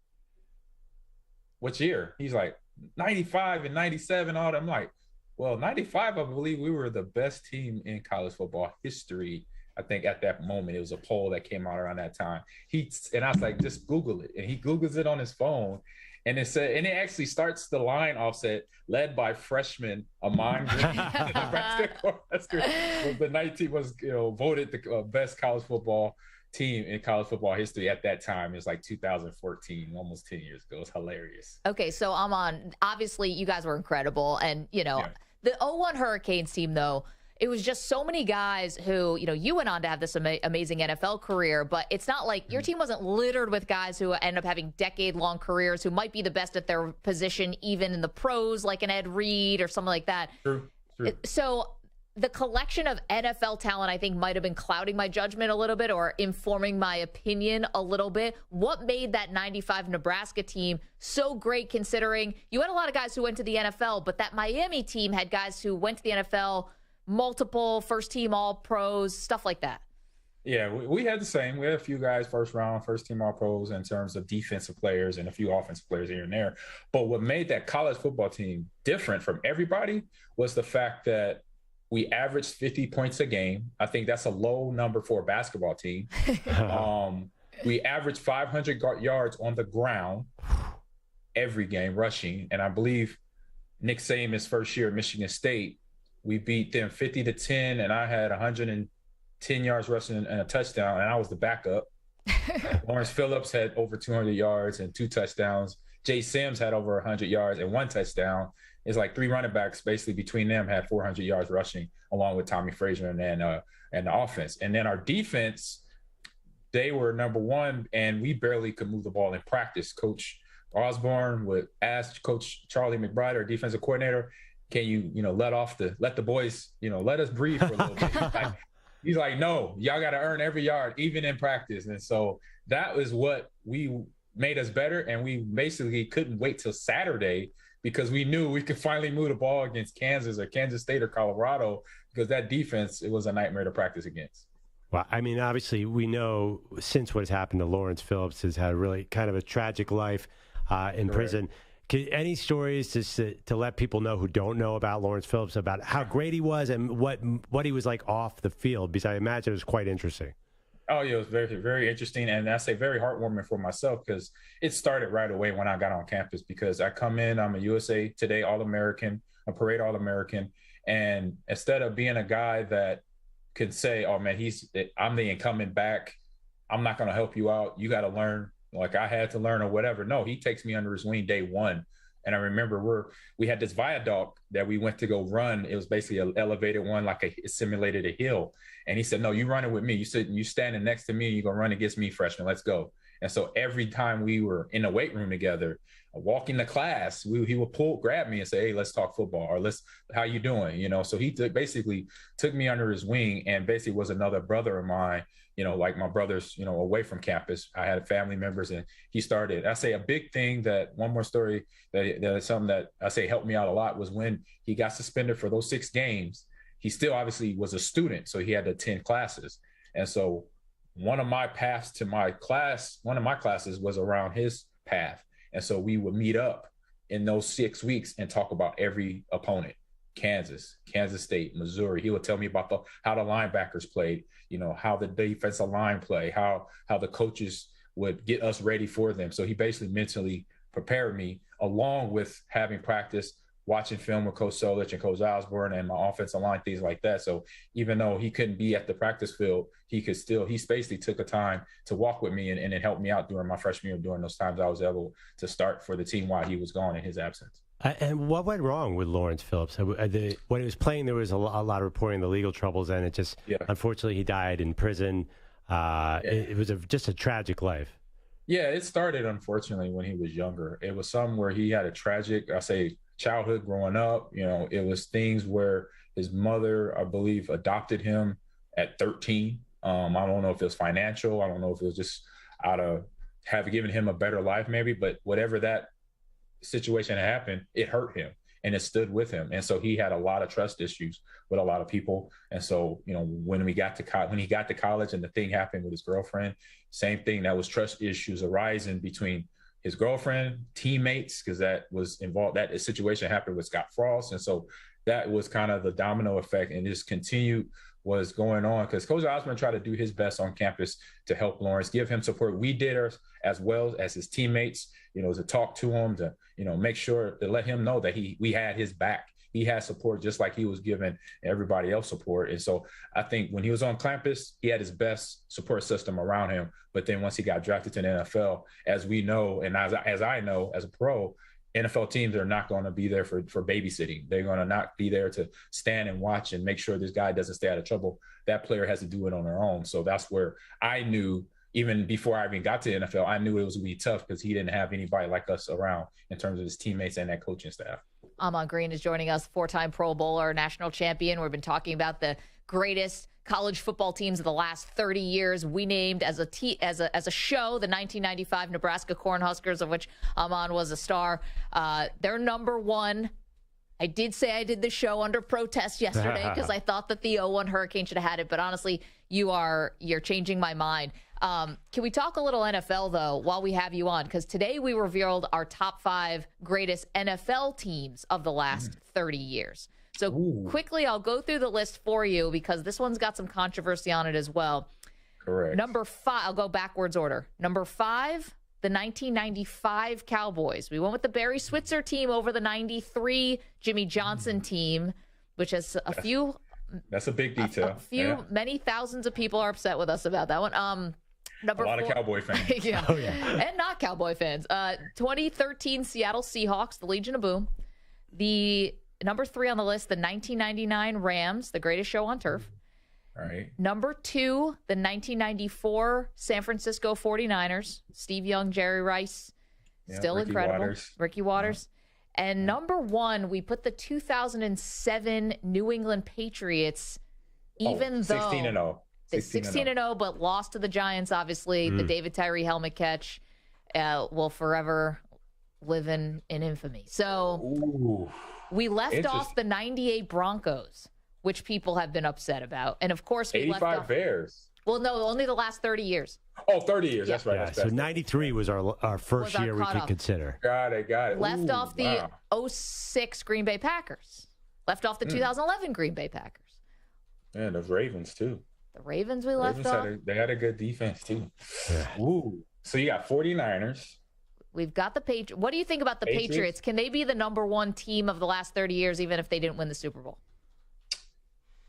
what year? He's like, 95 and 97, all that. I'm like, well, 95, I believe we were the best team in college football history. I think at that moment, it was a poll that came out around that time. And I was like, just Google it. And he Googles it on his phone. And it said, and it actually starts the line offset led by freshman Ahman Green. Nebraska Cornhuskers was voted the best college football team in college football history at that time. It was like 2014, almost 10 years ago. It's hilarious. Okay, so Ahman, obviously you guys were incredible, and the 01 Hurricanes team though. It was just so many guys who, you went on to have this amazing NFL career, but it's not like your team wasn't littered with guys who end up having decade-long careers who might be the best at their position, even in the pros, like an Ed Reed or something like that. True. So the collection of NFL talent, I think, might have been clouding my judgment a little bit or informing my opinion a little bit. What made that 95 Nebraska team so great, considering you had a lot of guys who went to the NFL, but that Miami team had guys who went to the NFL, multiple first-team All-Pros, stuff like that? Yeah, we had the same. We had a few guys first-round, first-team All-Pros in terms of defensive players and a few offensive players here and there. But what made that college football team different from everybody was the fact that we averaged 50 points a game. I think that's a low number for a basketball team. We averaged 500 yards on the ground every game, rushing. And I believe Nick Saban's first year at Michigan State, we beat them 50-10, and I had 110 yards rushing and a touchdown, and I was the backup. Lawrence Phillips had over 200 yards and 2 touchdowns. Jay Sims had over 100 yards and 1 touchdown. It's like 3 running backs basically between them had 400 yards rushing, along with Tommy Frazier and the offense. And then our defense, they were number one, and we barely could move the ball in practice. Coach Osborne would ask Coach Charlie McBride, our defensive coordinator, can you, let the boys, let us breathe for a little bit. He's like, no, y'all got to earn every yard, even in practice. And so that was what made us better. And we basically couldn't wait till Saturday because we knew we could finally move the ball against Kansas or Kansas State or Colorado, because that defense, it was a nightmare to practice against. Well, I mean, obviously we know since what has happened to Lawrence Phillips has had really kind of a tragic life in prison. Any stories to let people know who don't know about Lawrence Phillips, about how great he was and what he was like off the field? Because I imagine it was quite interesting. Oh, yeah, it was very, very interesting. And I say very heartwarming for myself because it started right away when I got on campus, because I come in, I'm a USA Today All-American, a parade All-American. And instead of being a guy that could say, oh, man, I'm the incoming back, I'm not going to help you out, you got to learn like I had to learn or whatever. No, he takes me under his wing day one. And I remember we had this viaduct that we went to go run. It was basically an elevated one, like it simulated a hill. And he said, no, you running with me. You standing next to me, you're going to run against me, freshman. Let's go. And so every time we were in the weight room together, walking to class, he would grab me and say, hey, let's talk football, or how you doing? So he basically took me under his wing and basically was another brother of mine, like my brothers, away from campus. I had family members, and he started. I say a big thing one more story that is something that I say helped me out a lot was when he got suspended for those 6 games. He still obviously was a student, so he had to attend classes. And so one of my paths to one of my classes was around his path. And so we would meet up in those 6 weeks and talk about every opponent. Kansas State, Missouri. He would tell me about how the linebackers played, how the defensive line play, how the coaches would get us ready for them. So he basically mentally prepared me, along with having practice, watching film with Coach Solich and Coach Osborne and my offensive line, things like that. So even though he couldn't be at the practice field, he basically took a time to walk with me and it helped me out during my freshman year, during those times I was able to start for the team while he was gone in his absence. And what went wrong with Lawrence Phillips? When he was playing, there was a lot of reporting the legal troubles, and unfortunately, he died in prison. It was just a tragic life. Yeah, it started, unfortunately, when he was younger. It was something where he had a tragic, childhood growing up. It was things where his mother, I believe, adopted him at 13. I don't know if it was financial. I don't know if it was just out of given him a better life, maybe. But whatever that situation happened, it hurt him and it stood with him. And so he had a lot of trust issues with a lot of people. And so, when he got to college and the thing happened with his girlfriend, same thing, that was trust issues arising between his girlfriend, teammates, because that was involved. That situation happened with Scott Frost. And so that was kind of the domino effect, and just continued was going on because Coach Osborne tried to do his best on campus to help Lawrence, give him support. We did ours as well as his teammates, to talk to him, to, make sure to let him know that we had his back. He had support just like he was giving everybody else support. And so I think when he was on campus, he had his best support system around him. But then once he got drafted to the NFL, as we know, and as I know as a pro, NFL teams are not going to be there for babysitting. They're going to not be there to stand and watch and make sure this guy doesn't stay out of trouble. That player has to do it on their own. So that's where I knew, even before I even got to the NFL, I knew it was going to be tough because he didn't have anybody like us around in terms of his teammates and that coaching staff. Ahman Green is joining us, 4-time Pro Bowler, national champion. We've been talking about the greatest college football teams of the last 30 years. We named as a show the 1995 Nebraska Cornhuskers, of which Ahman was a star. They're number one. I did say I did the show under protest yesterday because I thought that the 0-1 Hurricane should have had it, but honestly, you're changing my mind. Can we talk a little NFL, though, while we have you on? Because today we revealed our top 5 greatest NFL teams of the last 30 years. So quickly, I'll go through the list for you because this one's got some controversy on it as well. Correct. Number 5, I'll go backwards order. Number 5, the 1995 Cowboys. We went with the Barry Switzer team over the 93 Jimmy Johnson team, which has a few... That's a big detail. Many thousands of people are upset with us about that one. A lot of Cowboy fans. Yeah. Oh, yeah. And not Cowboy fans. 2013 Seattle Seahawks, the Legion of Boom. The number 3 on the list, the 1999 Rams, the greatest show on turf. All right. Number 2, the 1994 San Francisco 49ers. Steve Young, Jerry Rice, still Ricky incredible. Waters. Ricky Waters. And number 1, we put the 2007 New England Patriots, even though 16-0. 16-0, but lost to the Giants, obviously. The David Tyree helmet catch will forever live in infamy. So we left off the 98 Broncos, which people have been upset about. And, of course, we 85 left off Bears. Well, no, only the last 30 years. Oh, 30 years. Yeah. That's right. Yeah, That's so 93 was our first our year we could cutoff. consider. Got it. Left Ooh, off the 06 Green Bay Packers. Left off the 2011 Green Bay Packers. And the Ravens, too. The Ravens we left off. They had a good defense, too. Yeah. Ooh. So you got 49ers. We've got the Patriots. What do you think about the Patriots? Can they be the number one team of the last 30 years, even if they didn't win the Super Bowl?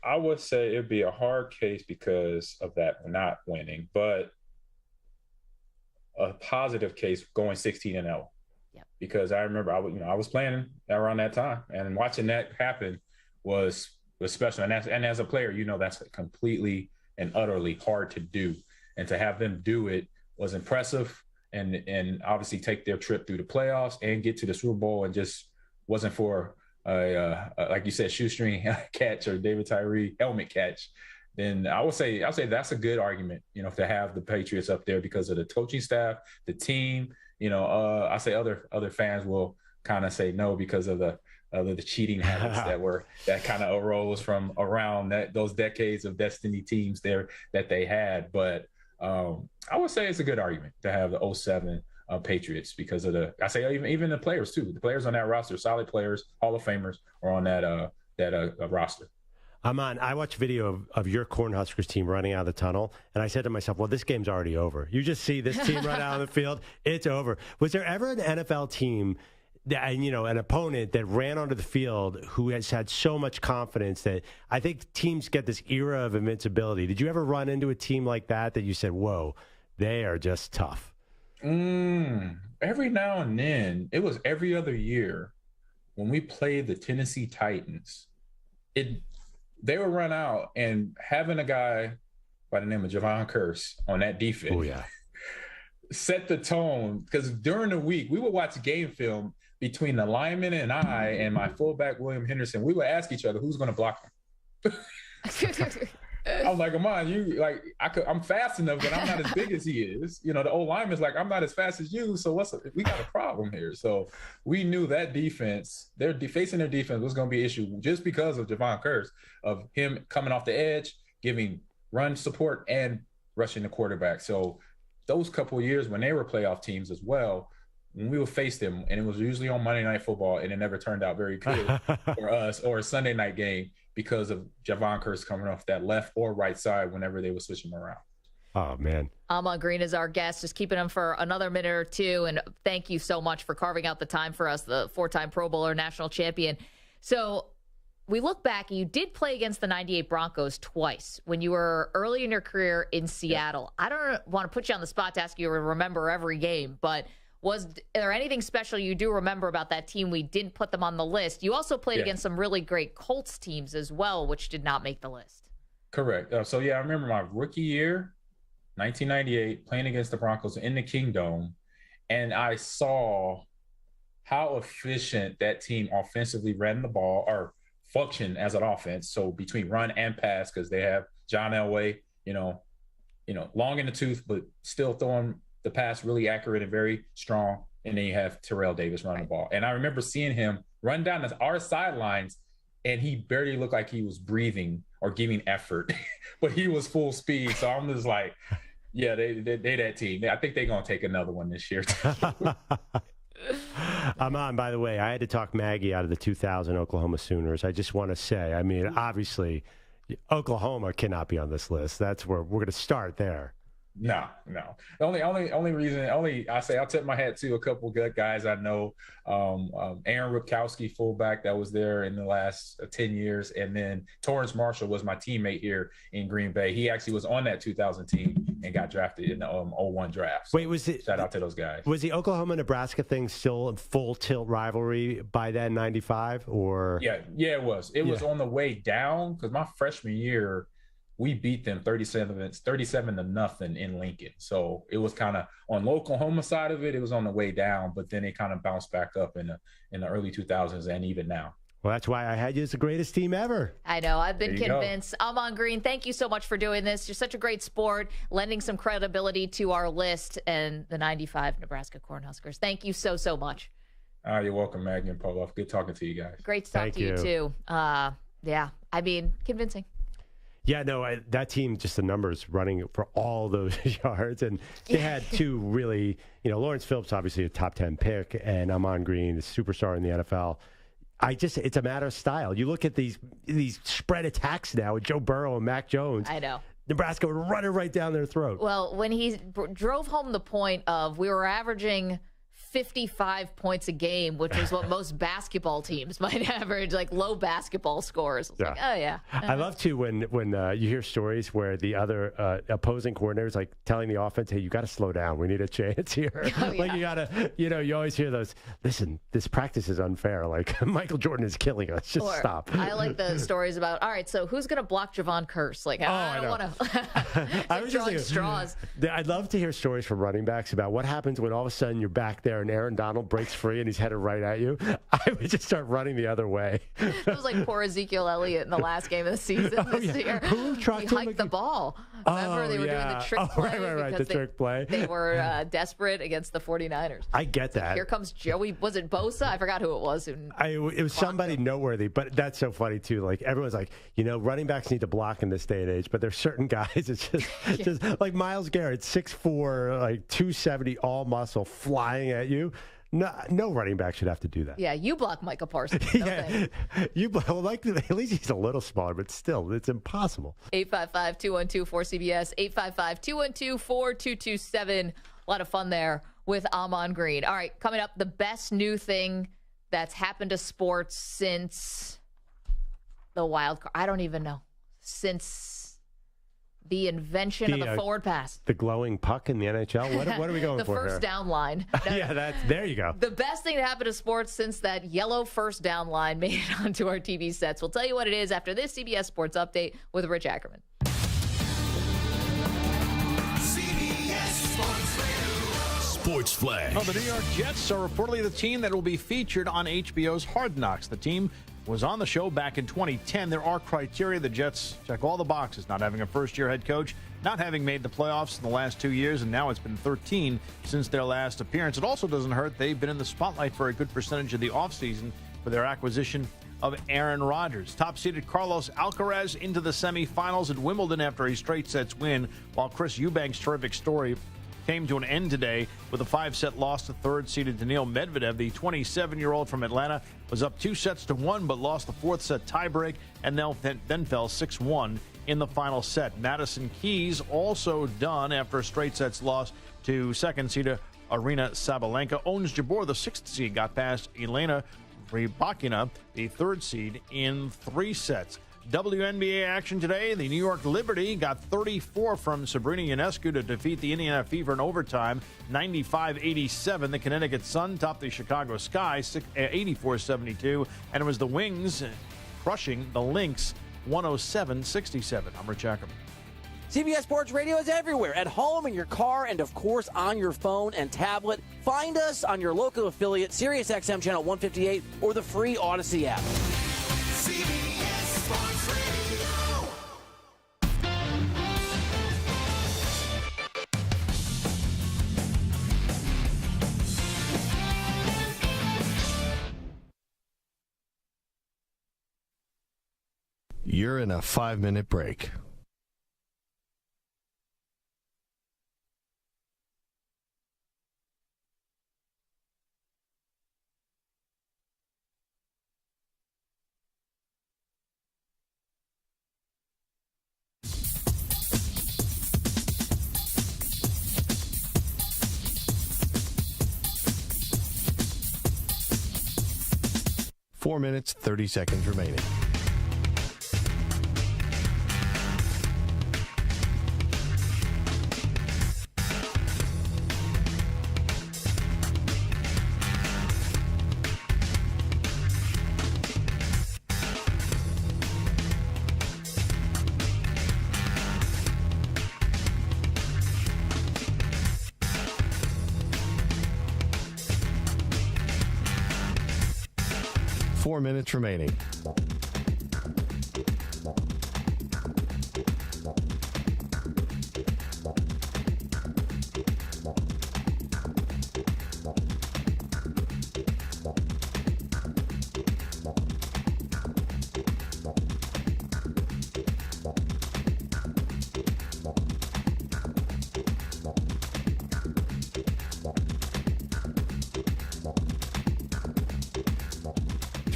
I would say it'd be a hard case because of that not winning, but a positive case going 16-0. Yep. Because I remember I was playing around that time, and watching that happen was special. And as a player, that's completely and utterly hard to do, and to have them do it was impressive. And obviously take their trip through the playoffs and get to the Super Bowl, and just wasn't for like you said, shoestring catch or David Tyree helmet catch, then I'll say that's a good argument, to have the Patriots up there because of the coaching staff, the team. I say other fans will kind of say no because of the cheating habits that kind of arose from around those decades of destiny teams there that they had. But I would say it's a good argument to have the 07 Patriots because of even the players too. The players on that roster, solid players, Hall of Famers, are on that roster. I watched video of your Cornhuskers team running out of the tunnel, and I said to myself, well, this game's already over. You just see this team run out on the field, it's over. Was there ever an NFL team an opponent that ran onto the field who has had so much confidence that I think teams get this era of invincibility? Did you ever run into a team like that you said, whoa, they are just tough? Every now and then, it was every other year when we played the Tennessee Titans, they would run out, and having a guy by the name of Javon Curse on that defense set the tone, because during the week we would watch game film between the lineman and I and my fullback William Henderson. We would ask each other who's going to block him. I'm like, come on, I'm fast enough, but I'm not as big as he is. The old lineman's like, I'm not as fast as you, so we got a problem here. So we knew that defense, facing their defense was going to be an issue just because of Javon Curse, of him coming off the edge, giving run support and rushing the quarterback. So those couple of years when they were playoff teams as well, when we would face them, and it was usually on Monday Night Football, and it never turned out very good for us, or a Sunday night game because of Javon Curse coming off that left or right side whenever they would switch him around. Oh, man. Ahman Green is our guest, just keeping him for another minute or two, and thank you so much for carving out the time for us, the four-time Pro Bowler, national champion. So we look back, you did play against the 98 Broncos twice when you were early in your career in Seattle. I don't want to put you on the spot to ask you to remember every game, but was there anything special you do remember about that team? We didn't put them on the list. You also played against some really great Colts teams as well, which did not make the list. Correct. I remember my rookie year, 1998, playing against the Broncos in the Kingdome, and I saw how efficient that team offensively ran the ball or functioned as an offense. So between run and pass, because they have John Elway, long in the tooth, but still throwing the pass really accurate and very strong. And then you have Terrell Davis running the ball. And I remember seeing him run down our sidelines, and he barely looked like he was breathing or giving effort, but he was full speed. So I'm just like, yeah, they that team. I think they're going to take another one this year. Ahman, by the way, I had to talk Maggie out of the 2000 Oklahoma Sooners. I just want to say, obviously, Oklahoma cannot be on this list. That's where we're going to start there. No. The only reason I say I'll tip my hat to a couple good guys I know. Aaron Ripkowski, fullback that was there in the last 10 years, and then Torrance Marshall was my teammate here in Green Bay. He actually was on that 2000 team and got drafted in the 01 draft. So wait, shout out to those guys. Was the Oklahoma-Nebraska thing still a full tilt rivalry by then, 95? Or yeah, it was. It was on the way down because my freshman year, we beat them 37-0 in Lincoln. So it was kind of on the Oklahoma side of it. It was on the way down, but then it kind of bounced back up in the early 2000s and even now. Well, that's why I had you as the greatest team ever. I know. I've been convinced. Ahman Green, thank you so much for doing this. You're such a great sport, lending some credibility to our list and the 95 Nebraska Cornhuskers. Thank you so much. You're welcome, Maggie and Perloff. Good talking to you guys. Great to talk to you too. Convincing. Yeah, no, that team, just the numbers running for all those yards. And they had two really, Lawrence Phillips, obviously a top 10 pick, and Ahman Green, the superstar in the NFL. It's a matter of style. You look at these spread attacks now with Joe Burrow and Mac Jones. I know. Nebraska would run it right down their throat. Well, when he drove home the point of we were averaging 55 points a game, which is what most basketball teams might average, like low basketball scores. It's like, oh, yeah. I love, too, when you hear stories where the other opposing coordinators, like, telling the offense, hey, you got to slow down. We need a chance here. Oh, like, you got to, you always hear those, listen, this practice is unfair. Like, Michael Jordan is killing us. Just stop. I like the stories about, all right, so who's going to block Javon Curse? Like, I don't want to. I was drawing straws. I'd love to hear stories from running backs about what happens when all of a sudden you're back there and Aaron Donald breaks free and he's headed right at you. I would just start running the other way. It was like poor Ezekiel Elliott in the last game of the season this year. Who he hiked the ball. Remember, they were doing the trick play. Right. The trick play. They were desperate against the 49ers. I get that. Here comes Joey. Was it Bosa? I forgot who it was. It was somebody noteworthy, but that's so funny, too. Like, everyone's like, running backs need to block in this day and age, but there's certain guys, it's just like Myles Garrett, 6'4", like 270, all muscle, flying at you. No running back should have to do that. Yeah, you block Micah Parsons. You block. Well, at least he's a little smaller, but still, it's impossible. 855-212-4CBS, 855-212-4227. A lot of fun there with Ahman Green. All right, coming up, the best new thing that's happened to sports since the wild card. I don't even know. Since the invention of the forward pass. The glowing puck in the NHL? What are we going for here? The first down line. There you go. The best thing to happen to sports since that yellow first down line made it onto our TV sets. We'll tell you what it is after this CBS Sports Update with Rich Ackerman. CBS Sports Radio. Sports Flash. The New York Jets are reportedly the team that will be featured on HBO's Hard Knocks. The team was on the show back in 2010. There are criteria. The Jets check all the boxes, not having a first-year head coach, not having made the playoffs in the last 2 years, and now it's been 13 since their last appearance. It also doesn't hurt. They've been in the spotlight for a good percentage of the offseason for their acquisition of Aaron Rodgers. Top-seeded Carlos Alcaraz into the semifinals at Wimbledon after a straight sets win, while Chris Eubank's terrific story came to an end today with a 5-set loss to third-seeded Daniil Medvedev. The 27-year-old from Atlanta was up 2-1, but lost the fourth-set tiebreak and then fell 6-1 in the final set. Madison Keys also done after a straight-sets loss to second-seeder Arina Sabalenka. Ons Jabeur, the 6th seed, got past Elena Rybakina, the 3rd seed, in 3 sets. WNBA action today. The New York Liberty got 34 from Sabrina Ionescu to defeat the Indiana Fever in overtime, 95-87. The Connecticut Sun topped the Chicago Sky, 84-72. And it was the Wings crushing the Lynx, 107-67. I'm Rich Ackerman. CBS Sports Radio is everywhere, at home, in your car, and, of course, on your phone and tablet. Find us on your local affiliate, SiriusXM Channel 158, or the free Odyssey app. CBS Sports Radio. You're in a 5-minute break. Four minutes, 30 seconds remaining. Four minutes remaining.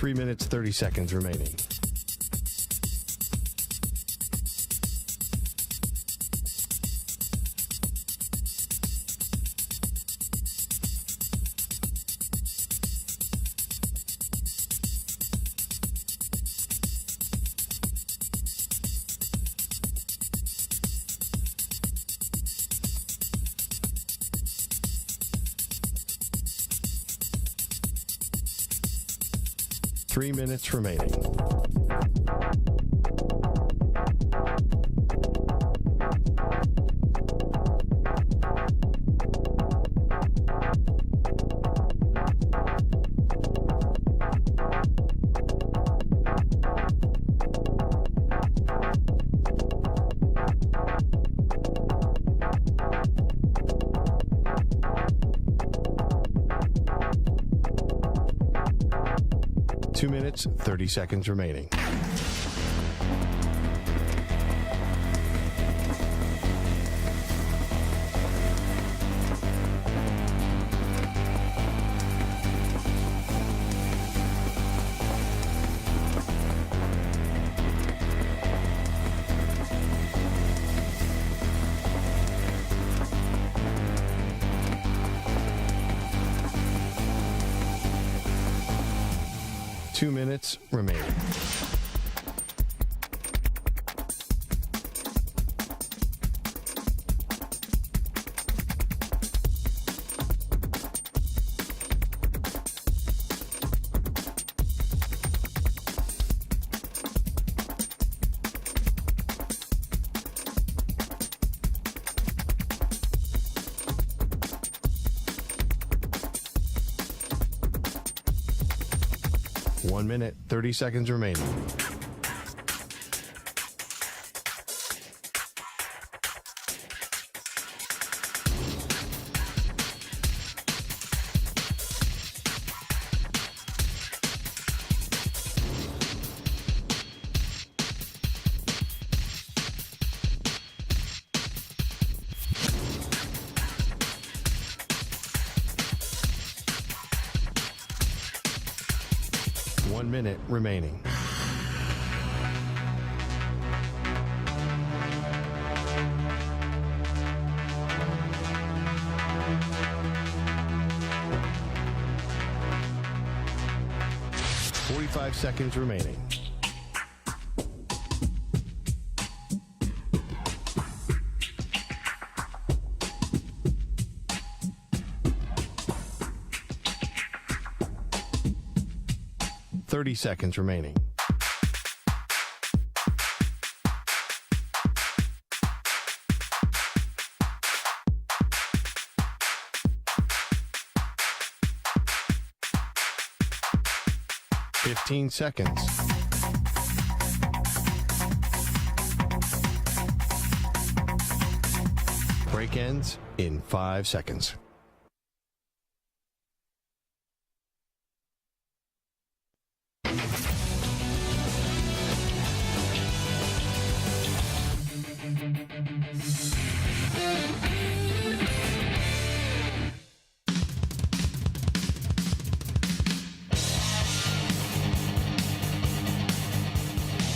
3 minutes, 30 seconds remaining. Three minutes remaining. Two minutes, 30 seconds remaining. Two minutes remaining. One minute, 30 seconds remaining. One minute remaining. Five seconds remaining. Seconds remaining. Fifteen seconds. Break ends in 5 seconds.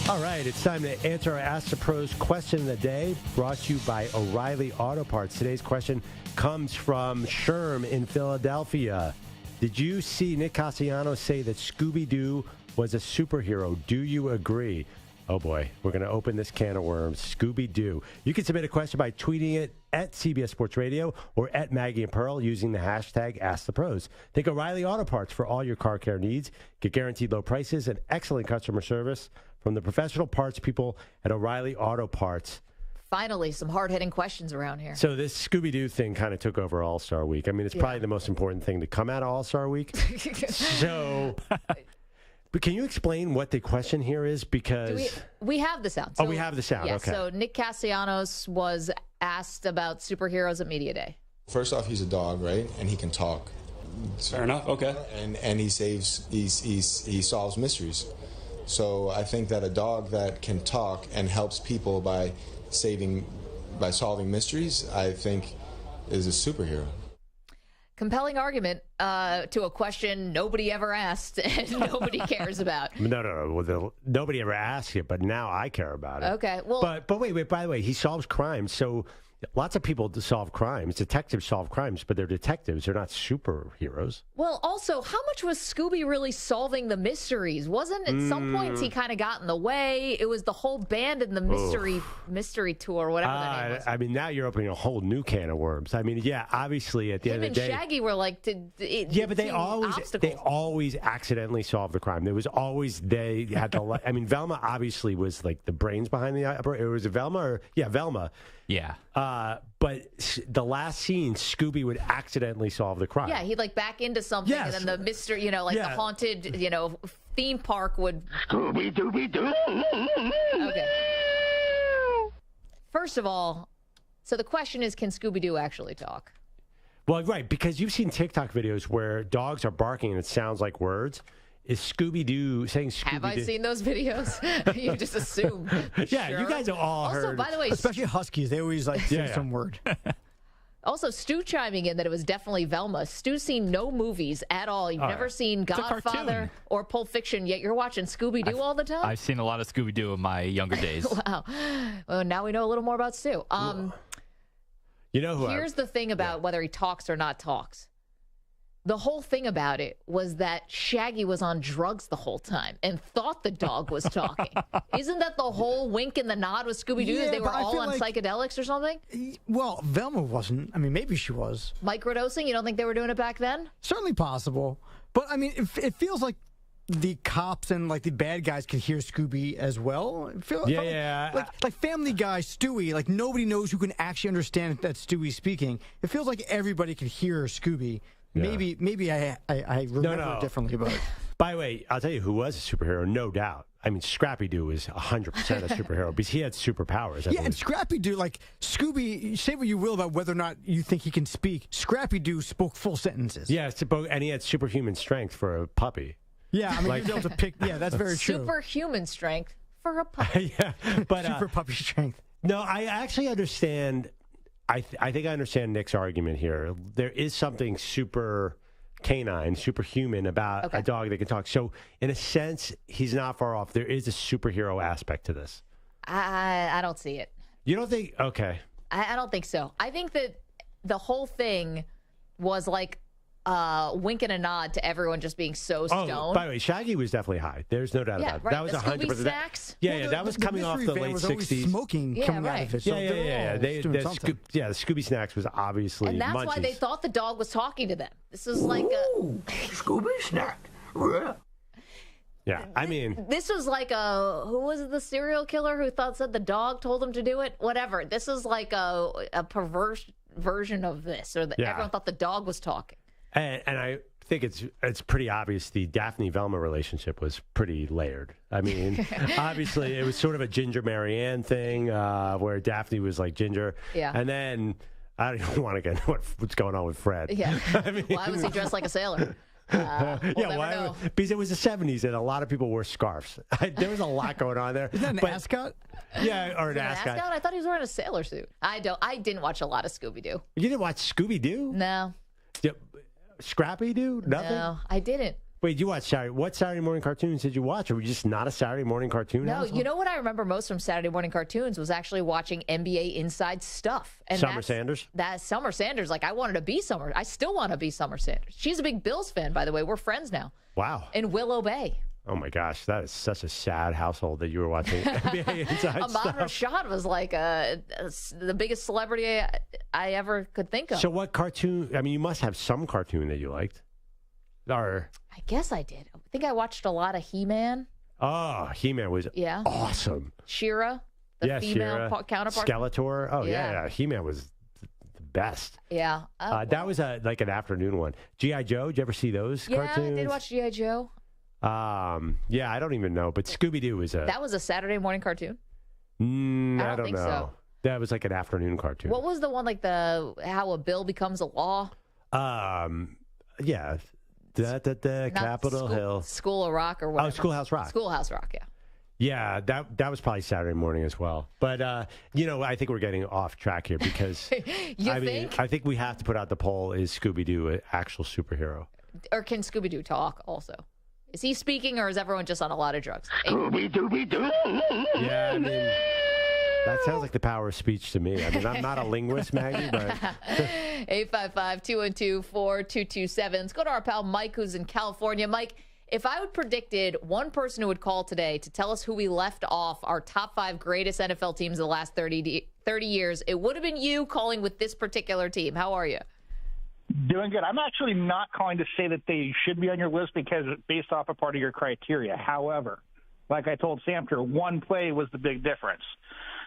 All right, it's time to answer our Ask the Pros question of the day, brought to you by O'Reilly Auto Parts. Today's question comes from Sherm in Philadelphia. Did you see Nick Castellanos say that Scooby-Doo was a superhero? Do you agree? Oh, boy, we're going to open this can of worms. Scooby-Doo. You can submit a question by tweeting it at CBS Sports Radio or at Maggie and Pearl using the hashtag #AskThePros. Think O'Reilly Auto Parts for all your car care needs. Get guaranteed low prices and excellent customer service from the professional parts people at O'Reilly Auto Parts. Finally, some hard-hitting questions around here. So this Scooby-Doo thing kind of took over All-Star Week. I mean, it's probably the most important thing to come out of All-Star Week. So... But can you explain what the question here is? Because we have the sound. So, we have the sound. Yeah, okay. So Nick Castellanos was asked about superheroes at Media Day. First off, he's a dog, right? And he can talk. Fair enough. Okay. And he solves mysteries. So I think that a dog that can talk and helps people by solving mysteries, I think is a superhero. Compelling argument to a question nobody ever asked and nobody cares about. No. Well, nobody ever asked it, but now I care about it. Okay, well... But wait, by the way, he solves crimes, so... Lots of people solve crimes. Detectives solve crimes, but they're detectives. They're not superheroes. Well, also, how much was Scooby really solving the mysteries? Wasn't at some points he kind of got in the way? It was the whole band in the mystery tour, whatever the name was. I mean, now you're opening a whole new can of worms. I mean, yeah, obviously at the end of the day, Shaggy were like, but they always accidentally solved the crime. There was always they had to. I mean, Velma obviously was like the brains behind the. It was Velma, Velma. Yeah. But the last scene, Scooby would accidentally solve the crime. Yeah, he'd like back into something, and then the mystery, the haunted, theme park would. Scooby-Dooby-Doo. Okay. First of all, so the question is, can Scooby-Doo actually talk? Well, right, because you've seen TikTok videos where dogs are barking and it sounds like words. Is Scooby-Doo saying Scooby-Doo? Have I seen those videos? You just assume. Yeah, sure. you guys have all heard. Also, by the way, especially Huskies, they always say some word. Also, Stu chiming in that it was definitely Velma. Stu's seen no movies at all. You've never seen Godfather or Pulp Fiction, yet you're watching Scooby-Doo all the time? I've seen a lot of Scooby-Doo in my younger days. Wow. Well, now we know a little more about Stu. You know who? Here's the thing about whether he talks or not talks. The whole thing about it was that Shaggy was on drugs the whole time and thought the dog was talking. Isn't that the whole wink and the nod with Scooby-Doo? Yeah, they were all on like, psychedelics or something? Well, Velma wasn't. I mean, maybe she was. Microdosing? You don't think they were doing it back then? Certainly possible. But, I mean, it feels like the cops and, like, the bad guys can hear Scooby as well. Like Family Guy, Stewie, like, nobody knows who can actually understand that Stewie's speaking. It feels like everybody can hear Scooby. Yeah. Maybe I remember it differently, but by the way, I'll tell you who was a superhero, no doubt. I mean, Scrappy-Doo was 100% a superhero because he had superpowers. I believe. And Scrappy-Doo, like Scooby, say what you will about whether or not you think he can speak. Scrappy-Doo spoke full sentences. Yeah, and he had superhuman strength for a puppy. Yeah, I mean, he was able to pick. Yeah, that's very true. Superhuman strength for a puppy. Yeah, but super puppy strength. No, I actually understand. I think I understand Nick's argument here. There is something super canine, superhuman about a dog that can talk. So, in a sense, he's not far off. There is a superhero aspect to this. I don't see it. You don't think? Okay. I don't think so. I think that the whole thing was like wink and a nod to everyone just being so stoned. Oh, by the way, Shaggy was definitely high. There's no doubt about it. Right. That was 100%. Snacks? That was coming off the late 60s. Smoking coming out of it. So the Scooby Snacks was obviously and that's munchies. why they thought the dog was talking to them. This is like Scooby Snack. Yeah, I mean, this was like who was the serial killer who said the dog told him to do it? Whatever. This is like a perverse version of this, or everyone thought the dog was talking. And I think it's pretty obvious the Daphne-Velma relationship was pretty layered. I mean, obviously it was sort of a Ginger Marianne thing where Daphne was like Ginger. Yeah. And then I don't even want to get what's going on with Fred. Yeah. I mean, why was he dressed like a sailor? We'll because it was the 70s and a lot of people wore scarves. There was a lot going on there. Isn't that an ascot? Yeah, or an ascot. I thought he was wearing a sailor suit. I didn't watch a lot of Scooby-Doo. You didn't watch Scooby-Doo? No. Scrappy-Doo? Nothing? No, I didn't. Wait, you watched what Saturday morning cartoons did you watch? Or were you just not a Saturday morning cartoon? No, household? You know what I remember most from Saturday morning cartoons was actually watching NBA Inside Stuff. And Summer Sanders? That's Summer Sanders. Like, I wanted to be Summer. I still want to be Summer Sanders. She's a big Bills fan, by the way. We're friends now. Wow. In Willow Bay. Oh, my gosh. That is such a sad household that you were watching NBA Inside Ahmad Stuff. Rashad was like the biggest celebrity I ever could think of. So what cartoon? I mean, you must have some cartoon that you liked. Or I guess I did. I think I watched a lot of He-Man. Oh, He-Man was awesome. She-Ra, the female counterpart. Skeletor. Oh, yeah. He-Man was the best. Yeah. That was like an afternoon one. G.I. Joe, did you ever see those cartoons? Yeah, I did watch G.I. Joe. Yeah, I don't even know. But Scooby-Doo was That was a Saturday morning cartoon? I don't think know. So. That was like an afternoon cartoon. What was the one like how a bill becomes a law? Yeah. Capitol Hill. School of Rock or whatever. Oh, Schoolhouse Rock. Schoolhouse Rock, yeah. Yeah, that was probably Saturday morning as well. But, I think we're getting off track here because I think we have to put out the poll, is Scooby-Doo an actual superhero? Or can Scooby-Doo talk also? Is he speaking or is everyone just on a lot of drugs? Scooby-Dooby-Doo! Yeah, I mean, that sounds like the power of speech to me. I mean, I'm not a linguist, Maggie, but... 855-212-4227. Let's go to our pal Mike, who's in California. Mike, if I would predicted one person who would call today to tell us who we left off our top 5 greatest NFL teams of the last 30 years, it would have been you calling with this particular team. How are you? Doing good. I'm actually not calling to say that they should be on your list because based off a part of your criteria. However, like I told Samter, one play was the big difference.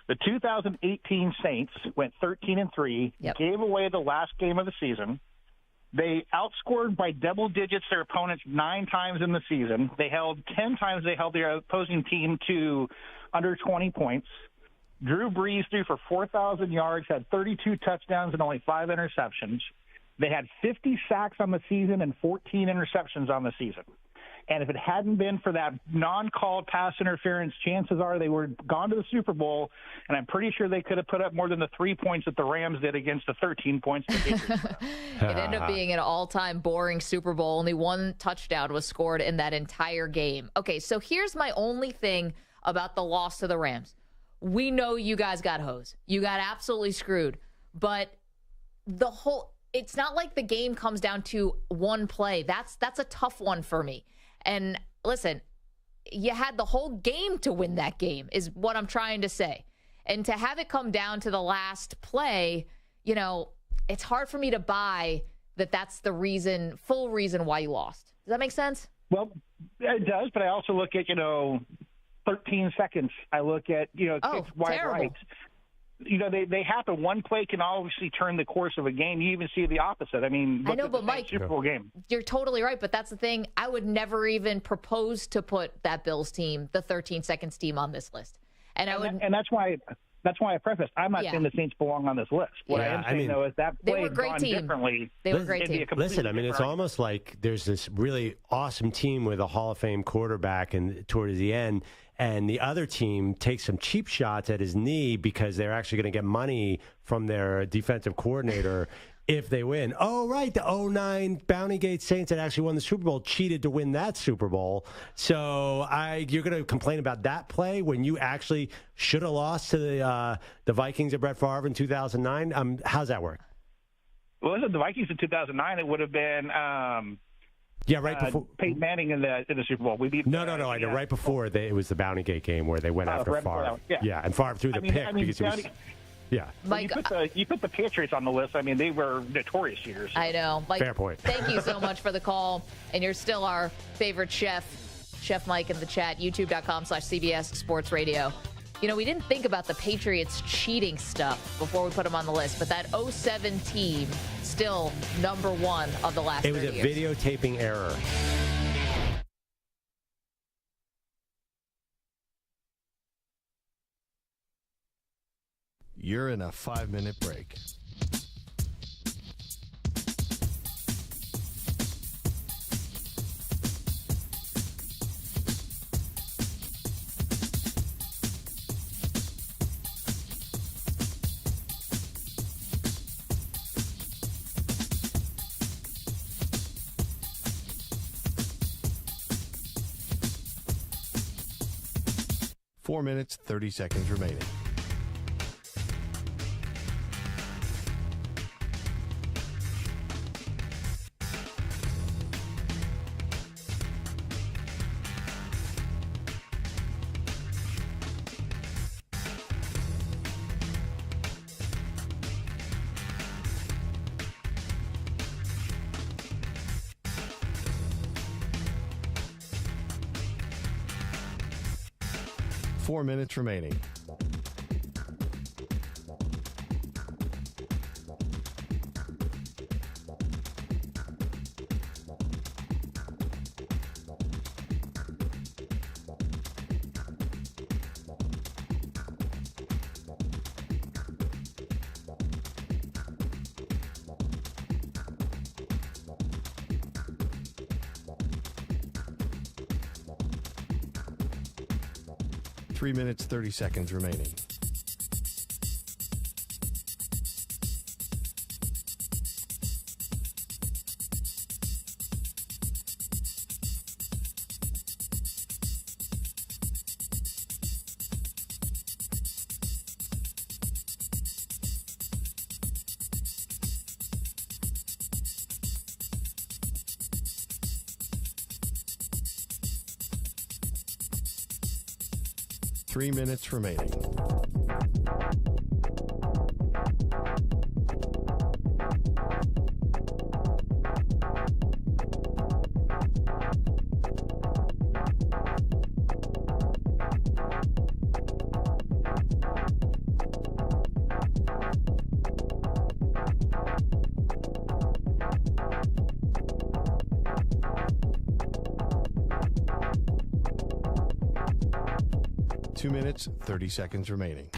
The 2018 Saints went 13-3, gave away the last game of the season. They outscored by double digits their opponents 9 times in the season. 10 times they held their opposing team to under 20 points. Drew Brees threw for 4,000 yards, had 32 touchdowns and only 5 interceptions. They had 50 sacks on the season and 14 interceptions on the season. And if it hadn't been for that non-called pass interference, chances are they were gone to the Super Bowl, and I'm pretty sure they could have put up more than the 3 points that the Rams did against the 13 points. It ended up being an all-time boring Super Bowl. Only 1 touchdown was scored in that entire game. Okay, so here's my only thing about the loss to the Rams. We know you guys got hosed. You got absolutely screwed. But it's not like the game comes down to one play. That's a tough one for me. And listen, you had the whole game to win that game is what I'm trying to say. And to have it come down to the last play, it's hard for me to buy that that's the full reason why you lost. Does that make sense? Well, it does, but I also look at, 13 seconds. I look at, kicks wide right. They happen. One play can obviously turn the course of a game. You even see the opposite. I mean, I know, but Mike, Super Bowl game. You're totally right. But that's the thing. I would never even propose to put that Bills team, the 13 seconds team, on this list. And that's why I prefaced. I'm not saying the Saints belong on this list. What I am saying, though, is that play gone differently. They were a great team. Listen, I mean, it's almost like there's this really awesome team with a Hall of Fame quarterback, and towards the end, and the other team takes some cheap shots at his knee because they're actually going to get money from their defensive coordinator if they win. Oh, right, the 2009 Bounty Gate Saints that actually won the Super Bowl cheated to win that Super Bowl. So you're going to complain about that play when you actually should have lost to the Vikings of Brett Favre in 2009? How's that work? Well, the Vikings in 2009, it would have been right before Peyton Manning in the Super Bowl. We beat No. I know right before it was the Bounty Gate game where they went after Favre. And Favre threw the pick because he was. Yeah. Mike, you put the Patriots on the list. I mean, they were notorious cheaters. I know. Mike, fair point. Thank you so much for the call. And you're still our favorite chef, Chef Mike in the chat, youtube.com/CBS Sports Radio. We didn't think about the Patriots cheating stuff before we put them on the list, but that 2007 team still number 1 of the last 30 years. It was a videotaping error. You're in a 5-minute break. Four minutes, 30 seconds remaining. Four minutes remaining. 3 minutes, 30 seconds remaining. Three minutes remaining. Two minutes, 30 seconds remaining.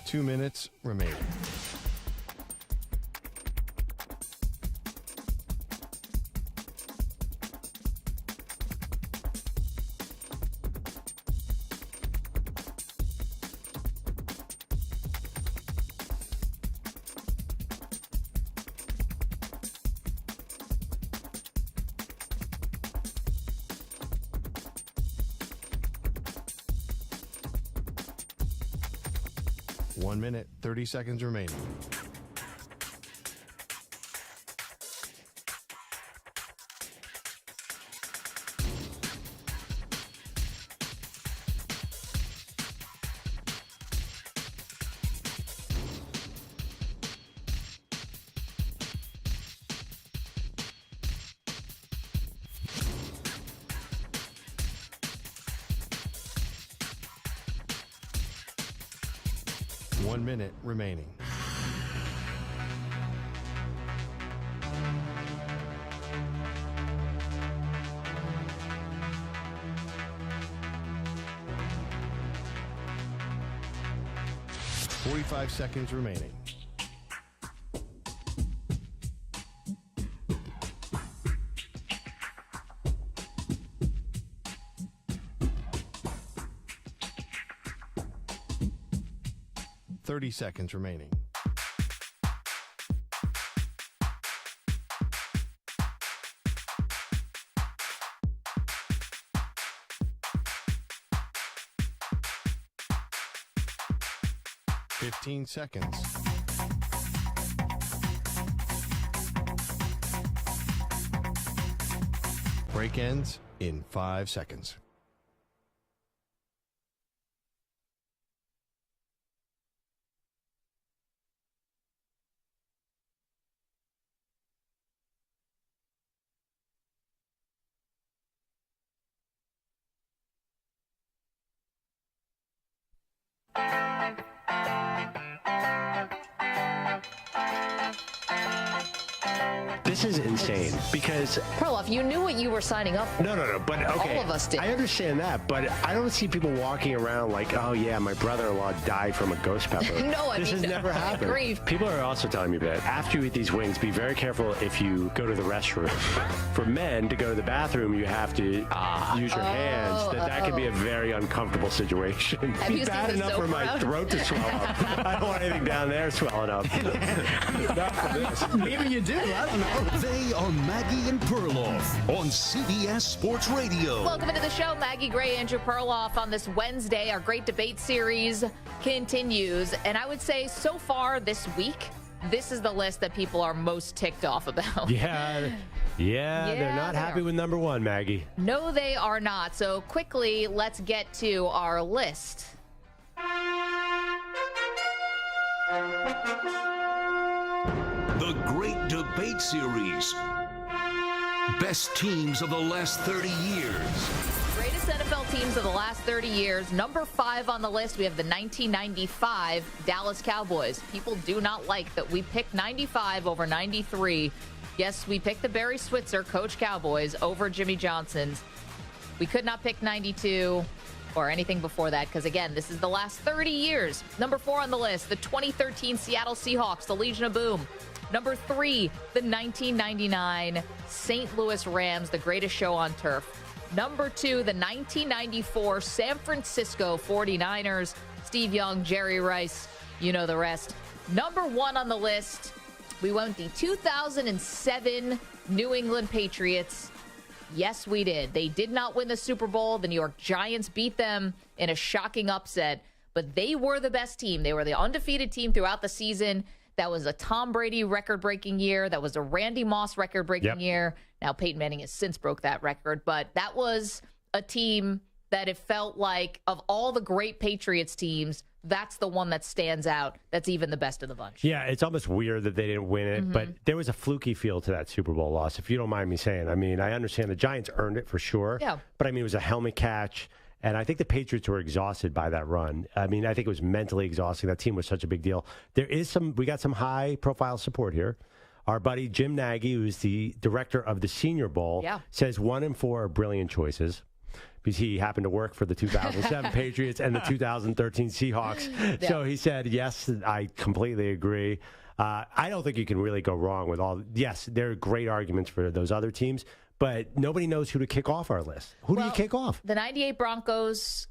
Two minutes remaining. One minute, 30 seconds remaining. One minute remaining. Forty-five seconds remaining. Thirty seconds remaining. Fifteen seconds. Break ends in 5 seconds. This is insane because Perloff, you knew what you were signing up for. No, but okay. All of us did. I understand that, but I don't see people walking around like, oh yeah, my brother-in-law died from a ghost pepper. No, this has never happened. Grief. People are also telling me that after you eat these wings, be very careful if you go to the restroom. For men, to go to the bathroom, you have to use your hands. That can be a very uncomfortable situation. Have Be you bad seen the enough for my soap throat to swell up. I don't want anything down there swelling up. Not for this. Maybe you do. I don't know. They are Maggie and Perloff on CBS Sports Radio. Welcome into the show. Maggie Gray, Andrew Perloff on this Wednesday. Our great debate series continues. And I would say so far this week, this is the list that people are most ticked off about. Yeah, they're not happy with number one, Maggie. No, they are not. So quickly, let's get to our list. The Great Debate Series. Best teams of the last 30 years. Greatest NFL best teams of the last 30 years. Number 5 on the list, we have the 1995 Dallas Cowboys. People do not like that we picked 95 over 93. Yes, we picked the Barry Switzer coach Cowboys over Jimmy Johnson's. We could not pick 92 or anything before that because, again, this is the last 30 years. Number 4 on the list, the 2013 Seattle Seahawks, the Legion of Boom. Number 3, the 1999 St. Louis Rams, the greatest show on turf. Number 2, the 1994 San Francisco 49ers, Steve Young, Jerry Rice, you know the rest. Number 1 on the list, we went the 2007 New England Patriots. Yes, we did. They did not win the Super Bowl. The New York Giants beat them in a shocking upset, but they were the best team. They were the undefeated team throughout the season. That was a Tom Brady record-breaking year. That was a Randy Moss record-breaking year. Now, Peyton Manning has since broke that record, but that was a team that it felt like of all the great Patriots teams, that's the one that stands out. That's even the best of the bunch. Yeah, it's almost weird that they didn't win it, but there was a fluky feel to that Super Bowl loss, if you don't mind me saying. I mean, I understand the Giants earned it for sure, but I mean, it was a helmet catch, and I think the Patriots were exhausted by that run. I mean, I think it was mentally exhausting. That team was such a big deal. We got some high-profile support here. Our buddy Jim Nagy, who's the director of the Senior Bowl, says 1 and 4 are brilliant choices. Because he happened to work for the 2007 Patriots and the 2013 Seahawks. So he said, yes, I completely agree. I don't think you can really go wrong with all. Yes, there are great arguments for those other teams, but nobody knows who to kick off our list. Who do you kick off? The 98 Broncos.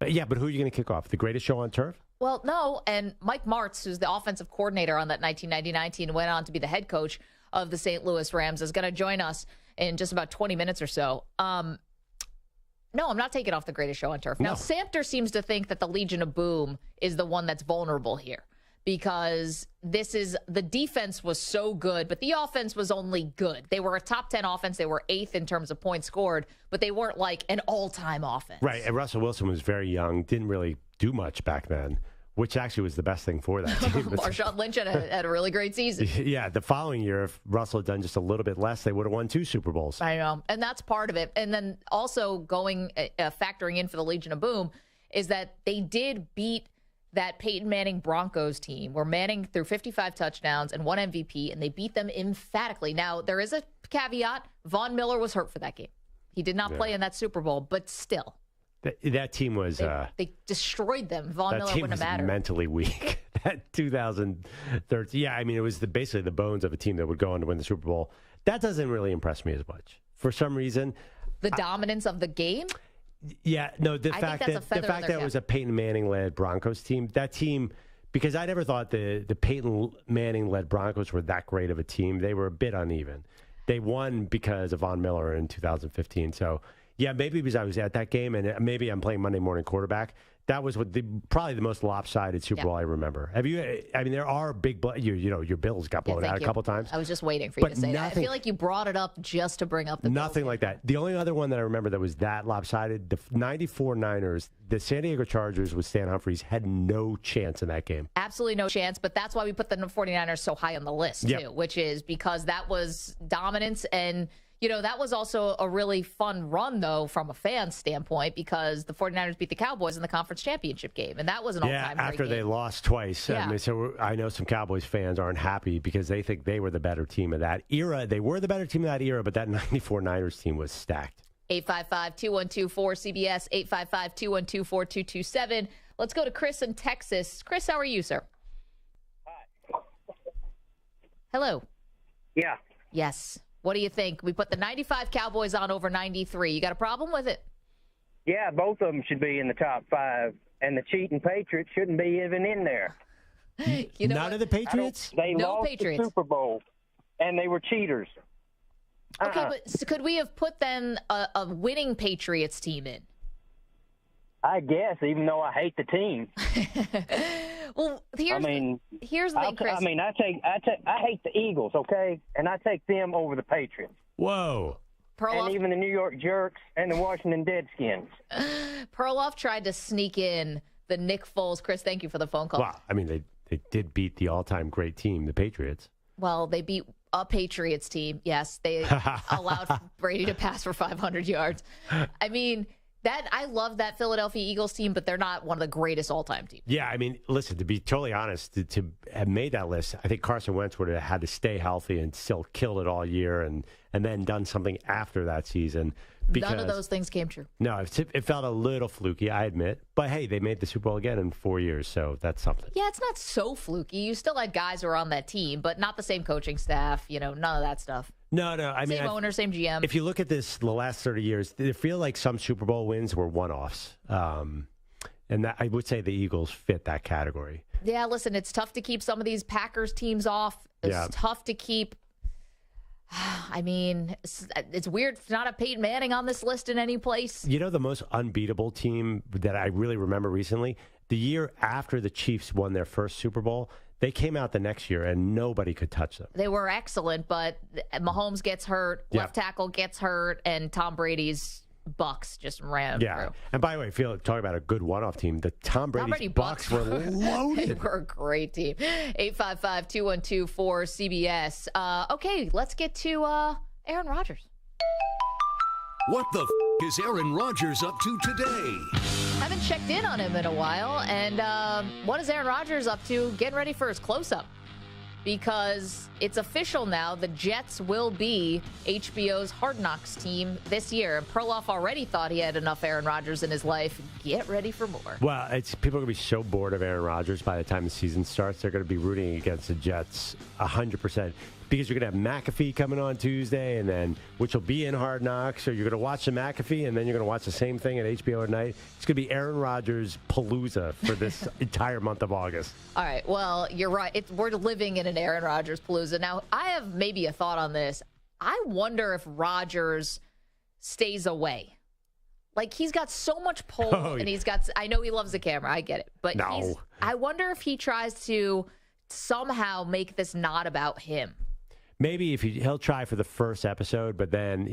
Yeah, but who are you going to kick off? The greatest show on turf? Well, no, and Mike Martz, who's the offensive coordinator on that 1999 team, went on to be the head coach of the St. Louis Rams, is going to join us in just about 20 minutes or so. No, I'm not taking off the greatest show on turf. Now, Samter seems to think that the Legion of Boom is the one that's vulnerable here because the defense was so good, but the offense was only good. They were a top 10 offense. They were 8th in terms of points scored, but they weren't like an all-time offense. Right, and Russell Wilson was very young, didn't really do much back then, which actually was the best thing for that team. Marshawn Lynch had a really great season. Yeah, the following year, if Russell had done just a little bit less, they would have won 2 Super Bowls. I know, and that's part of it. And then also factoring in for the Legion of Boom is that they did beat that Peyton Manning Broncos team, where Manning threw 55 touchdowns and 1 MVP, and they beat them emphatically. Now, there is a caveat. Von Miller was hurt for that game. He did not play in that Super Bowl, but still. That team was... They destroyed them. Von Miller wouldn't have mattered. Mentally weak. That 2013... Yeah, I mean, it was basically the bones of a team that would go on to win the Super Bowl. That doesn't really impress me as much. For some reason... The dominance of the game? Yeah, no, the fact that it was a Peyton Manning-led Broncos team, that team... Because I never thought the Peyton Manning-led Broncos were that great of a team. They were a bit uneven. They won because of Von Miller in 2015, so... Yeah, maybe because I was at that game, and maybe I'm playing Monday morning quarterback. That was probably the most lopsided Super Bowl I remember. Have you? I mean, there are big. Your Bills got blown out a couple times. I was just waiting for you to say that. I feel like you brought it up just to bring up the nothing Bills like that. The only other one that I remember that was that lopsided, the '94 Niners, the San Diego Chargers with Stan Humphries had no chance in that game. Absolutely no chance. But that's why we put the 49ers so high on the list too, which is because that was dominance and. That was also a really fun run, though, from a fan standpoint, because the 49ers beat the Cowboys in the conference championship game, and that was an all-time great after game. They lost twice. Yeah. So I know some Cowboys fans aren't happy because they think they were the better team of that era. They were the better team of that era, but that 94 Niners team was stacked. 855-212-4CBS, 855-212-4227. Let's go to Chris in Texas. Chris, how are you, sir? Hi. Hello. Yeah. Yes. What do you think? We put the 95 Cowboys on over 93. You got a problem with it? Yeah, both of them should be in the top 5, and the cheating Patriots shouldn't be even in there. None of the Patriots? They No lost Patriots. the Super Bowl, and they were cheaters. Okay, but could we have put then a winning Patriots team in? I guess, even though I hate the team. Well, here's the thing, Chris. I hate the Eagles, okay, and I take them over the Patriots. Whoa. And even the New York Jerks and the Washington Deadskins. Perloff tried to sneak in the Nick Foles. Chris, thank you for the phone call. Well, I mean, they did beat the all-time great team, the Patriots. Well, they beat a Patriots team. Yes, they allowed Brady to pass for 500 yards. I mean, I love that Philadelphia Eagles team, but they're not one of the greatest all-time teams. Yeah, I mean, listen, to be totally honest, to have made that list, I think Carson Wentz would have had to stay healthy and still kill it all year and then done something after that season. Because, none of those things came true. No, it felt a little fluky, I admit. But, hey, they made the Super Bowl again in 4 years, so that's something. Yeah, it's not so fluky. You still had guys who were on that team, but not the same coaching staff, none of that stuff. No, I mean, same owner, same GM. If you look at this, the last 30 years, they feel like some Super Bowl wins were one-offs. And that, I would say the Eagles fit that category. Yeah, listen, it's tough to keep some of these Packers teams off. It's tough to keep... I mean, it's weird not a Peyton Manning on this list in any place. The most unbeatable team that I really remember recently, the year after the Chiefs won their first Super Bowl, they came out the next year and nobody could touch them. They were excellent, but Mahomes gets hurt, left tackle gets hurt, and Tom Brady's Bucks just ran through. And by the way, talking about a good one-off team, the Tom Brady Bucks were loaded. They were a great team. 855-212-4CBS. Okay, let's get to Aaron Rodgers. What the is Aaron Rodgers up to today? Haven't checked in on him in a while. And what is Aaron Rodgers up to? Getting ready for his close-up. Because it's official now, the Jets will be HBO's Hard Knocks team this year. And Perloff already thought he had enough Aaron Rodgers in his life. Get ready for more. Well, people are going to be so bored of Aaron Rodgers by the time the season starts. They're going to be rooting against the Jets 100%. Because you're going to have McAfee coming on Tuesday, and then which will be in Hard Knocks, or you're going to watch the McAfee, and then you're going to watch the same thing at HBO at night. It's going to be Aaron Rodgers Palooza for this entire month of August. All right. Well, you're right. We're living in an Aaron Rodgers Palooza. Now, I have maybe a thought on this. I wonder if Rodgers stays away. Like, he's got so much pull, and he's got – I know he loves the camera. I get it. But I wonder if he tries to somehow make this not about him. Maybe he'll try for the first episode, but then,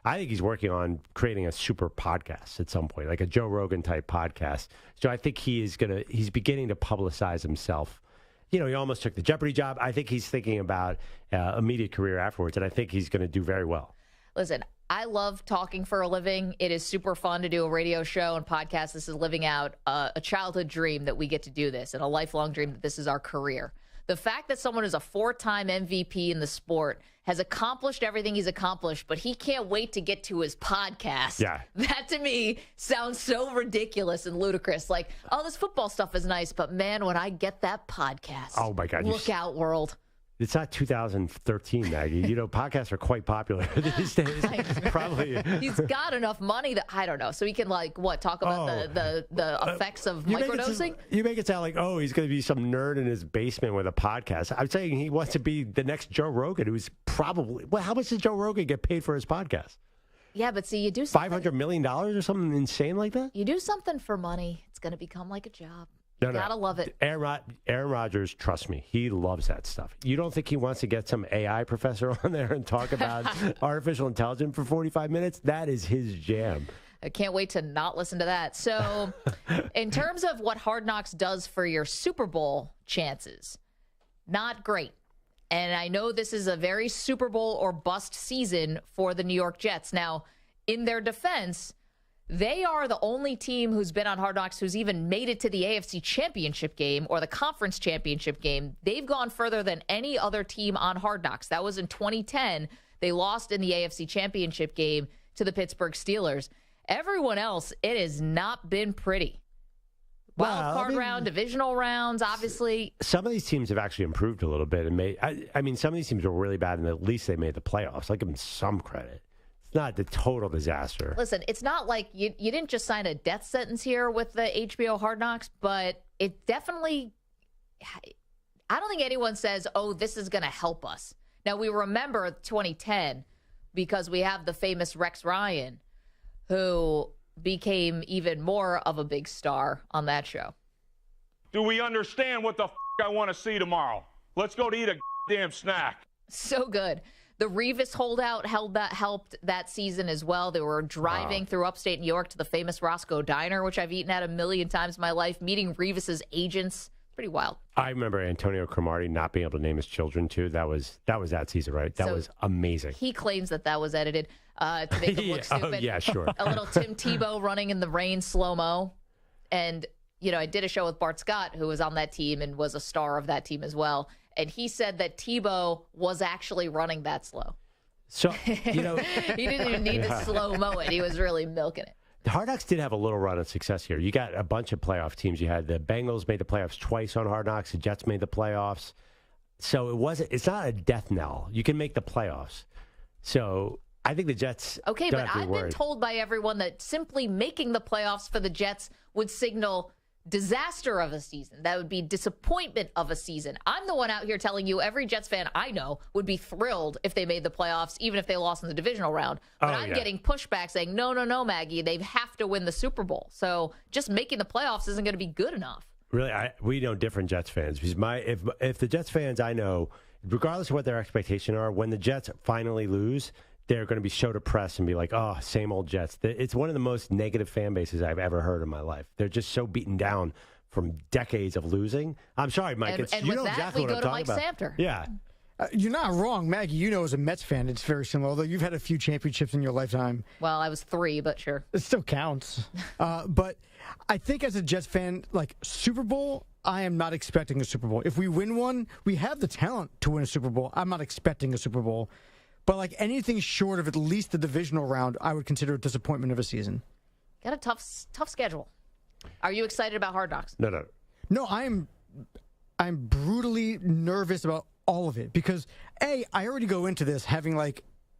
I think he's working on creating a super podcast at some point, like a Joe Rogan type podcast. So I think he's beginning to publicize himself. He almost took the Jeopardy job. I think he's thinking about a media career afterwards, and I think he's going to do very well. Listen, I love talking for a living. It is super fun to do a radio show and podcast. This is living out a childhood dream that we get to do this, and a lifelong dream that this is our career. The fact that someone is a 4-time MVP in the sport, has accomplished everything he's accomplished, but he can't wait to get to his podcast. Yeah. That to me sounds so ridiculous and ludicrous. Like, this football stuff is nice, but man, when I get that podcast. Oh my God. Look out, world. It's not 2013, Maggie. Podcasts are quite popular these days. Probably. He's got enough money that, I don't know, so he can, talk about the effects of microdosing? You make it sound like, he's going to be some nerd in his basement with a podcast. I'm saying he wants to be the next Joe Rogan, who's probably, how much does Joe Rogan get paid for his podcast? Yeah, but see, you do something. $500 million or something insane like that? You do something for money, it's going to become like a job. No. Gotta love it. Aaron Rodgers, trust me, he loves that stuff. You don't think he wants to get some AI professor on there and talk about artificial intelligence for 45 minutes? That is his jam. I can't wait to not listen to that. So, in terms of what Hard Knocks does for your Super Bowl chances, not great. And I know this is a very Super Bowl or bust season for the New York Jets. Now, in their defense, they are the only team who's been on Hard Knocks who's even made it to the AFC Championship game or the Conference Championship game. They've gone further than any other team on Hard Knocks. That was in 2010. They lost in the AFC Championship game to the Pittsburgh Steelers. Everyone else, it has not been pretty. Wild card round, divisional rounds, obviously. Some of these teams have actually improved a little bit. And some of these teams were really bad, and at least they made the playoffs. I give them some credit. It's not the total disaster. Listen, it's not like you didn't just sign a death sentence here with the HBO Hard Knocks, but it definitely, I don't think anyone says, this is going to help us. Now, we remember 2010 because we have the famous Rex Ryan, who became even more of a big star on that show. Do we understand what the I want to see tomorrow? Let's go to eat a damn snack. So good. The Revis holdout helped that season as well. They were driving through upstate New York to the famous Roscoe Diner, which I've eaten at 1 million times in my life, meeting Revis's agents. pretty wild. I remember Antonio Cromartie not being able to name his children, too. That was that season, right? That was amazing. He claims that was edited to make him look stupid. Oh, yeah, sure. A little Tim Tebow running in the rain slow-mo. And, I did a show with Bart Scott, who was on that team and was a star of that team as well. And he said that Tebow was actually running that slow. So, he didn't even need to slow-mo it. He was really milking it. The Hard Knocks did have a little run of success here. You got a bunch of playoff teams. You had the Bengals made the playoffs twice on Hard Knocks. The Jets made the playoffs. So it's not a death knell. You can make the playoffs. So I think the Jets. Okay, don't but have to be I've worried. been told by everyone that simply making the playoffs for the Jets would signal disaster of a season. That would be disappointment of a season. I'm the one out here telling you every Jets fan I know would be thrilled if they made the playoffs, even if they lost in the divisional round. But I'm getting pushback saying, no, Maggie, they have to win the Super Bowl. So just making the playoffs isn't going to be good enough. Really, we know different Jets fans. Because if the Jets fans I know, regardless of what their expectations are, when the Jets finally lose, they're going to be so depressed and be like, oh, same old Jets. It's one of the most negative fan bases I've ever heard in my life. They're just so beaten down from decades of losing. I'm sorry, Mike. And you with know that, exactly we what go I'm to talking Mike about. Samter. Yeah. You're not wrong, Maggie. As a Mets fan, it's very similar, although you've had a few championships in your lifetime. Well, I was 3, but sure. It still counts. But I think as a Jets fan, Super Bowl, I am not expecting a Super Bowl. If we win one, we have the talent to win a Super Bowl. I'm not expecting a Super Bowl. But anything short of at least the divisional round, I would consider a disappointment of a season. Got a tough schedule. Are you excited about Hard Knocks? No, I'm brutally nervous about all of it because, I already go into this having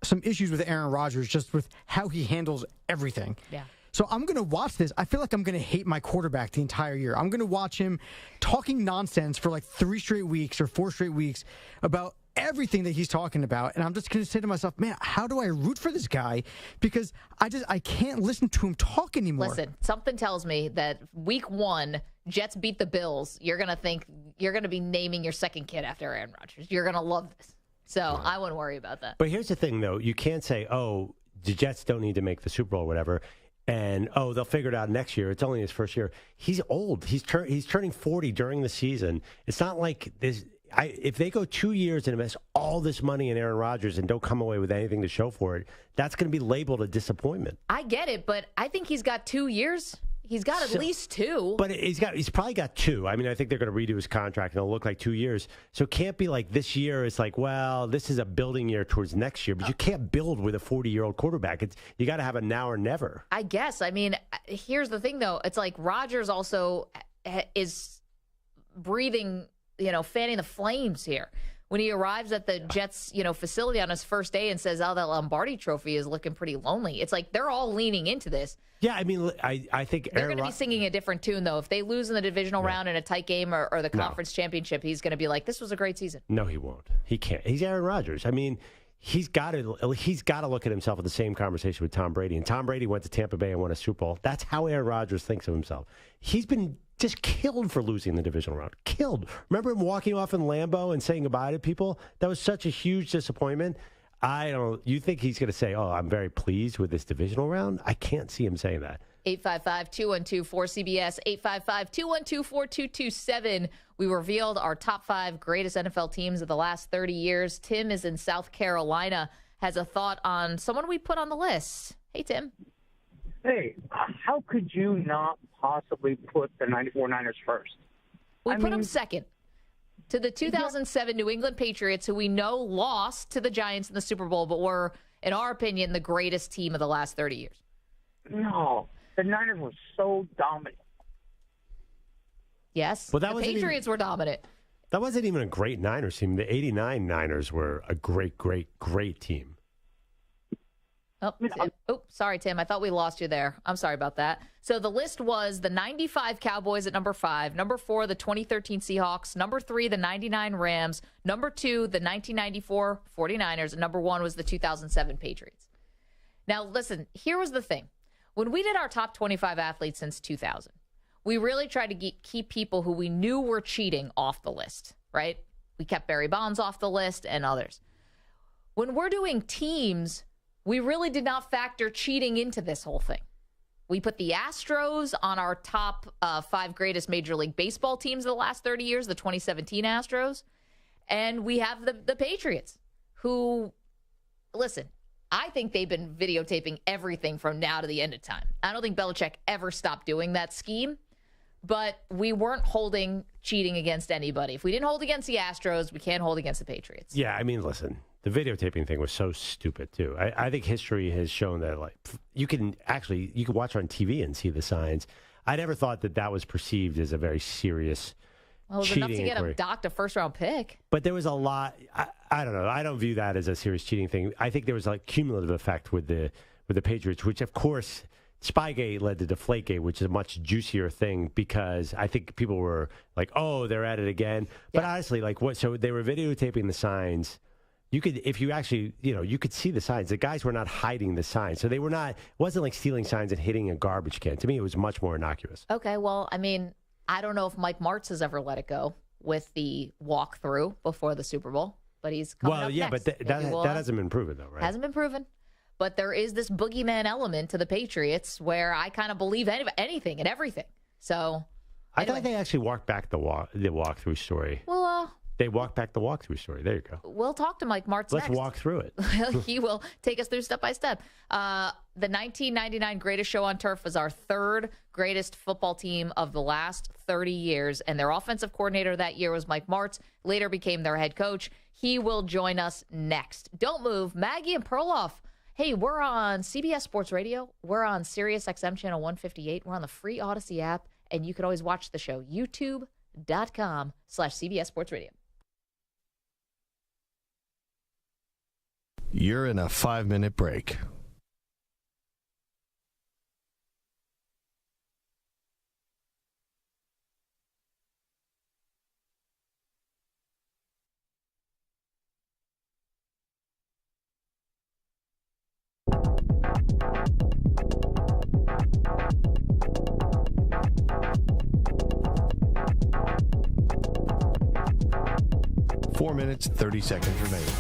some issues with Aaron Rodgers just with how he handles everything. Yeah. So I'm going to watch this. I feel like I'm going to hate my quarterback the entire year. I'm going to watch him talking nonsense for 3 straight weeks or 4 straight weeks about everything that he's talking about. And I'm just going to say to myself, man, how do I root for this guy? Because I can't listen to him talk anymore. Listen, something tells me that week 1, Jets beat the Bills. You're going to be naming your second kid after Aaron Rodgers. You're going to love this. So I wouldn't worry about that. But here's the thing, though. You can't say, oh, the Jets don't need to make the Super Bowl or whatever. And, they'll figure it out next year. It's only his first year. He's old. He's turning 40 during the season. It's not like this. If they go 2 years and invest all this money in Aaron Rodgers and don't come away with anything to show for it, that's going to be labeled a disappointment. I get it, but I think he's got 2 years. He's got at least 2. But he's probably got 2. I mean, I think they're going to redo his contract and it'll look like 2 years. So it can't be like this year. It's like, well, this is a building year towards next year. But you can't build with a 40-year-old quarterback. You got to have a now or never. I guess. I mean, here's the thing, though. It's like Rodgers also is breathing, fanning the flames here. When he arrives at the Jets, facility on his first day and says, oh, that Lombardi trophy is looking pretty lonely. It's like they're all leaning into this. Yeah, I mean, I think they're going to be singing a different tune, though. If they lose in the divisional round in a tight game or the conference championship, he's going to be like, this was a great season. No, he won't. He can't. He's Aaron Rodgers. I mean, he's got to look at himself in the same conversation with Tom Brady. And Tom Brady went to Tampa Bay and won a Super Bowl. That's how Aaron Rodgers thinks of himself. He's been just killed for losing the divisional round. Killed. Remember him walking off in Lambeau and saying goodbye to people? That was such a huge disappointment. You think he's going to say, oh, I'm very pleased with this divisional round? I can't see him saying that. 855-212-4CBS, 855-212-4227. We revealed our top 5 greatest NFL teams of the last 30 years. Tim is in South Carolina, has a thought on someone we put on the list. Hey, Tim. Hey, how could you not possibly put the 94 Niners first? We put them second to the 2007 New England Patriots, who we know lost to the Giants in the Super Bowl, but were, in our opinion, the greatest team of the last 30 years. No, the Niners were so dominant. Yes, well, the Patriots were dominant. That wasn't even a great Niners team. The 89 Niners were a great, great, great team. Oh, sorry, Tim. I thought we lost you there. I'm sorry about that. So the list was the 95 Cowboys at number 5, number 4, the 2013 Seahawks, number 3, the 99 Rams, number 2, the 1994 49ers, and number 1 was the 2007 Patriots. Now, listen, here was the thing. When we did our top 25 athletes since 2000, we really tried to keep people who we knew were cheating off the list, right? We kept Barry Bonds off the list and others. When we're doing teams, we really did not factor cheating into this whole thing. We put the Astros on our top 5 greatest Major League Baseball teams of the last 30 years, the 2017 Astros. And we have the Patriots, who, listen, I think they've been videotaping everything from now to the end of time. I don't think Belichick ever stopped doing that scheme, but we weren't holding cheating against anybody. If we didn't hold against the Astros, we can't hold against the Patriots. Yeah, I mean, listen, the videotaping thing was so stupid, too. I think history has shown that, like, you can watch on TV and see the signs. I never thought that was perceived as a very serious Well, it was enough to get him docked a first-round pick. But there was a lot. I don't know. I don't view that as a serious cheating thing. I think there was a cumulative effect with the Patriots, which, of course, Spygate led to Deflategate, which is a much juicier thing because I think people were like, "Oh, they're at it again." But honestly, like what? So they were videotaping the signs. You could, if you actually, you could see the signs. The guys were not hiding the signs, so they were not. It wasn't like stealing signs and hitting a garbage can. To me, it was much more innocuous. Okay, well, I mean, I don't know if Mike Martz has ever let it go with the walkthrough before the Super Bowl, but he's coming up next. But that hasn't been proven, though, right? Hasn't been proven. But there is this boogeyman element to the Patriots where I kind of believe anything and everything. So I thought they actually walked back the walkthrough story. Well, they walked back the walkthrough story. There you go. We'll talk to Mike Martz Let's next. walk through it. He will take us through step by step. The 1999 Greatest Show on Turf was our 3rd greatest football team of the last 30 years, and their offensive coordinator that year was Mike Martz, later became their head coach. He will join us next. Don't move. Maggie and Perloff. Hey, we're on CBS Sports Radio. We're on Sirius XM Channel 158. We're on the free Odyssey app, and you can always watch the show, youtube.com/CBS Sports Radio. You're in a 5-minute break. Four minutes, 30 seconds remaining.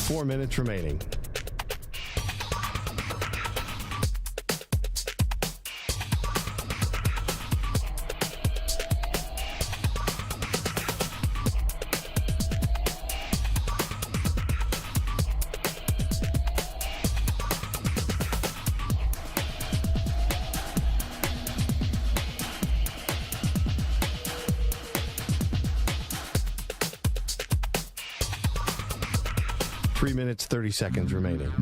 Four minutes remaining. Three minutes, 30 seconds remaining.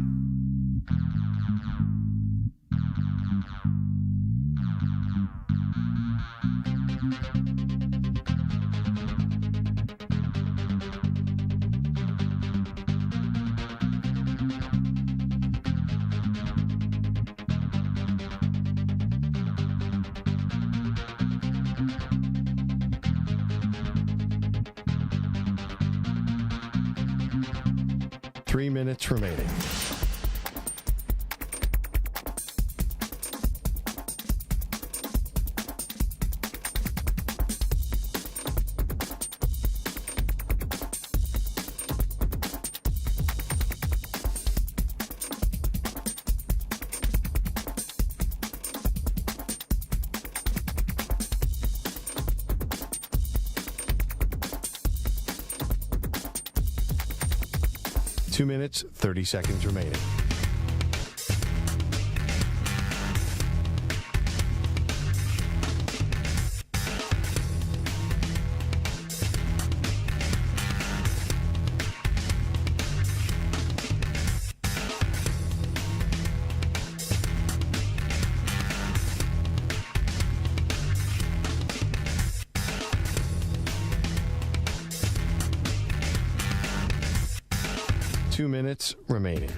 Three minutes remaining. Two minutes, 30 seconds remaining. Two minutes remaining.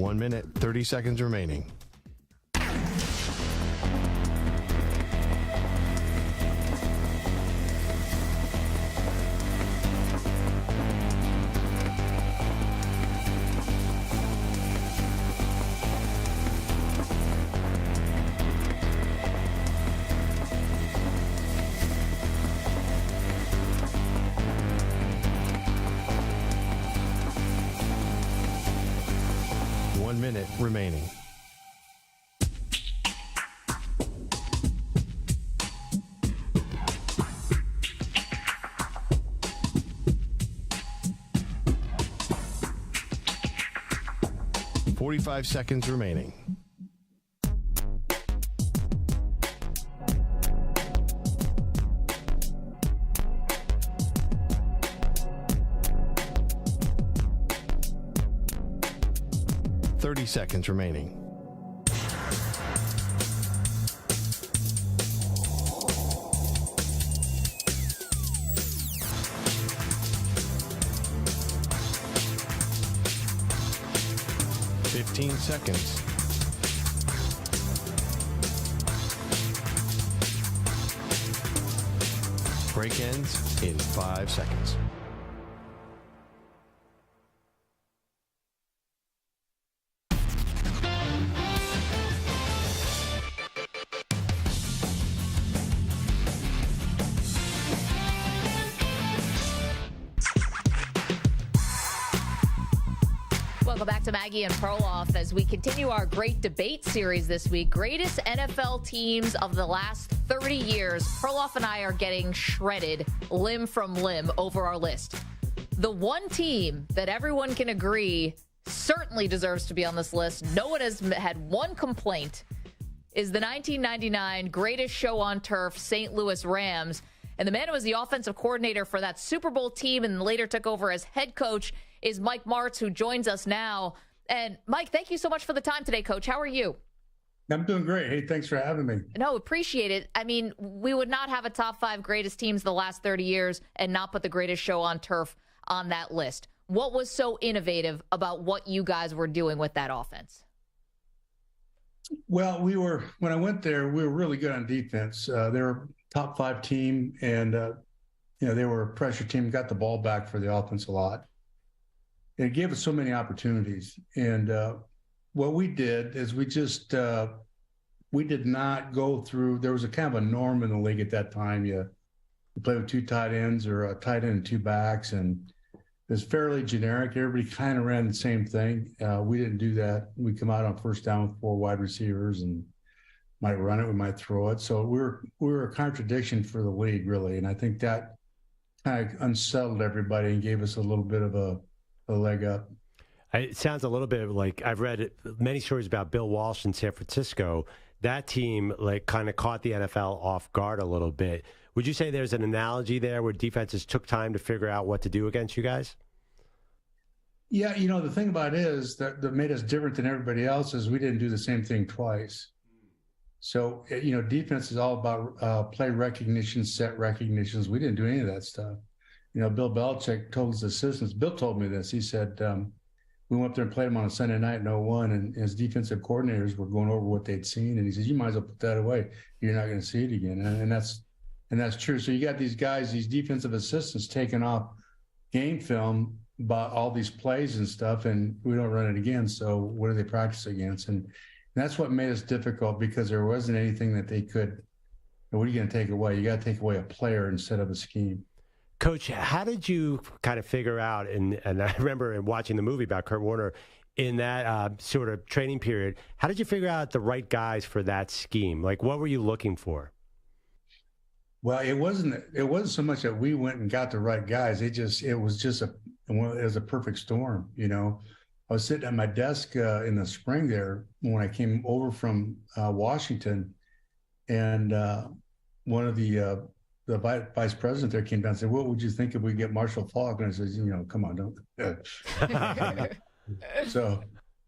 1 minute, 30 seconds remaining. Remaining. "45 seconds remaining. Seconds remaining. Seconds. Break ends in 5 seconds. Welcome back to Maggie and Perloff as we continue our great debate series this week. Greatest NFL teams of the last 30 years. Perloff and I are getting shredded limb from limb over our list. The one team that everyone can agree certainly deserves to be on this list, no one has had one complaint, is the 1999 greatest show on turf St. Louis Rams. And the man who was the offensive coordinator for that Super Bowl team and later took over as head coach is Mike Martz, who joins us now. And Mike, thank you so much for the time today, Coach. How are you? I'm doing great. Hey, thanks for having me. No, appreciate it. I mean, we would not have a top 5 greatest teams the last 30 years and not put the greatest show on turf on that list. What was so innovative about what you guys were doing with that offense? Well, when I went there, we were really good on defense. They were a top 5 team, and they were a pressure team, got the ball back for the offense a lot. It gave us so many opportunities. And what we did is we did not go through, there was a kind of a norm in the league at that time. You play with 2 tight ends or a tight end and 2 backs, and it was fairly generic. Everybody kind of ran the same thing. We didn't do that. We come out on first down with 4 wide receivers and might run it, we might throw it. So we were a contradiction for the league, really. And I think that kind of unsettled everybody and gave us a little bit of a leg up. It sounds a little bit like I've read many stories about Bill Walsh in San Francisco. That team kind of caught the NFL off guard a little bit. Would you say there's an analogy there where defenses took time to figure out what to do against you guys? Yeah, the thing about it is that made us different than everybody else is we didn't do the same thing twice. So, defense is all about play recognition, set recognitions. We didn't do any of that stuff. Bill Belichick told his assistants, Bill told me this, he said, we went up there and played him on a Sunday night in 2001, and his defensive coordinators were going over what they'd seen, and he said, you might as well put that away. You're not going to see it again. And that's true. So you got these guys, these defensive assistants taking off game film about all these plays and stuff, and we don't run it again. So what do they practice against? And that's what made us difficult, because there wasn't anything that they could, what are you going to take away? You got to take away a player instead of a scheme. Coach, how did you kind of figure out, and I remember watching the movie about Kurt Warner, in that sort of training period, how did you figure out the right guys for that scheme? What were you looking for? Well, it wasn't so much that we went and got the right guys. It was a perfect storm. I was sitting at my desk in the spring there when I came over from Washington, and one of the vice president there came down and said, what would you think if we get Marshall Faulk? And I said, come on, don't. So,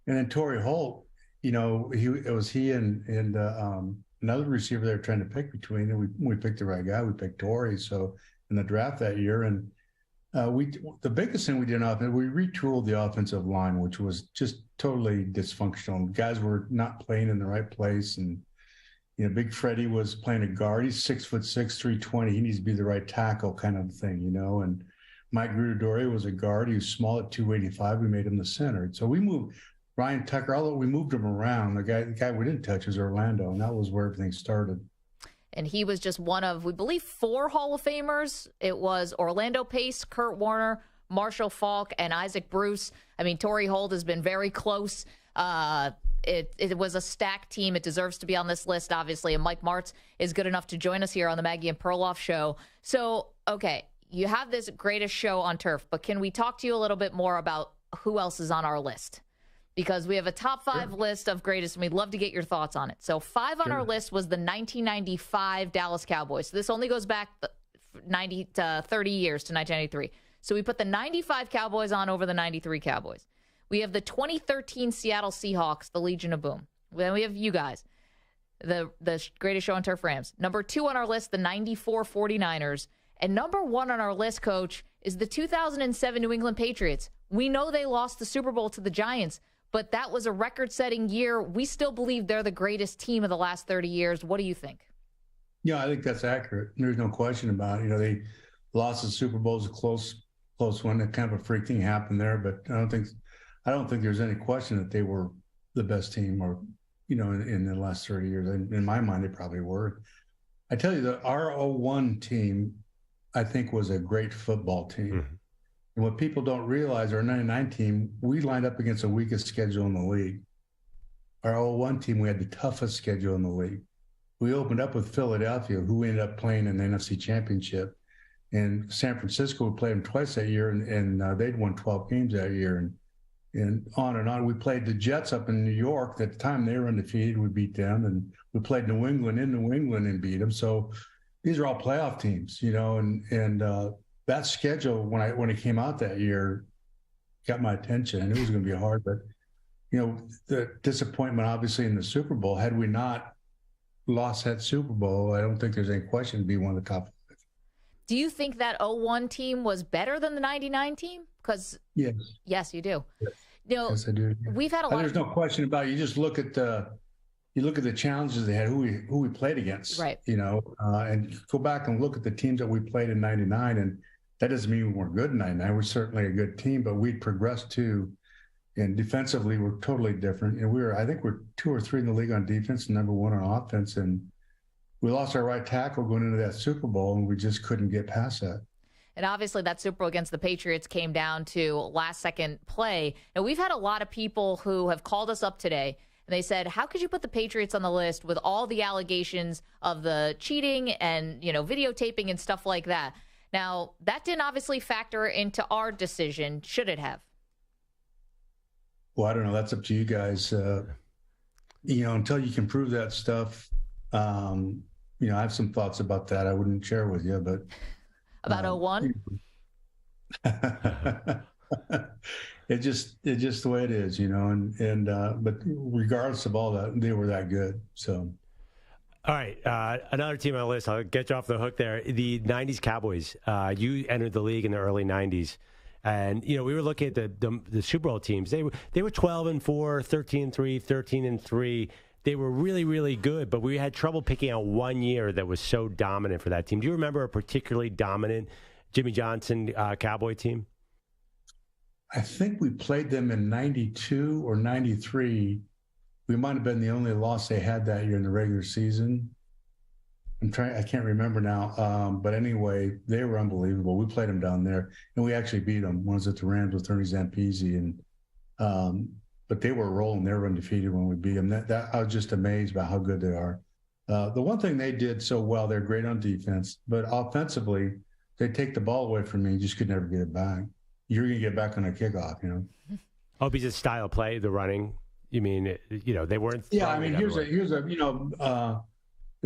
and then Torrey Holt, it was he and another receiver they were trying to pick between, and we picked the right guy. We picked Torrey. So in the draft that year, and The biggest thing we did on offense, we retooled the offensive line, which was just totally dysfunctional. Guys were not playing in the right place, and Big Freddie was playing a guard. He's 6'6", 320. He needs to be the right tackle, kind of thing, And Mike Grudadori was a guard. He was small at 285. We made him the center. So we moved Ryan Tucker. Although we moved him around, the guy we didn't touch was Orlando, and that was where everything started. And he was just one of, we believe, 4 Hall of Famers. It was Orlando Pace, Kurt Warner, Marshall Faulk, and Isaac Bruce. I mean, Torrey Holt has been very close. It was a stacked team. It deserves to be on this list, obviously. And Mike Martz is good enough to join us here on the Maggie and Perloff show. So, okay, you have this greatest show on turf, but can we talk to you a little bit more about who else is on our list? Because we have a top 5 list of greatest, and we'd love to get your thoughts on it. So 5 on our list was the 1995 Dallas Cowboys. So this only goes back 30 years to 1993. So we put the 95 Cowboys on over the 93 Cowboys. We have the 2013 Seattle Seahawks, the Legion of Boom. Then we have you guys, the greatest show on turf Rams. Number 2 on our list, the 94 49ers. And number 1 on our list, Coach, is the 2007 New England Patriots. We know they lost the Super Bowl to the Giants, but that was a record-setting year. We still believe they're the greatest team of the last 30 years. What do you think? Yeah, I think that's accurate. There's no question about it. They lost the Super Bowl. It was a close one. It kind of a freak thing happened there, but I don't think there's any question that they were the best team, or in the last 30 years. In my mind, they probably were. I tell you, the R01 team, I think, was a great football team. Mm-hmm. And what people don't realize, our 99 team, we lined up against the weakest schedule in the league. Our 01 team, we had the toughest schedule in the league. We opened up with Philadelphia, who we ended up playing in the NFC Championship. And San Francisco, we played them twice that year, and they'd won 12 games that year. And on and on. We played the Jets up in New York. At the time, they were undefeated. We beat them. And we played New England in New England and beat them. So these are all playoff teams, and that schedule, when it came out that year, got my attention. I knew it was going to be hard, but the disappointment, obviously, in the Super Bowl. Had we not lost that Super Bowl, I don't think there's any question to be one of the top 5. Do you think that 01 team was better than the 99 team? Because yes, you do. Yes, yes I do. We've had a lot. There's no question about it. You just look at the challenges they had, who we played against, right? And go back and look at the teams that we played in '99, and that doesn't mean we weren't good in '99. We're certainly a good team, but we'd progressed too, and defensively we're totally different. And I think we're 2 or 3 in the league on defense, and number 1 on offense, and we lost our right tackle going into that Super Bowl, and we just couldn't get past that. And obviously that Super Bowl against the Patriots came down to last-second play. And we've had a lot of people who have called us up today, and they said, how could you put the Patriots on the list with all the allegations of the cheating and, videotaping and stuff like that? Now, that didn't obviously factor into our decision. Should it have? Well, I don't know. That's up to you guys. Until you can prove that stuff, I have some thoughts about that I wouldn't share with you, but... About 01? It's just the way it is, but regardless of all that, they were that good. So, all right, another team on the list. I'll get you off the hook there. The 90s Cowboys. You entered the league in the early 90s. And, we were looking at the Super Bowl teams. They were 12-4, 13-3, 13-3. They were really, really good, but we had trouble picking out one year that was so dominant for that team. Do you remember a particularly dominant Jimmy Johnson Cowboy team? I think we played them in 92 or 93. We might have been the only loss they had that year in the regular season. I can't remember now. But anyway, they were unbelievable. We played them down there, and we actually beat them. One was at the Rams with Ernie Zampese, and but they were rolling. They were undefeated when we beat them. That I was just amazed by how good they are. The one thing they did so well, they're great on defense, but offensively, they take the ball away from me. You just could never get it back. You're going to get back on a kickoff, Oh, because it's style of play, the running. You mean, they weren't. Yeah, I mean, here's their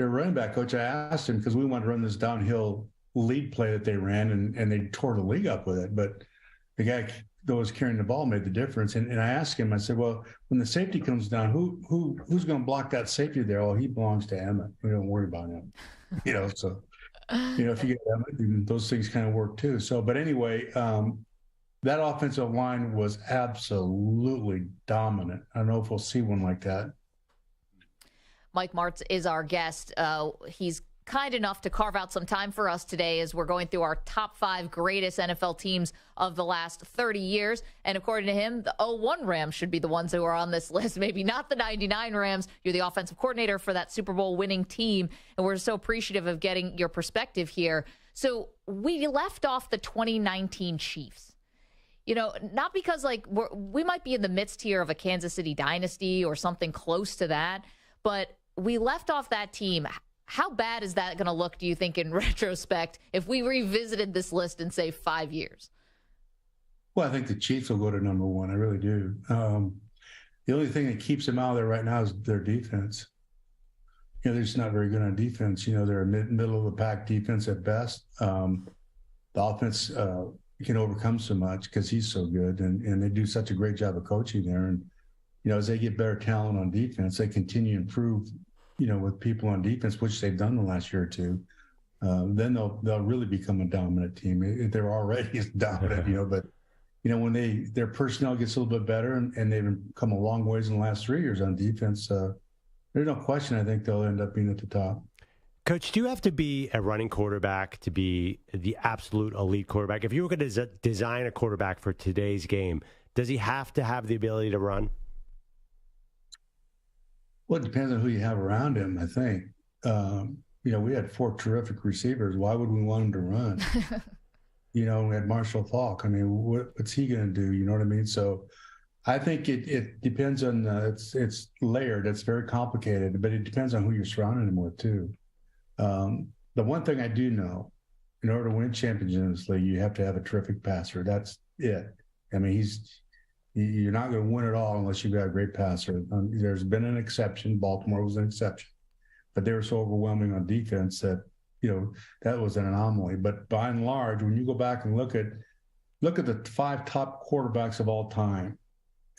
running back coach. I asked him because we wanted to run this downhill lead play that they ran, and they tore the league up with it. But the guy that was carrying the ball made the difference. And I asked him, I said, well, when the safety comes down, who's going to block that safety there? Well, he belongs to Emmett. We don't worry about him. So If you get that, those things kind of work too. So, but anyway, that offensive line was absolutely dominant. I don't know if we'll see one like that. Mike Martz is our guest. He's kind enough to carve out some time for us today as we're going through our top 5 greatest NFL teams of the last 30 years. And according to him, the 01 Rams should be the ones who are on this list, maybe not the 99 Rams. You're the offensive coordinator for that Super Bowl winning team, and we're so appreciative of getting your perspective here. So we left off the 2019 Chiefs. Not because we might be in the midst here of a Kansas City dynasty or something close to that, but we left off that team. How bad is that going to look, do you think, in retrospect, if we revisited this list in, say, 5 years? Well, I think the Chiefs will go to number 1. I really do. The only thing that keeps them out of there right now is their defense. They're just not very good on defense. They're a middle of the pack defense at best. The offense can overcome so much because he's so good, and they do such a great job of coaching there. And, as they get better talent on defense, they continue to improve, with people on defense, which they've done the last year or two, then they'll really become a dominant team. They're already dominant, but when their personnel gets a little bit better and they've come a long ways in the last 3 years on defense, there's no question I think they'll end up being at the top. Coach, do you have to be a running quarterback to be the absolute elite quarterback? If you were going to design a quarterback for today's game, does he have to have the ability to run? Well, it depends on who you have around him, I think. We had 4 terrific receivers. Why would we want him to run? We had Marshall Faulk. I mean, what's he going to do? You know what I mean? So I think it depends on, it's layered. It's very complicated, but it depends on who you're surrounding him with, too. The one thing I do know, in order to win championships in this league, you have to have a terrific passer. That's it. I mean, you're not going to win it all unless you've got a great passer. There's been an exception. Baltimore was an exception, but they were so overwhelming on defense that, that was an anomaly. But by and large, when you go back and look at the 5 top quarterbacks of all time,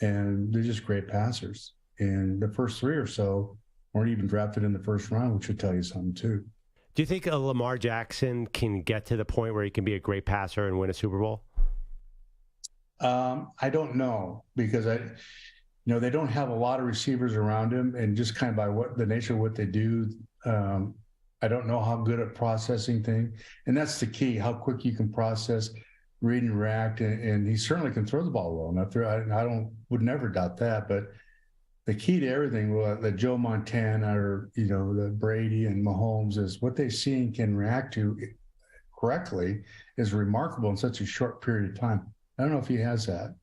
and they're just great passers. And the first 3 or so weren't even drafted in the first round, which would tell you something too. Do you think a Lamar Jackson can get to the point where he can be a great passer and win a Super Bowl? I don't know, because they don't have a lot of receivers around him, and just kind of by the nature of what they do, I don't know how good at processing things, and that's the key: how quick you can process, read and react, and he certainly can throw the ball well enough. I would never doubt that, but the key to everything, that Joe Montana or the Brady and Mahomes, is what they see and can react to correctly is remarkable in such a short period of time. I don't know if he has that.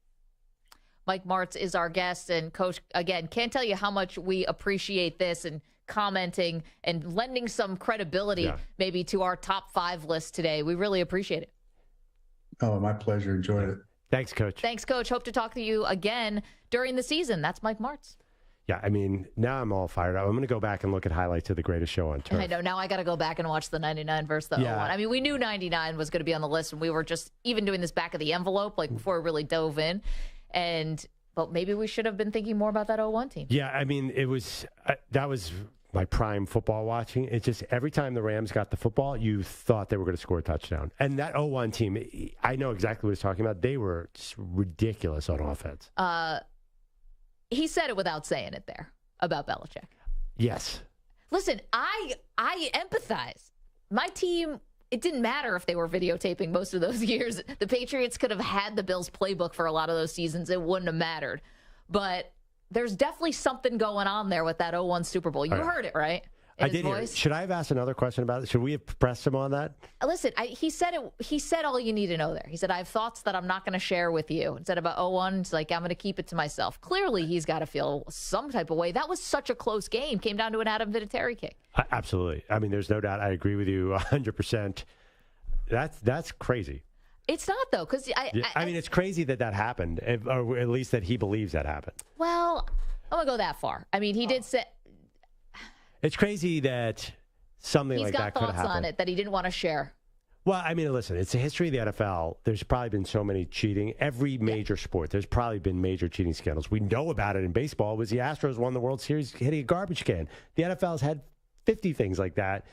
Mike Martz is our guest, and Coach, again, can't tell you how much we appreciate this and commenting and lending some credibility maybe to our top 5 list today. We really appreciate it. Oh, my pleasure. Enjoyed it. Thanks, Coach. Thanks, Coach. Hope to talk to you again during the season. That's Mike Martz. Yeah, I mean, now I'm all fired up. I'm going to go back and look at highlights of the greatest show on turf. I know. Now I got to go back and watch the 99 versus the 01. I mean, we knew 99 was going to be on the list, and we were just even doing this back of the envelope, before we really dove in. But maybe we should have been thinking more about that 01 team. Yeah, I mean, that was my prime football watching. It's just every time the Rams got the football, you thought they were going to score a touchdown. And that 01 team, I know exactly what he's talking about. They were just ridiculous on offense. He said it without saying it there about Belichick. Yes. Listen, I empathize. My team, it didn't matter if they were videotaping most of those years. The Patriots could have had the Bills playbook for a lot of those seasons. It wouldn't have mattered. But there's definitely something going on there with that 01 Super Bowl. You heard it, right? I did hear it. Should I have asked another question about it? Should we have pressed him on that? Listen, he said it. He said all you need to know there. He said, I have thoughts that I'm not going to share with you. Instead about 01, it's like, I'm going to keep it to myself. Clearly, he's got to feel some type of way. That was such a close game. Came down to an Adam Vinatieri kick. Absolutely. I mean, there's no doubt. I agree with you 100%. That's crazy. It's not, though, because I mean, it's crazy that happened, or at least that he believes that happened. Well, I won't go that far. I mean, he did say... It's crazy that something like that could have happened. He's got thoughts on it that he didn't want to share. Well, I mean, listen, it's the history of the NFL. There's probably been so many cheating. Every major sport, there's probably been major cheating scandals. We know about it in baseball. It was the Astros won the World Series hitting a garbage can. The NFL's had 50 things like that.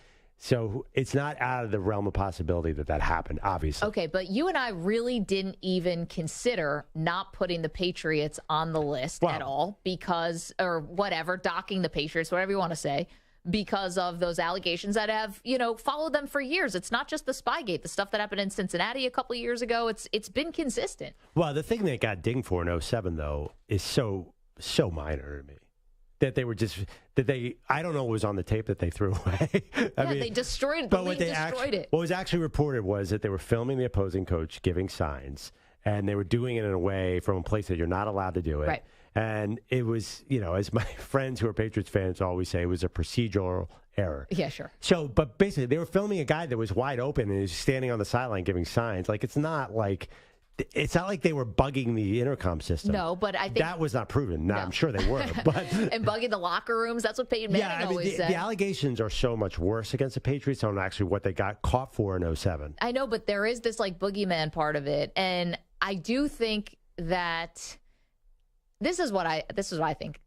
So it's not out of the realm of possibility that happened, obviously. Okay, but you and I really didn't even consider not putting the Patriots on the list at all because, or whatever, docking the Patriots, whatever you want to say, because of those allegations that have, followed them for years. It's not just the Spygate, the stuff that happened in Cincinnati a couple of years ago. It's been consistent. Well, the thing they got dinged for in 2007, though, is so minor to me. That they were I don't know what was on the tape that they threw away. I mean, they destroyed it. But what was actually reported was that they were filming the opposing coach giving signs, and they were doing it in a way from a place that you're not allowed to do it. Right. And it was, as my friends who are Patriots fans always say, it was a procedural error. Yeah, sure. So, but basically, they were filming a guy that was wide open and he was standing on the sideline giving signs. Like, it's not like they were bugging the intercom system. No, but I think that was not proven. Now, I'm sure they were, but and bugging the locker rooms. That's what Peyton Manning always said. The allegations are so much worse against the Patriots on actually what they got caught for in 2007. I know, but there is this boogeyman part of it, and I do think that this is what I think.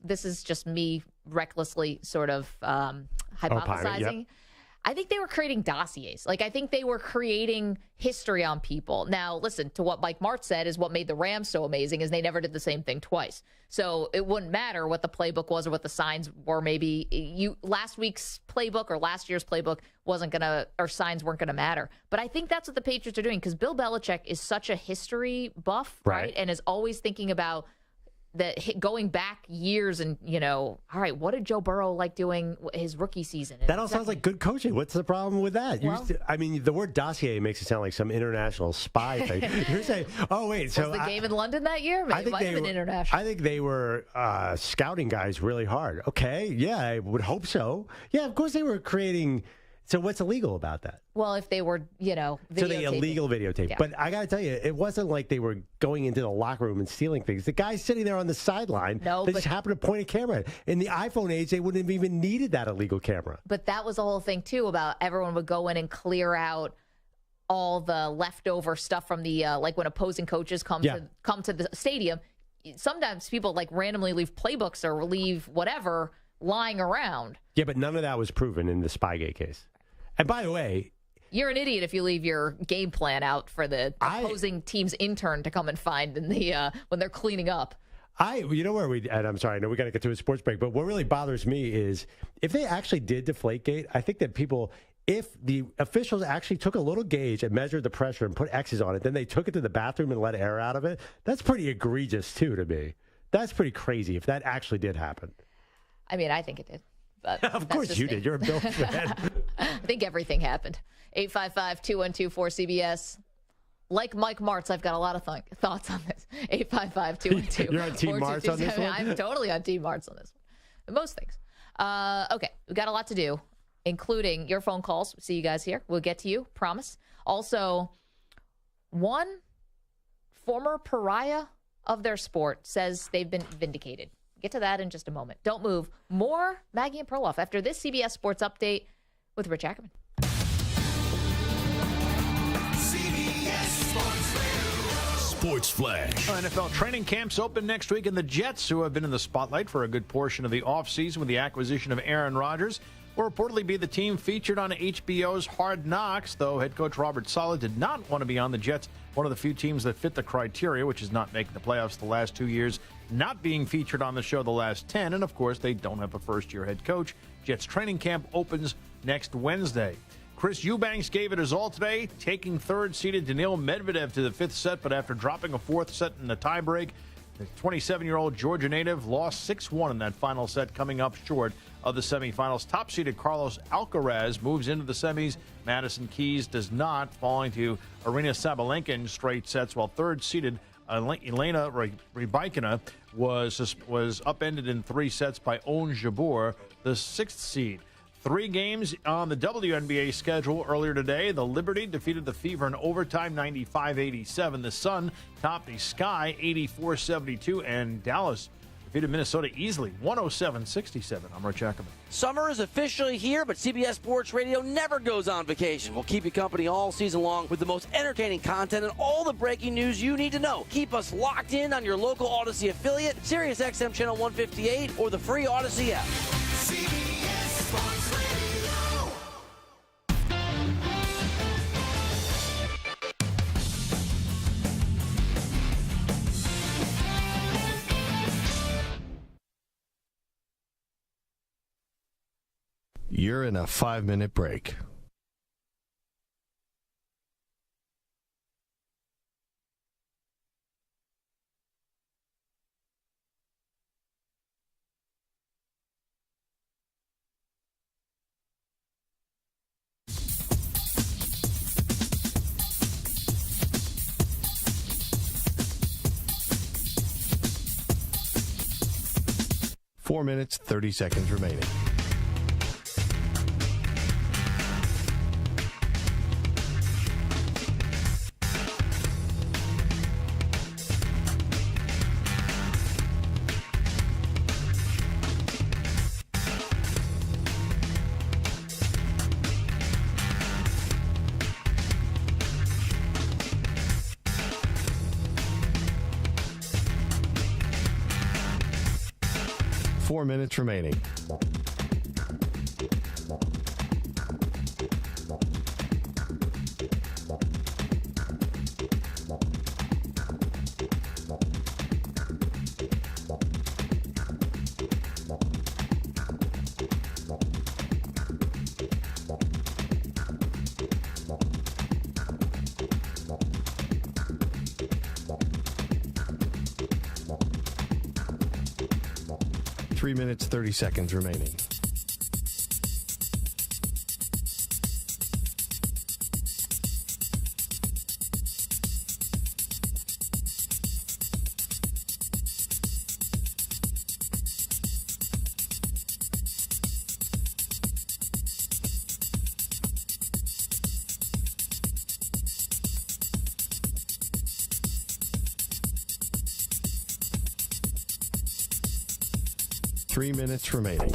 This is just me recklessly sort of hypothesizing. Yep. I think they were creating dossiers. I think they were creating history on people. Now, listen, to what Mike Martz said is what made the Rams so amazing is they never did the same thing twice. So it wouldn't matter what the playbook was or what the signs were. Maybe last week's playbook or last year's playbook signs weren't going to matter. But I think that's what the Patriots are doing because Bill Belichick is such a history buff, right? And is always thinking about going back years and, all right, what did Joe Burrow like doing his rookie season? That all sounds like good coaching. What's the problem with that? Well, the word dossier makes it sound like some international spy thing. You're saying, oh, wait. So was the game in London that year? Maybe it might have been international. I think they were scouting guys really hard. Okay, yeah, I would hope so. Yeah, of course they were creating. So what's illegal about that? Well, if they were, So the illegal videotape. Yeah. But I got to tell you, it wasn't like they were going into the locker room and stealing things. The guy's sitting there on the sideline. They just happened to point a camera. In the iPhone age, they wouldn't have even needed that illegal camera. But that was the whole thing, too, about everyone would go in and clear out all the leftover stuff from the, when opposing coaches come to the stadium. Sometimes people, randomly leave playbooks or leave whatever lying around. Yeah, but none of that was proven in the Spygate case. And by the way, you're an idiot if you leave your game plan out for the opposing team's intern to come and find in the when they're cleaning up. And I'm sorry, I know we got to get to a sports break, but what really bothers me is if they actually did Deflategate, I think that if the officials actually took a little gauge and measured the pressure and put X's on it, then they took it to the bathroom and let air out of it, that's pretty egregious too to me. That's pretty crazy if that actually did happen. I mean, I think it did. But of course you did. You're a Bill fan. I think everything happened. 855-212-4CBS. Like Mike Martz, I've got a lot of thoughts on this. 855-212-4CBS. You're on Team Martz on this one? I'm totally on Team Martz on this one. Most things. Okay, we've got a lot to do, including your phone calls. See you guys here. We'll get to you, promise. Also, one former pariah of their sport says they've been vindicated. Get to that in just a moment. Don't move. More Maggie and Perloff after this CBS Sports Update with Rich Ackerman. CBS Sports Radio. Sports Flash. NFL training camps open next week, and the Jets, who have been in the spotlight for a good portion of the offseason with the acquisition of Aaron Rodgers, will reportedly be the team featured on HBO's Hard Knocks, though head coach Robert Saleh did not want to be on the Jets, one of the few teams that fit the criteria, which is not making the playoffs the last 2 years, not being featured on the show the last 10, and of course they don't have a first-year head coach. Jets training camp opens next Wednesday. Chris Eubanks gave it his all today, taking third-seeded Daniil Medvedev to the fifth set, but after dropping a fourth set in the tiebreak, the 27-year-old Georgia native lost 6-1 in that final set, coming up short of the semifinals. Top-seeded Carlos Alcaraz moves into the semis. Madison Keys does not, falling to Aryna Sabalenka in straight sets, while third-seeded Elena Rybakina was upended in 3 sets by Ons Jabeur, the sixth seed. 3 games on the WNBA schedule earlier today. The Liberty defeated the Fever in overtime, 95-87. The Sun topped the Sky, 84-72. And Dallas defeated Minnesota easily, 107-67. I'm Rich Ackerman. Summer is officially here, but CBS Sports Radio never goes on vacation. We'll keep you company all season long with the most entertaining content and all the breaking news you need to know. Keep us locked in on your local Odyssey affiliate, Sirius XM Channel 158, or the free Odyssey app. CBS Sports Radio. You're in a 5-minute break. Four minutes, 30 seconds remaining. Four minutes remaining. Three minutes, 30 seconds remaining. Three minutes remaining.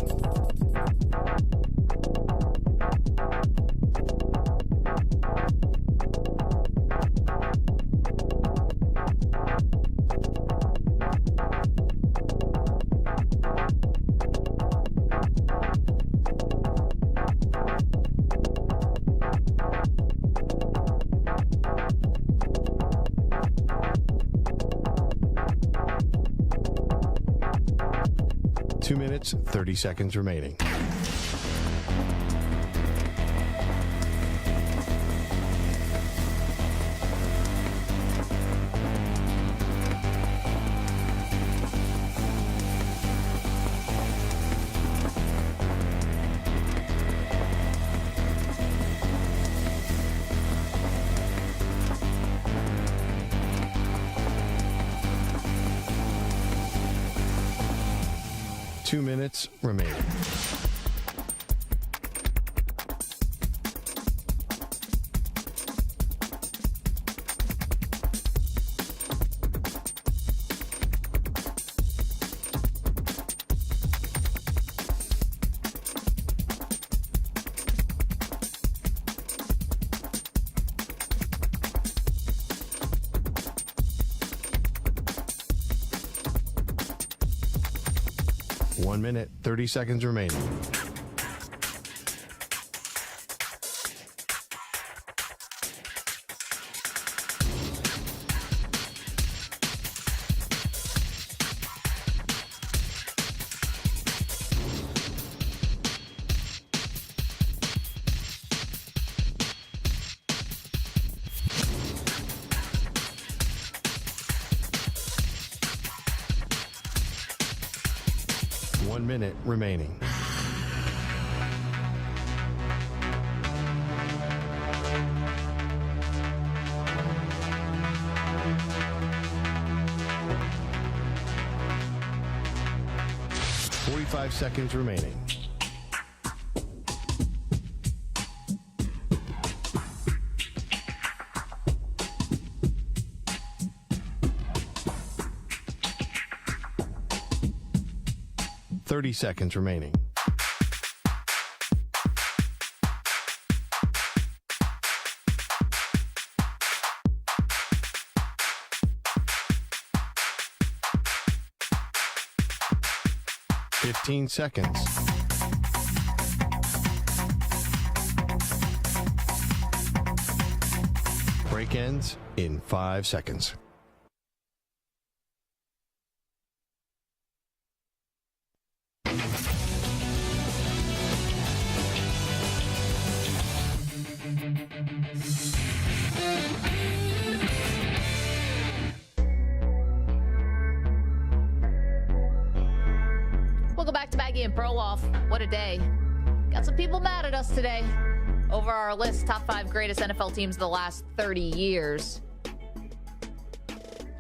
Two minutes, 30 seconds remaining. Two minutes remaining. One minute, 30 seconds remaining. One minute remaining. Five seconds remaining. Seconds remaining. Fifteen seconds. Break ends in 5 seconds. Maggie and Perloff, what a day. Got some people mad at us today over our list, top 5 greatest NFL teams of the last 30 years.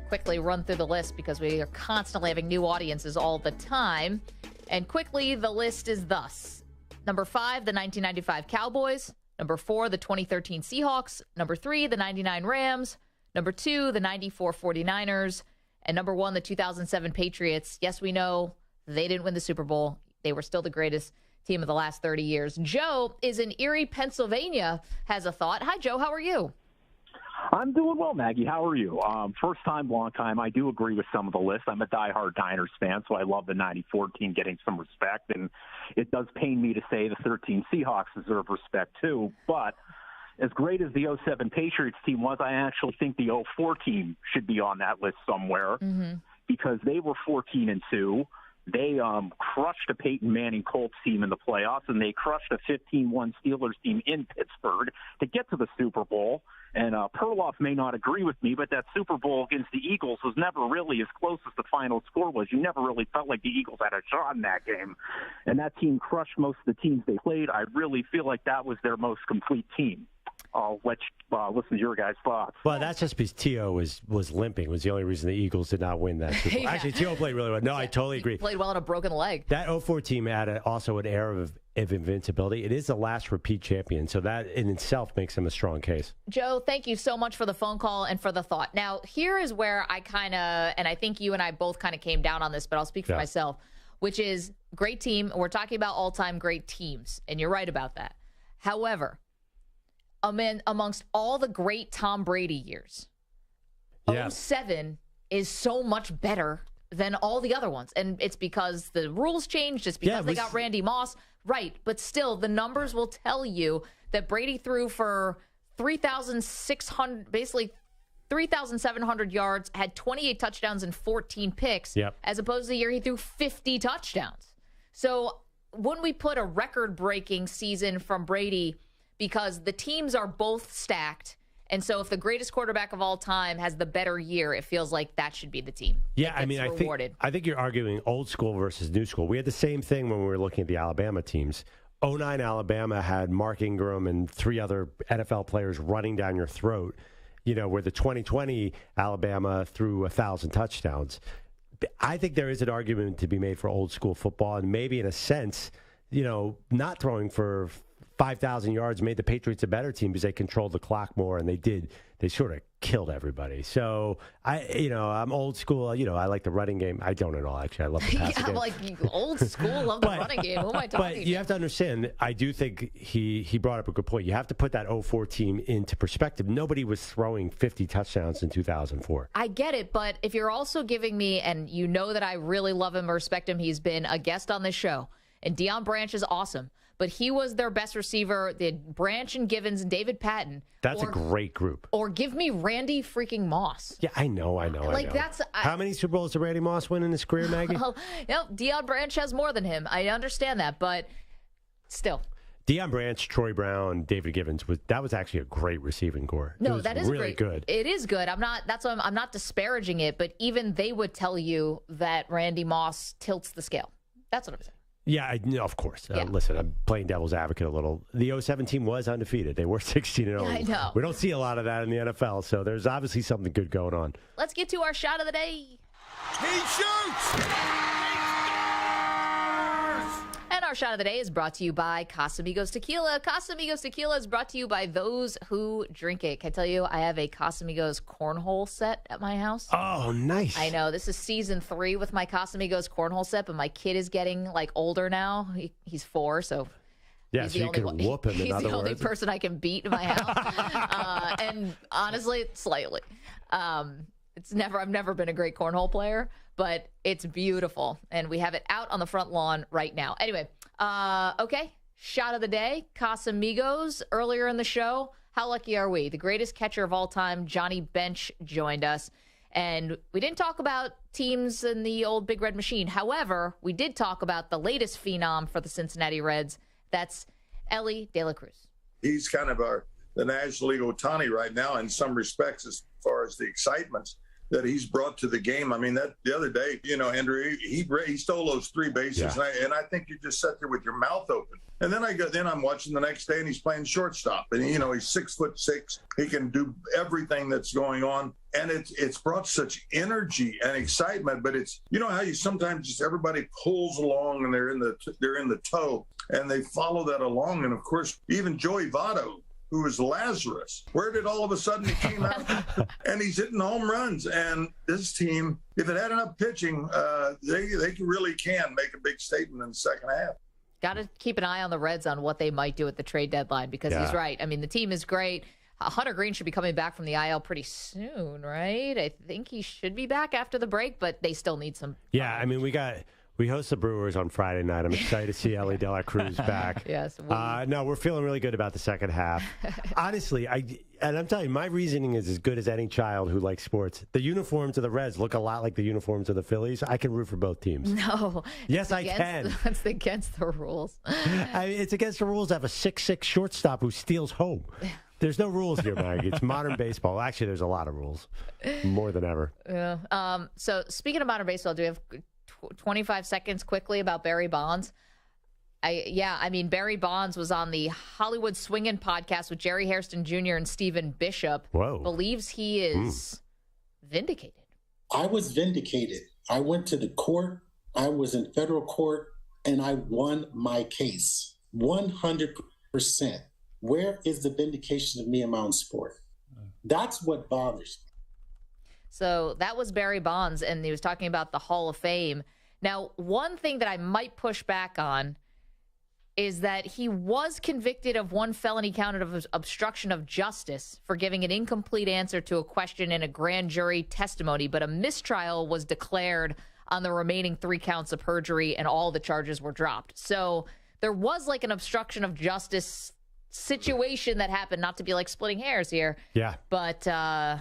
Quickly run through the list because we are constantly having new audiences all the time. And quickly, the list is thus. Number 5, the 1995 Cowboys. Number 4, the 2013 Seahawks. Number 3, the 99 Rams. Number 2, the 94 49ers. And number 1, the 2007 Patriots. Yes, we know they didn't win the Super Bowl. They were still the greatest team of the last 30 years. Joe is in Erie, Pennsylvania, has a thought. Hi, Joe. How are you? I'm doing well, Maggie. How are you? First time, long time. I do agree with some of the list. I'm a diehard Niners fan, so I love the 94 team getting some respect. And it does pain me to say the 13 Seahawks deserve respect, too. But as great as the 07 Patriots team was, I actually think the 04 team should be on that list somewhere because they were 14-2. They crushed a Peyton Manning Colts team in the playoffs, and they crushed a 15-1 Steelers team in Pittsburgh to get to the Super Bowl. And Perloff may not agree with me, but that Super Bowl against the Eagles was never really as close as the final score was. You never really felt like the Eagles had a shot in that game. And that team crushed most of the teams they played. I really feel like that was their most complete team. I'll let you listen to your guys' thoughts. Well, that's just because T.O. was limping. Was the only reason the Eagles did not win that Super Bowl. Yeah. Actually, T.O. played really well. No, I totally agree. He played well on a broken leg. That 04 team had also an air of invincibility. It is the last repeat champion, so that in itself makes them a strong case. Joe, thank you so much for the phone call and for the thought. Now, here is where I kind of, and I think you and I both kind of came down on this, but I'll speak for myself, which is great team. We're talking about all-time great teams, and you're right about that. However, amongst all the great Tom Brady years, 07 is so much better than all the other ones. And it's because the rules changed. It's because they got Randy Moss. Right. But still, the numbers will tell you that Brady threw for 3,600, basically 3,700 yards, had 28 touchdowns and 14 picks, as opposed to the year he threw 50 touchdowns. So when we put a record-breaking season from Brady, because the teams are both stacked, and so if the greatest quarterback of all time has the better year, it feels like that should be the team. Yeah, I mean, I think you're arguing old school versus new school. We had the same thing when we were looking at the Alabama teams. 09 Alabama had Mark Ingram and 3 other NFL players running down your throat, where the 2020 Alabama threw 1,000 touchdowns. I think there is an argument to be made for old school football, and maybe in a sense, not throwing for 5,000 yards made the Patriots a better team because they controlled the clock more, and they sort of killed everybody. So I'm old school. I like the running game. I don't at all, actually. I love the passing game. Like old school, love the running game. Who am I talking But you have to understand, I do think he brought up a good point. You have to put that 04 team into perspective. Nobody was throwing 50 touchdowns in 2004. I get it, but if you're also giving me, and you know that I really love him and respect him, he's been a guest on this show, and Deion Branch is awesome. But he was their best receiver. They had Branch and Givens and David Patton. That's a great group. Or give me Randy freaking Moss. Yeah, I know. How many Super Bowls did Randy Moss win in his career, Maggie? Well, Deion Branch has more than him. I understand that, but still. Deion Branch, Troy Brown, David Givens was actually a great receiving core. No, that is really good. It is good. I'm not disparaging it, but even they would tell you that Randy Moss tilts the scale. That's what I'm saying. Yeah, of course. Listen, I'm playing devil's advocate a little. The 07 team was undefeated. They were 16-0. I know. We don't see a lot of that in the NFL, so there's obviously something good going on. Let's get to our shot of the day. He shoots! And our shot of the day is brought to you by Casamigos Tequila. Casamigos Tequila is brought to you by those who drink it. Can I tell you, I have a Casamigos cornhole set at my house. Oh, nice. I know. This is season 3 with my Casamigos cornhole set, but my kid is getting older now. He's 4, so... Yeah, so you can whoop him, in other words. He's the only person I can beat in my house. And honestly, slightly. I've never been a great cornhole player, but it's beautiful. And we have it out on the front lawn right now. Anyway, okay. Shot of the day, Casamigos. Earlier in the show, how lucky are we? The greatest catcher of all time, Johnny Bench, joined us. And we didn't talk about teams in the old Big Red Machine. However, we did talk about the latest phenom for the Cincinnati Reds. That's Elly De La Cruz. He's kind of the National League Ohtani right now in some respects as far as the excitement. that he's brought to the game. I mean, that the other day, Andrew, he stole those 3 bases, and I think you just sat there with your mouth open. And then I'm watching the next day, and he's playing shortstop, and he's 6'6". He can do everything that's going on, and it's brought such energy and excitement. But it's how you sometimes just everybody pulls along, and they're in the tow, and they follow that along. And of course, even Joey Votto, who was Lazarus, where did all of a sudden he came out and he's hitting home runs? And this team, if it had enough pitching, they really can make a big statement in the second half. Got to keep an eye on the Reds on what they might do at the trade deadline, because he's right. I mean, the team is great. Hunter Green should be coming back from the IL pretty soon, right? I think he should be back after the break, but they still need some. Yeah, I mean, we host the Brewers on Friday night. I'm excited to see Ellie De La Cruz back. Yes. No, we're feeling really good about the second half. Honestly, I'm telling you, my reasoning is as good as any child who likes sports. The uniforms of the Reds look a lot like the uniforms of the Phillies. I can root for both teams. No. Yes, I can. That's against the rules. It's against the rules to have a 6'6" shortstop who steals home. There's no rules here, Maggie. It's modern baseball. Actually, there's a lot of rules, more than ever. Yeah. So speaking of modern baseball, do we have 25 seconds quickly about Barry Bonds? I mean, Barry Bonds was on the Hollywood Swingin' podcast with Jerry Hairston Jr. and Stephen Bishop. Whoa. Believes he is vindicated. I was vindicated. I went to the court. I was in federal court, and I won my case 100%. Where is the vindication of me in my own sport? That's what bothers me. So that was Barry Bonds, and he was talking about the Hall of Fame. Now, one thing that I might push back on is that he was convicted of one felony count of obstruction of justice for giving an incomplete answer to a question in a grand jury testimony, but a mistrial was declared on the remaining 3 counts of perjury, and all the charges were dropped. So there was like an obstruction of justice situation that happened, not to be like splitting hairs here. Yeah. But, Well,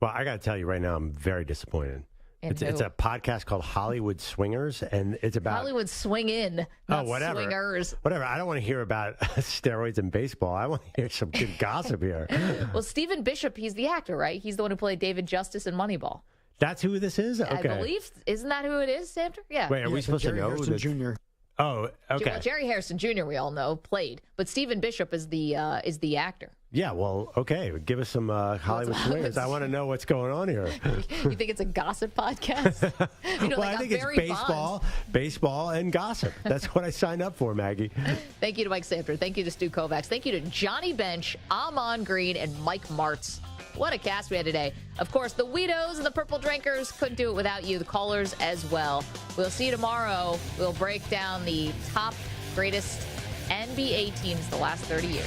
I got to tell you right now, I'm very disappointed. It's a podcast called Hollywood Swingers, and it's about Hollywood Swing In, not whatever. Swingers. Whatever. I don't want to hear about steroids and baseball. I want to hear some good gossip here. Well, Stephen Bishop, he's the actor, right? He's the one who played David Justice in Moneyball. That's who this is? Okay. I believe. Isn't that who it is, Sandra? Yeah. Wait, are we supposed to know? Harrison Jr. Oh, okay. Well, Jerry Harrison Jr. we all know played, but Stephen Bishop is the actor. Yeah, well, okay. Give us some Hollywood Swingers. I want to know what's going on here. You think it's a gossip podcast? I think it's baseball and gossip. That's what I signed up for, Maggie. Thank you to Mike Samter. Thank you to Stu Kovacs. Thank you to Johnny Bench, Ahman Green, and Mike Martz. What a cast we had today. Of course, the Weedos and the Purple Drinkers couldn't do it without you, the callers as well. We'll see you tomorrow. We'll break down the top greatest NBA teams the last 30 years.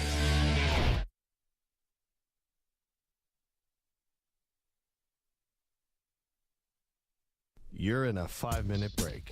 You're in a 5-minute break.